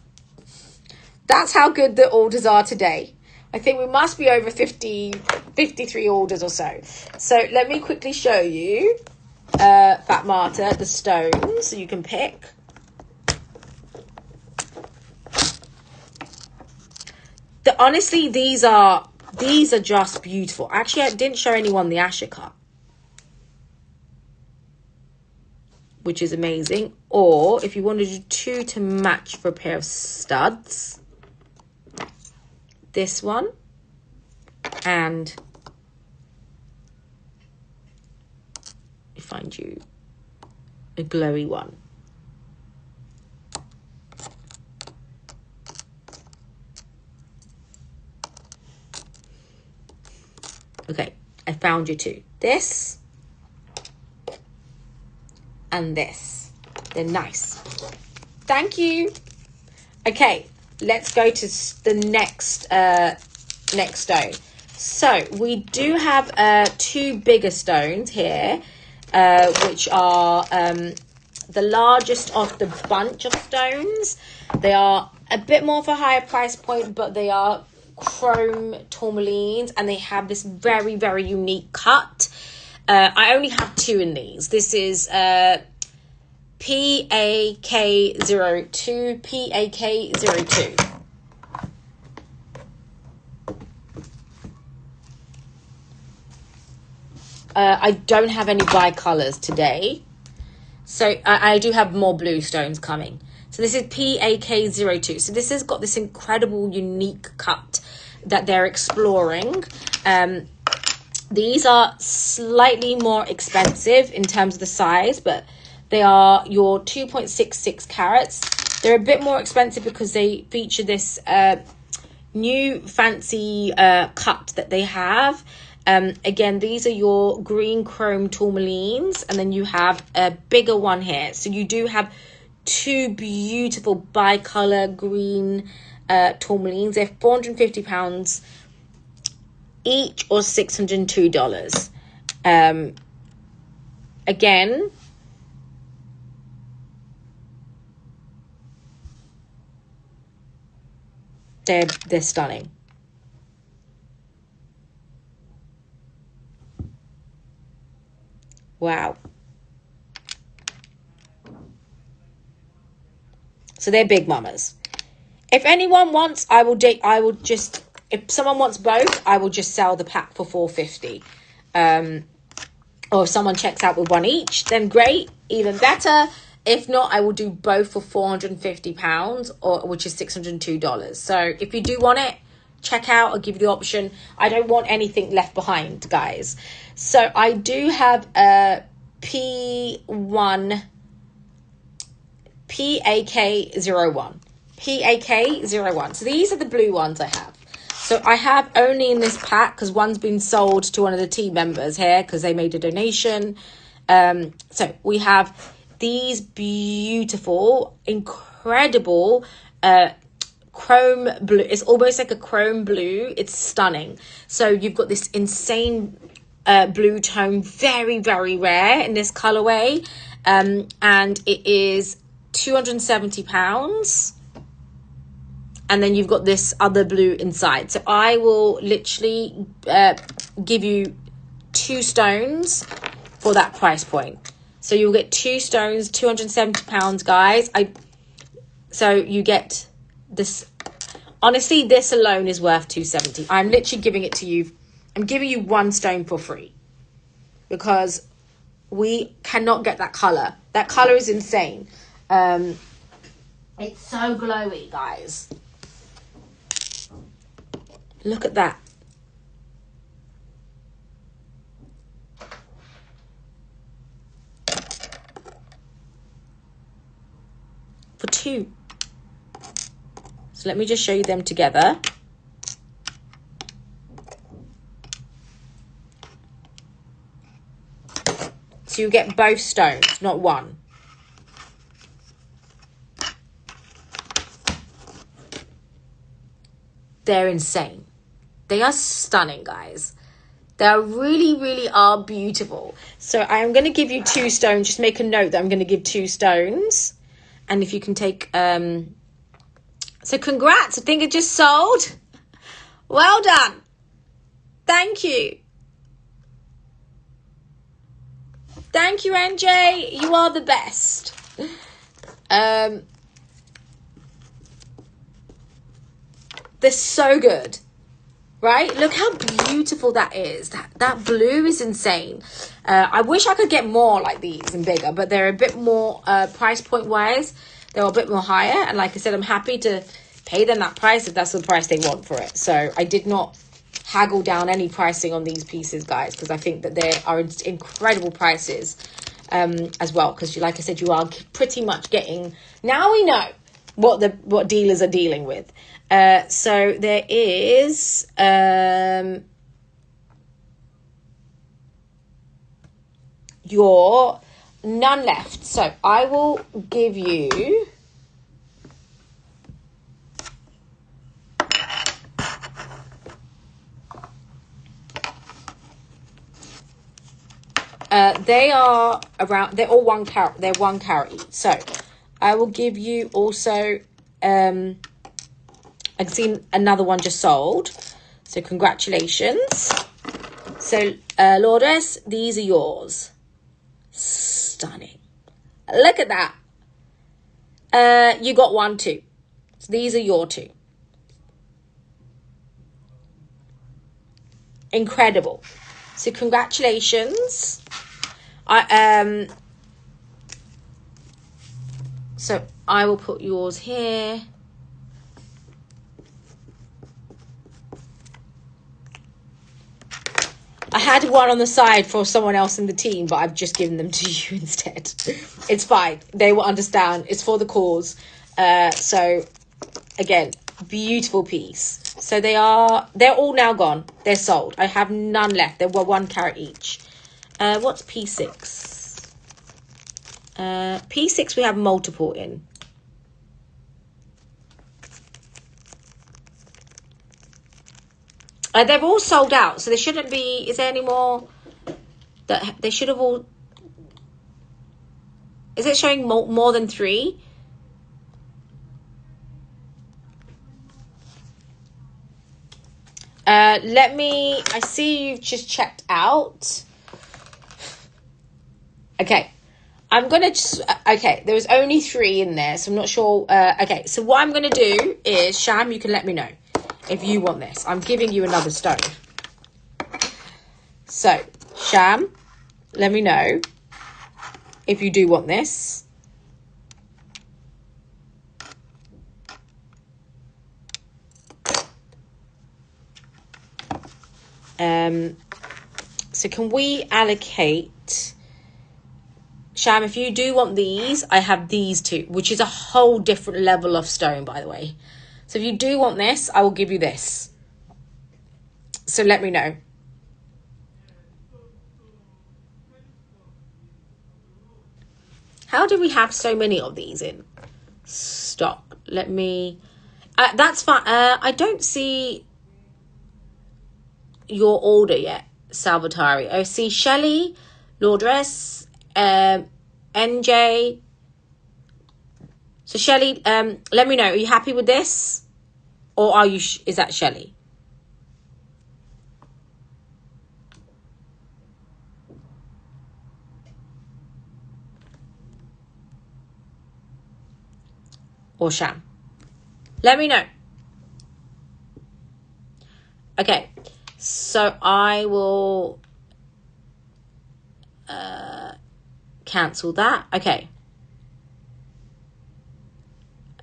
That's how good the orders are today. I think we must be over 53 orders or so. So let me quickly show you, Fatmata, the stones so you can pick. Honestly, these are just beautiful. Actually, I didn't show anyone the Asher cut, which is amazing. Or if you want to do 2 to match for a pair of studs, this one and find you a glowy one. Okay, I found you 2. This and this. They're nice. Thank you. Okay, let's go to the next stone. So we do have 2 bigger stones here, which are the largest of the bunch of stones. They are a bit more of a higher price point, but they are chrome tourmalines, and they have this very, very unique cut. I only have 2 in these. This is PAK02, PAK02. I don't have any bi-colors today. So I do have more blue stones coming. So this is PAK02. So this has got this incredible, unique cut that they're exploring. These are slightly more expensive in terms of the size, but they are your 2.66 carats. They're a bit more expensive because they feature this new fancy cut that they have. Again, these are your green chrome tourmalines, and then you have a bigger one here. So you do have 2 beautiful bi-color green tourmalines. They're £450 each, or $602. Again, they're stunning. Wow. So they're big mamas. If anyone wants, if someone wants both, I will just sell the pack for $450. Or if someone checks out with one each, then great, even better. If not, I will do both for £450, which is $602. So if you do want it, check out. I'll give you the option. I don't want anything left behind, guys. So I do have a PAK01. PAK01. So these are the blue ones I have. So I have only in this pack, because one's been sold to one of the team members here because they made a donation. So we have these beautiful, incredible chrome blue. It's almost like a chrome blue. It's stunning. So you've got this insane blue tone, very, very rare in this colorway. And it is £270. And then you've got this other blue inside. So I will literally give you 2 stones for that price point. So you'll get 2 stones, £270, guys. So you get this. Honestly, this alone is worth $270. I'm literally giving it to you. I'm giving you 1 stone for free, because we cannot get that color. That color is insane. It's so glowy, guys. Look at that. For 2. So let me just show you them together. So you get both stones, not one. They're insane. They are stunning, guys. They really, really are beautiful. So I'm going to give you 2 stones. Just make a note that I'm going to give 2 stones. And if you can take... So congrats. I think it just sold. Well done. Thank you. Thank you, NJ. You are the best. They're so good. Right? Look how beautiful that is. That blue is insane. I wish I could get more like these and bigger, but they're a bit more price point wise. They're a bit more higher. And like I said, I'm happy to pay them that price if that's the price they want for it. So I did not haggle down any pricing on these pieces, guys, because I think that they are incredible prices as well. Because like I said, you are pretty much getting... Now we know what dealers are dealing with. So there is your none left. So I will give you They are around, they're all 1 carat, they're 1 carat each. So I will give you also, I've seen another one just sold. So congratulations. So Lourdes, these are yours. Stunning. Look at that. You got 1 too. So these are your 2. Incredible. So congratulations. So I will put yours here. I had one on the side for someone else in the team, but I've just given them to you instead. It's fine. They will understand. It's for the cause. So again, beautiful piece. So they're all now gone. They're sold. I have none left. There were 1 carat each. What's P6? P6 we have multiple in. They've all sold out, so there shouldn't be. Is there any more? That they should have all. Is it showing more than 3? I see you've just checked out. Okay. I'm going to just, okay, there was only 3 in there, so I'm not sure. Okay, so what I'm going to do is, Sham, you can let me know if you want this. I'm giving you another stone. So, Sham, let me know if you do want this. So can we allocate, Sham, if you do want these, I have these 2, which is a whole different level of stone, by the way. So if you do want this, I will give you this. So let me know. How do we have so many of these in stock? Let me, that's fine. I don't see your order yet, Salvatore. I see Shelley, Lourdes, NJ. So Shelley, let me know. Are you happy with this, or are you? Is that Shelley? Or Sham? Let me know. Okay, so I will cancel that. Okay.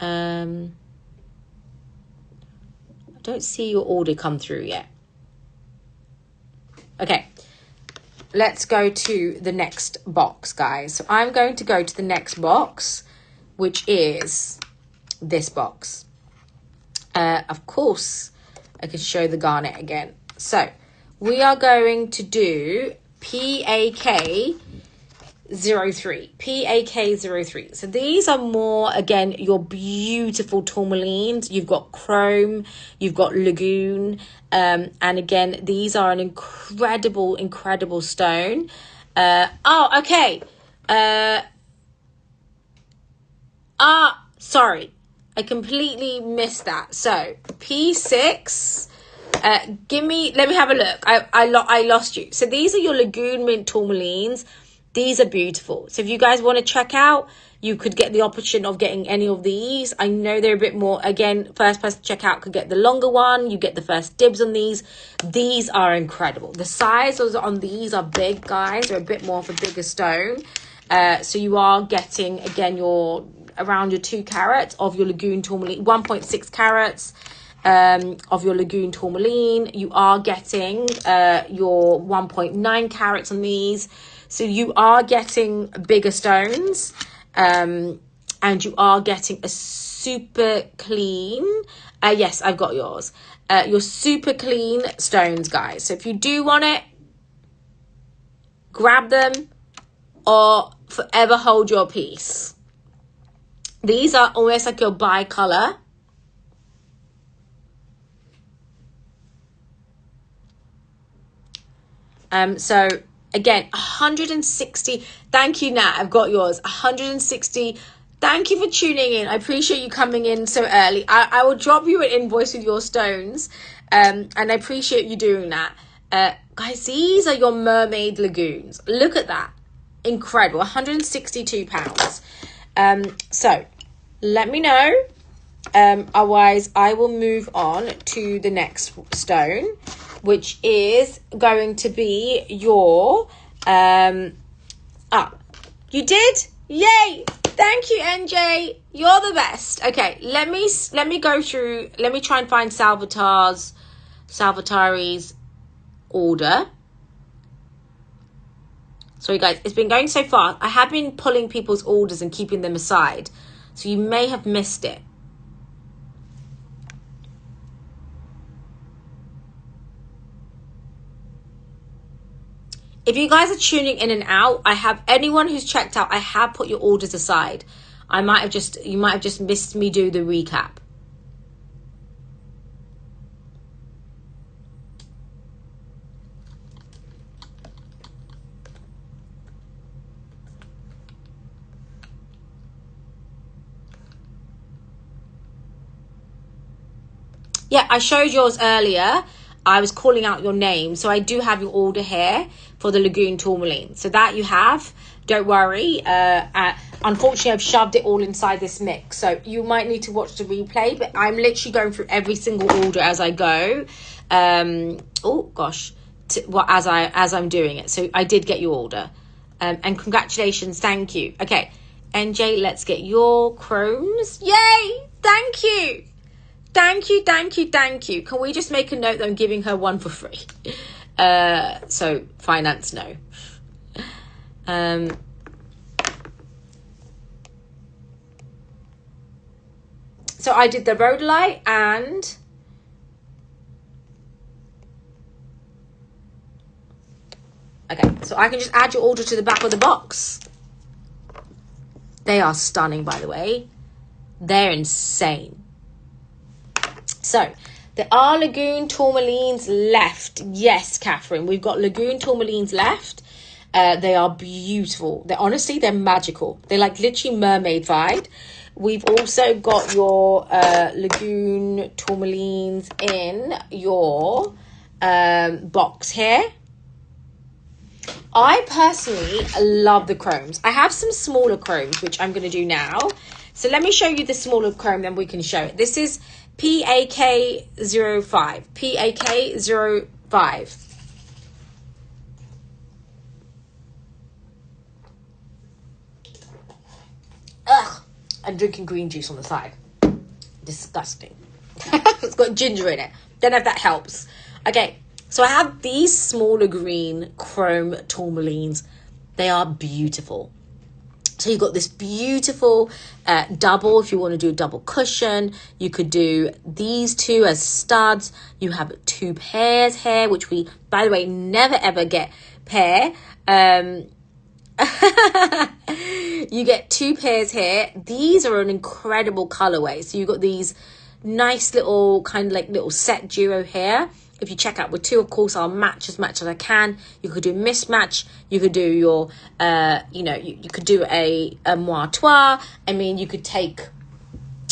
I don't see your order come through yet. Okay, let's go to the next box, guys. So I'm going to go to the next box, which is this box. Of course, I can show the garnet again. So we are going to do PAK 03. PAK 03. So these are more, again, your beautiful tourmalines. You've got chrome, you've got lagoon, and again, these are an incredible stone. Okay. Sorry, I completely missed that. So P6. Let me have a look. I lost you. So these are your lagoon mint tourmalines. These are beautiful. So if you guys want to check out, you could get the option of getting any of these. I know they're a bit more, again, first person to check out could get the longer one. You get the first dibs on these. These are incredible. The sizes on these are big, guys. They're a bit more of a bigger stone. So you are getting, again, around your 2 carats of your lagoon tourmaline, 1.6 carats of your lagoon tourmaline. You are getting your 1.9 carats on these. So you are getting bigger stones, and you are getting a super clean, yes, I've got yours, your super clean stones, guys. So if you do want it, grab them or forever hold your peace. These are almost like your bi-color. So Again, 160. Thank you, Nat. I've got yours. 160. Thank you for tuning in. I appreciate you coming in so early. I will drop you an invoice with your stones. And I appreciate you doing that. Guys, these are your mermaid lagoons. Look at that. Incredible. £162. So let me know. Otherwise, I will move on to the next stone, which is going to be your you did? Yay! Thank you, NJ. You're the best. Okay, let me go through. Let me try and find Salvatare's order. Sorry, guys. It's been going so fast. I have been pulling people's orders and keeping them aside, so you may have missed it. If you guys are tuning in and out, I have anyone who's checked out, I have put your orders aside. You might have just missed me do the recap. Yeah, I showed yours earlier. I was calling out your name. So I do have your order here for the Lagoon Tourmaline. So that you have. Don't worry. Unfortunately, I've shoved it all inside this mix. So you might need to watch the replay. But I'm literally going through every single order as I go. Oh, gosh. As I'm doing it. So I did get your order. And congratulations. Thank you. Okay. NJ, let's get your chromes. Yay! Thank you. Thank you, thank you, thank you. Can we just make a note that I'm giving her one for free? So, finance, no. So I did the rhodolite and... Okay, so I can just add your order to the back of the box. They are stunning, by the way. They're insane. So, there are Lagoon Tourmalines left. Yes, Catherine, we've got Lagoon Tourmalines left. They are beautiful. They're magical. They're like literally mermaid vibe. We've also got your Lagoon Tourmalines in your box here. I personally love the chromes. I have some smaller chromes, which I'm going to do now. So let me show you the smaller chrome, then we can show it. This is PAK05. PAK05. Ugh. I'm drinking green juice on the side. Disgusting. It's got ginger in it. Don't know if that helps. Okay. So I have these smaller green chrome tourmalines. They are beautiful. So you've got this beautiful double. If you want to do a double cushion, you could do these two as studs. You have two pairs here, which we, by the way, never ever get pair. You get two pairs here. These are an incredible colorway. So you've got these nice little kind of like little set duo here. If you check out with two, of course, I'll match as much as I can. You could do mismatch. You could do your, you could do a moire. I mean, you could take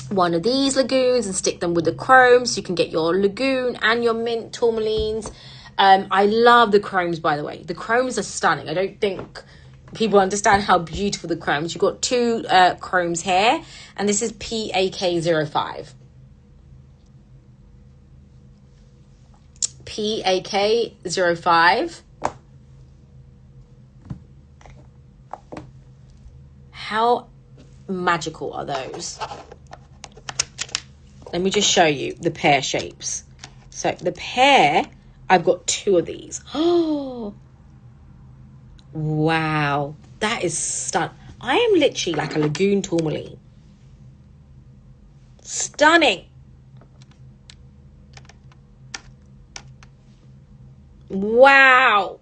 one of these lagoons and stick them with the chromes. You can get your lagoon and your mint tourmalines. I love the chromes, by the way. The chromes are stunning. I don't think people understand how beautiful the chromes. You've got two chromes here, and this is PAK05. PAK05. How magical are those? Let me just show you the pear shapes. So the pear, I've got two of these. Oh, wow. That is stunning. I am literally like a lagoon tourmaline. Stunning. Wow.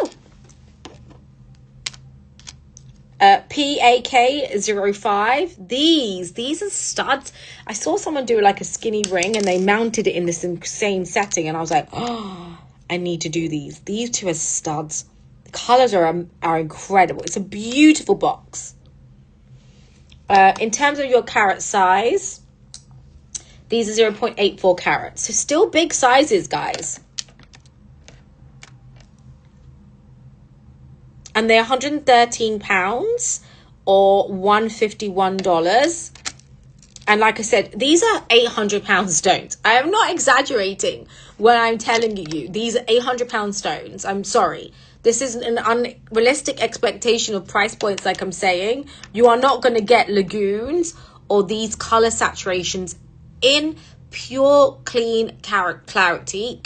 Woo. PAK05. These are studs. I saw someone do like a skinny ring and they mounted it in this insane setting, and I was like, oh, I need to do these. These two are studs. The colors are incredible. It's a beautiful box. In terms of your carat size, these are 0.84 carats. So still big sizes, guys. And they're £113 or $151. And like I said, these are 800-pound stones. I am not exaggerating when I'm telling you these are 800-pound stones. I'm sorry. This is an unrealistic expectation of price points, like I'm saying. You are not going to get lagoons or these color saturations in pure, clean clarity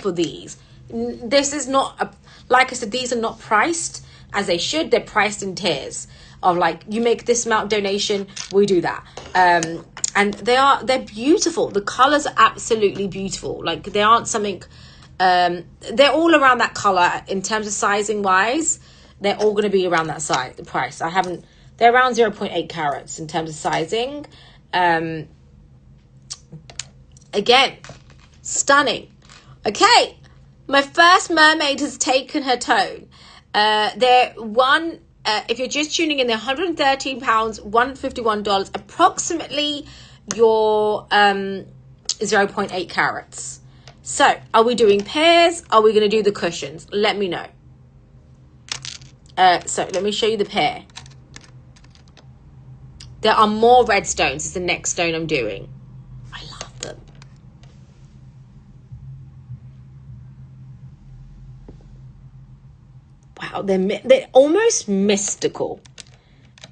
for these. This is not, like I said, these are not priced as they should. They're priced in tiers of like, you make this amount donation, we do that. And they're beautiful. The colors are absolutely beautiful. Like they aren't something, they're all around that color in terms of sizing wise. They're all going to be around that size, the price. They're around 0.8 carats in terms of sizing. Again, stunning. Okay, my first mermaid has taken her tone. If you're just tuning in, they're £113, $151, approximately your 0.8 carats. So, are we doing pairs? Are we going to do the cushions? Let me know. So, let me show you the pair. There are more red stones. It's the next stone I'm doing. I love them. Wow, they're almost mystical.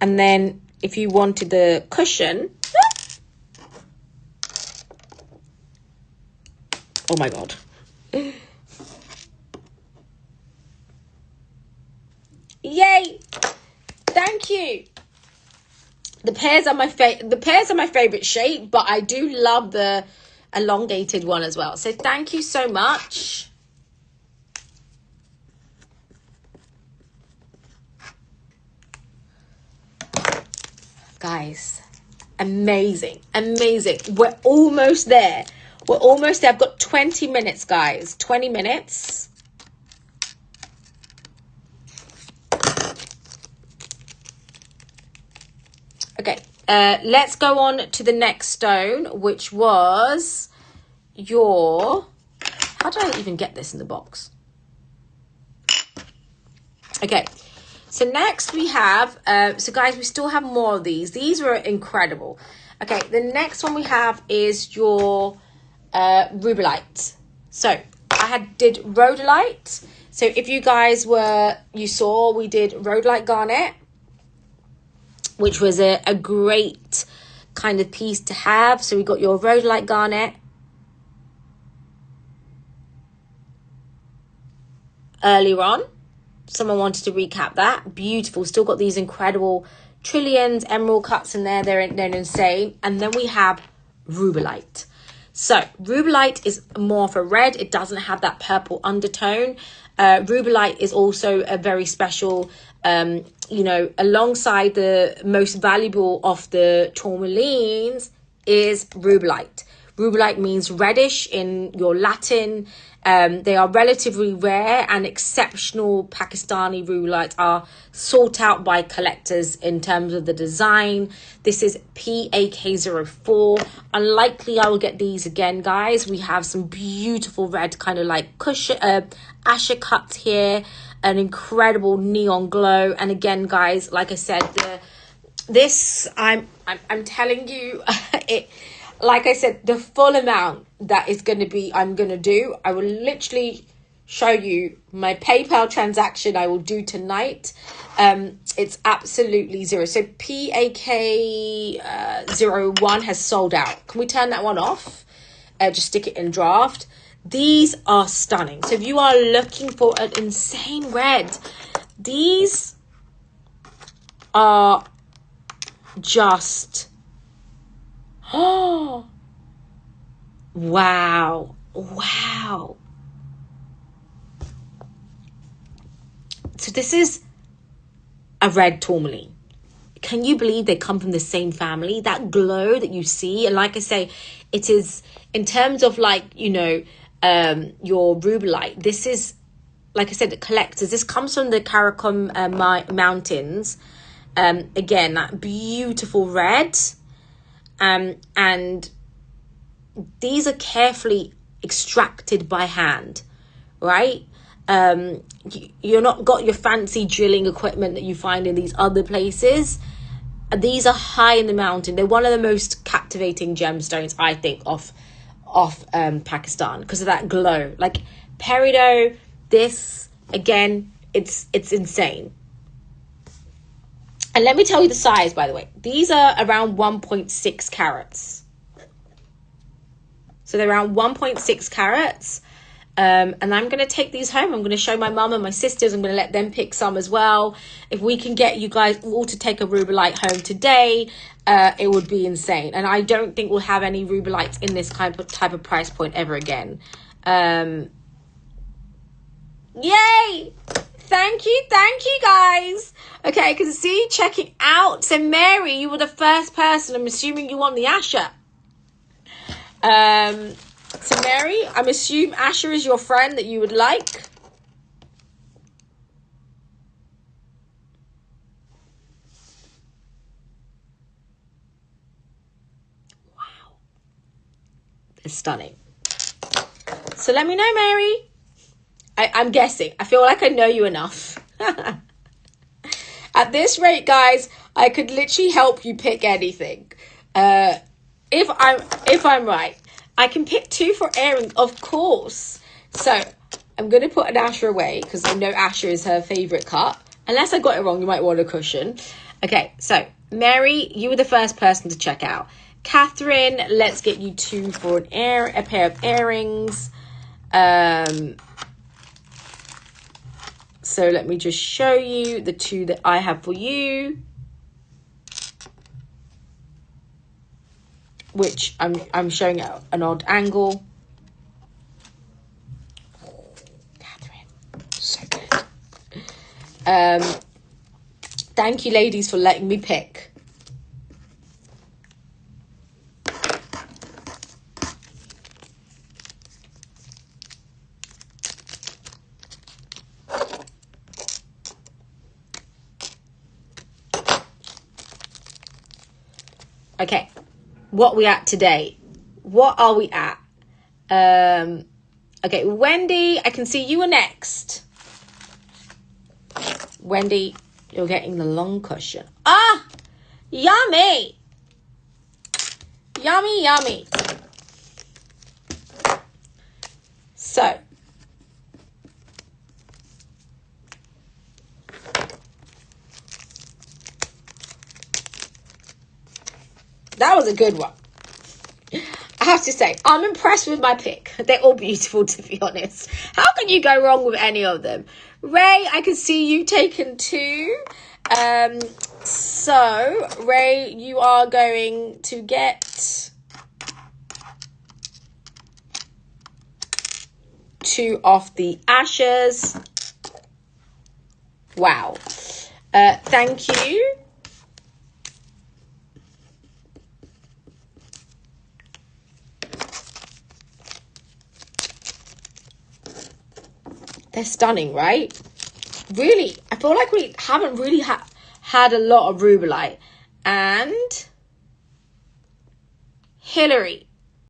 And then if you wanted the cushion, oh my God. Yay! Thank you. The pears are my favorite shape, but I do love the elongated one as well. So thank you so much. Guys, amazing. We're almost there. I've got 20 minutes, guys. 20 minutes. Okay, let's go on to the next stone, which was your... How did I even get this in the box? Okay. So next we have, so guys, we still have more of these. These were incredible. Okay, the next one we have is your rubellite. So I did rhodolite. So if you guys you saw, we did rhodolite garnet, which was a great kind of piece to have. So we got your rhodolite garnet. Earlier on. Someone wanted to recap that. Beautiful. Still got these incredible trillions, emerald cuts in there. They're insane. And then we have rubellite. So rubellite is more of a red. It doesn't have that purple undertone. Rubellite is also a very special, alongside the most valuable of the tourmalines is rubellite. Rubellite means reddish in your Latin. They are relatively rare, and exceptional Pakistani rubellites are sought out by collectors in terms of the design. This is PAK04. Unlikely I will get these again, guys. We have some beautiful red kind of like cushion, asher cuts here, an incredible neon glow. And again, guys, like I said, I'm telling you, like I said, the full amount that is going to be, I'm going to do, I will literally show you my PayPal transaction I will do tonight. It's absolutely zero. So PAK01 has sold out. Can we turn that one off? Just stick it in draft. These are stunning. So if you are looking for an insane red, these are just... Oh, wow. So this is a red tourmaline. can you believe they come from the same family? That glow that you see, and like I say, it is in terms of like, you know, your rubellite. This is, like I said, the collectors. This comes from the Karakum mountains. Again, that beautiful red, and these are carefully extracted by hand, right? You're not got your fancy drilling equipment that you find in these other places. These are high in the mountain. They're one of the most captivating gemstones, I think, of Pakistan, because of that glow. Like peridot, this again, it's insane. And let me tell you the size, by the way. These are around 1.6 carats. So they're around 1.6 carats. And I'm going to take these home. I'm going to show my mum and my sisters. I'm going to let them pick some as well. If we can get you guys all to take a rubellite home today, it would be insane. And I don't think we'll have any rubellites in this type of price point ever again. Yay! Thank you guys. Okay, I can see you checking out. So Mary, you were the first person. I'm assuming you want the Asher. So Mary, I'm assuming Asher is your friend that you would like. Wow. It's stunning. So let me know, Mary. I'm guessing. I feel like I know you enough. At this rate, guys, I could literally help you pick anything. If I'm right. I can pick 2 for earrings, of course. So I'm going to put an Asher away because I know Asher is her favourite cut. Unless I got it wrong, you might want a cushion. Okay, so Mary, you were the first person to check out. Catherine, let's get you 2 for a pair of earrings. So let me just show you the 2 that I have for you, which I'm showing at an odd angle. Catherine, so good. Thank you, ladies, for letting me pick. Okay, what we at today? What are we at? Okay, Wendy, I can see you are next. Wendy, you're getting the long cushion. Ah, yummy. Yummy, yummy. So, that was a good one. I have to say, I'm impressed with my pick. They're all beautiful, to be honest. How can you go wrong with any of them? Ray, I can see you taken 2. So, Ray, you are going to get 2 off the Ashers. Wow. Thank you. They're stunning, right? Really, I feel like we haven't really had a lot of rubellite. And Hillary,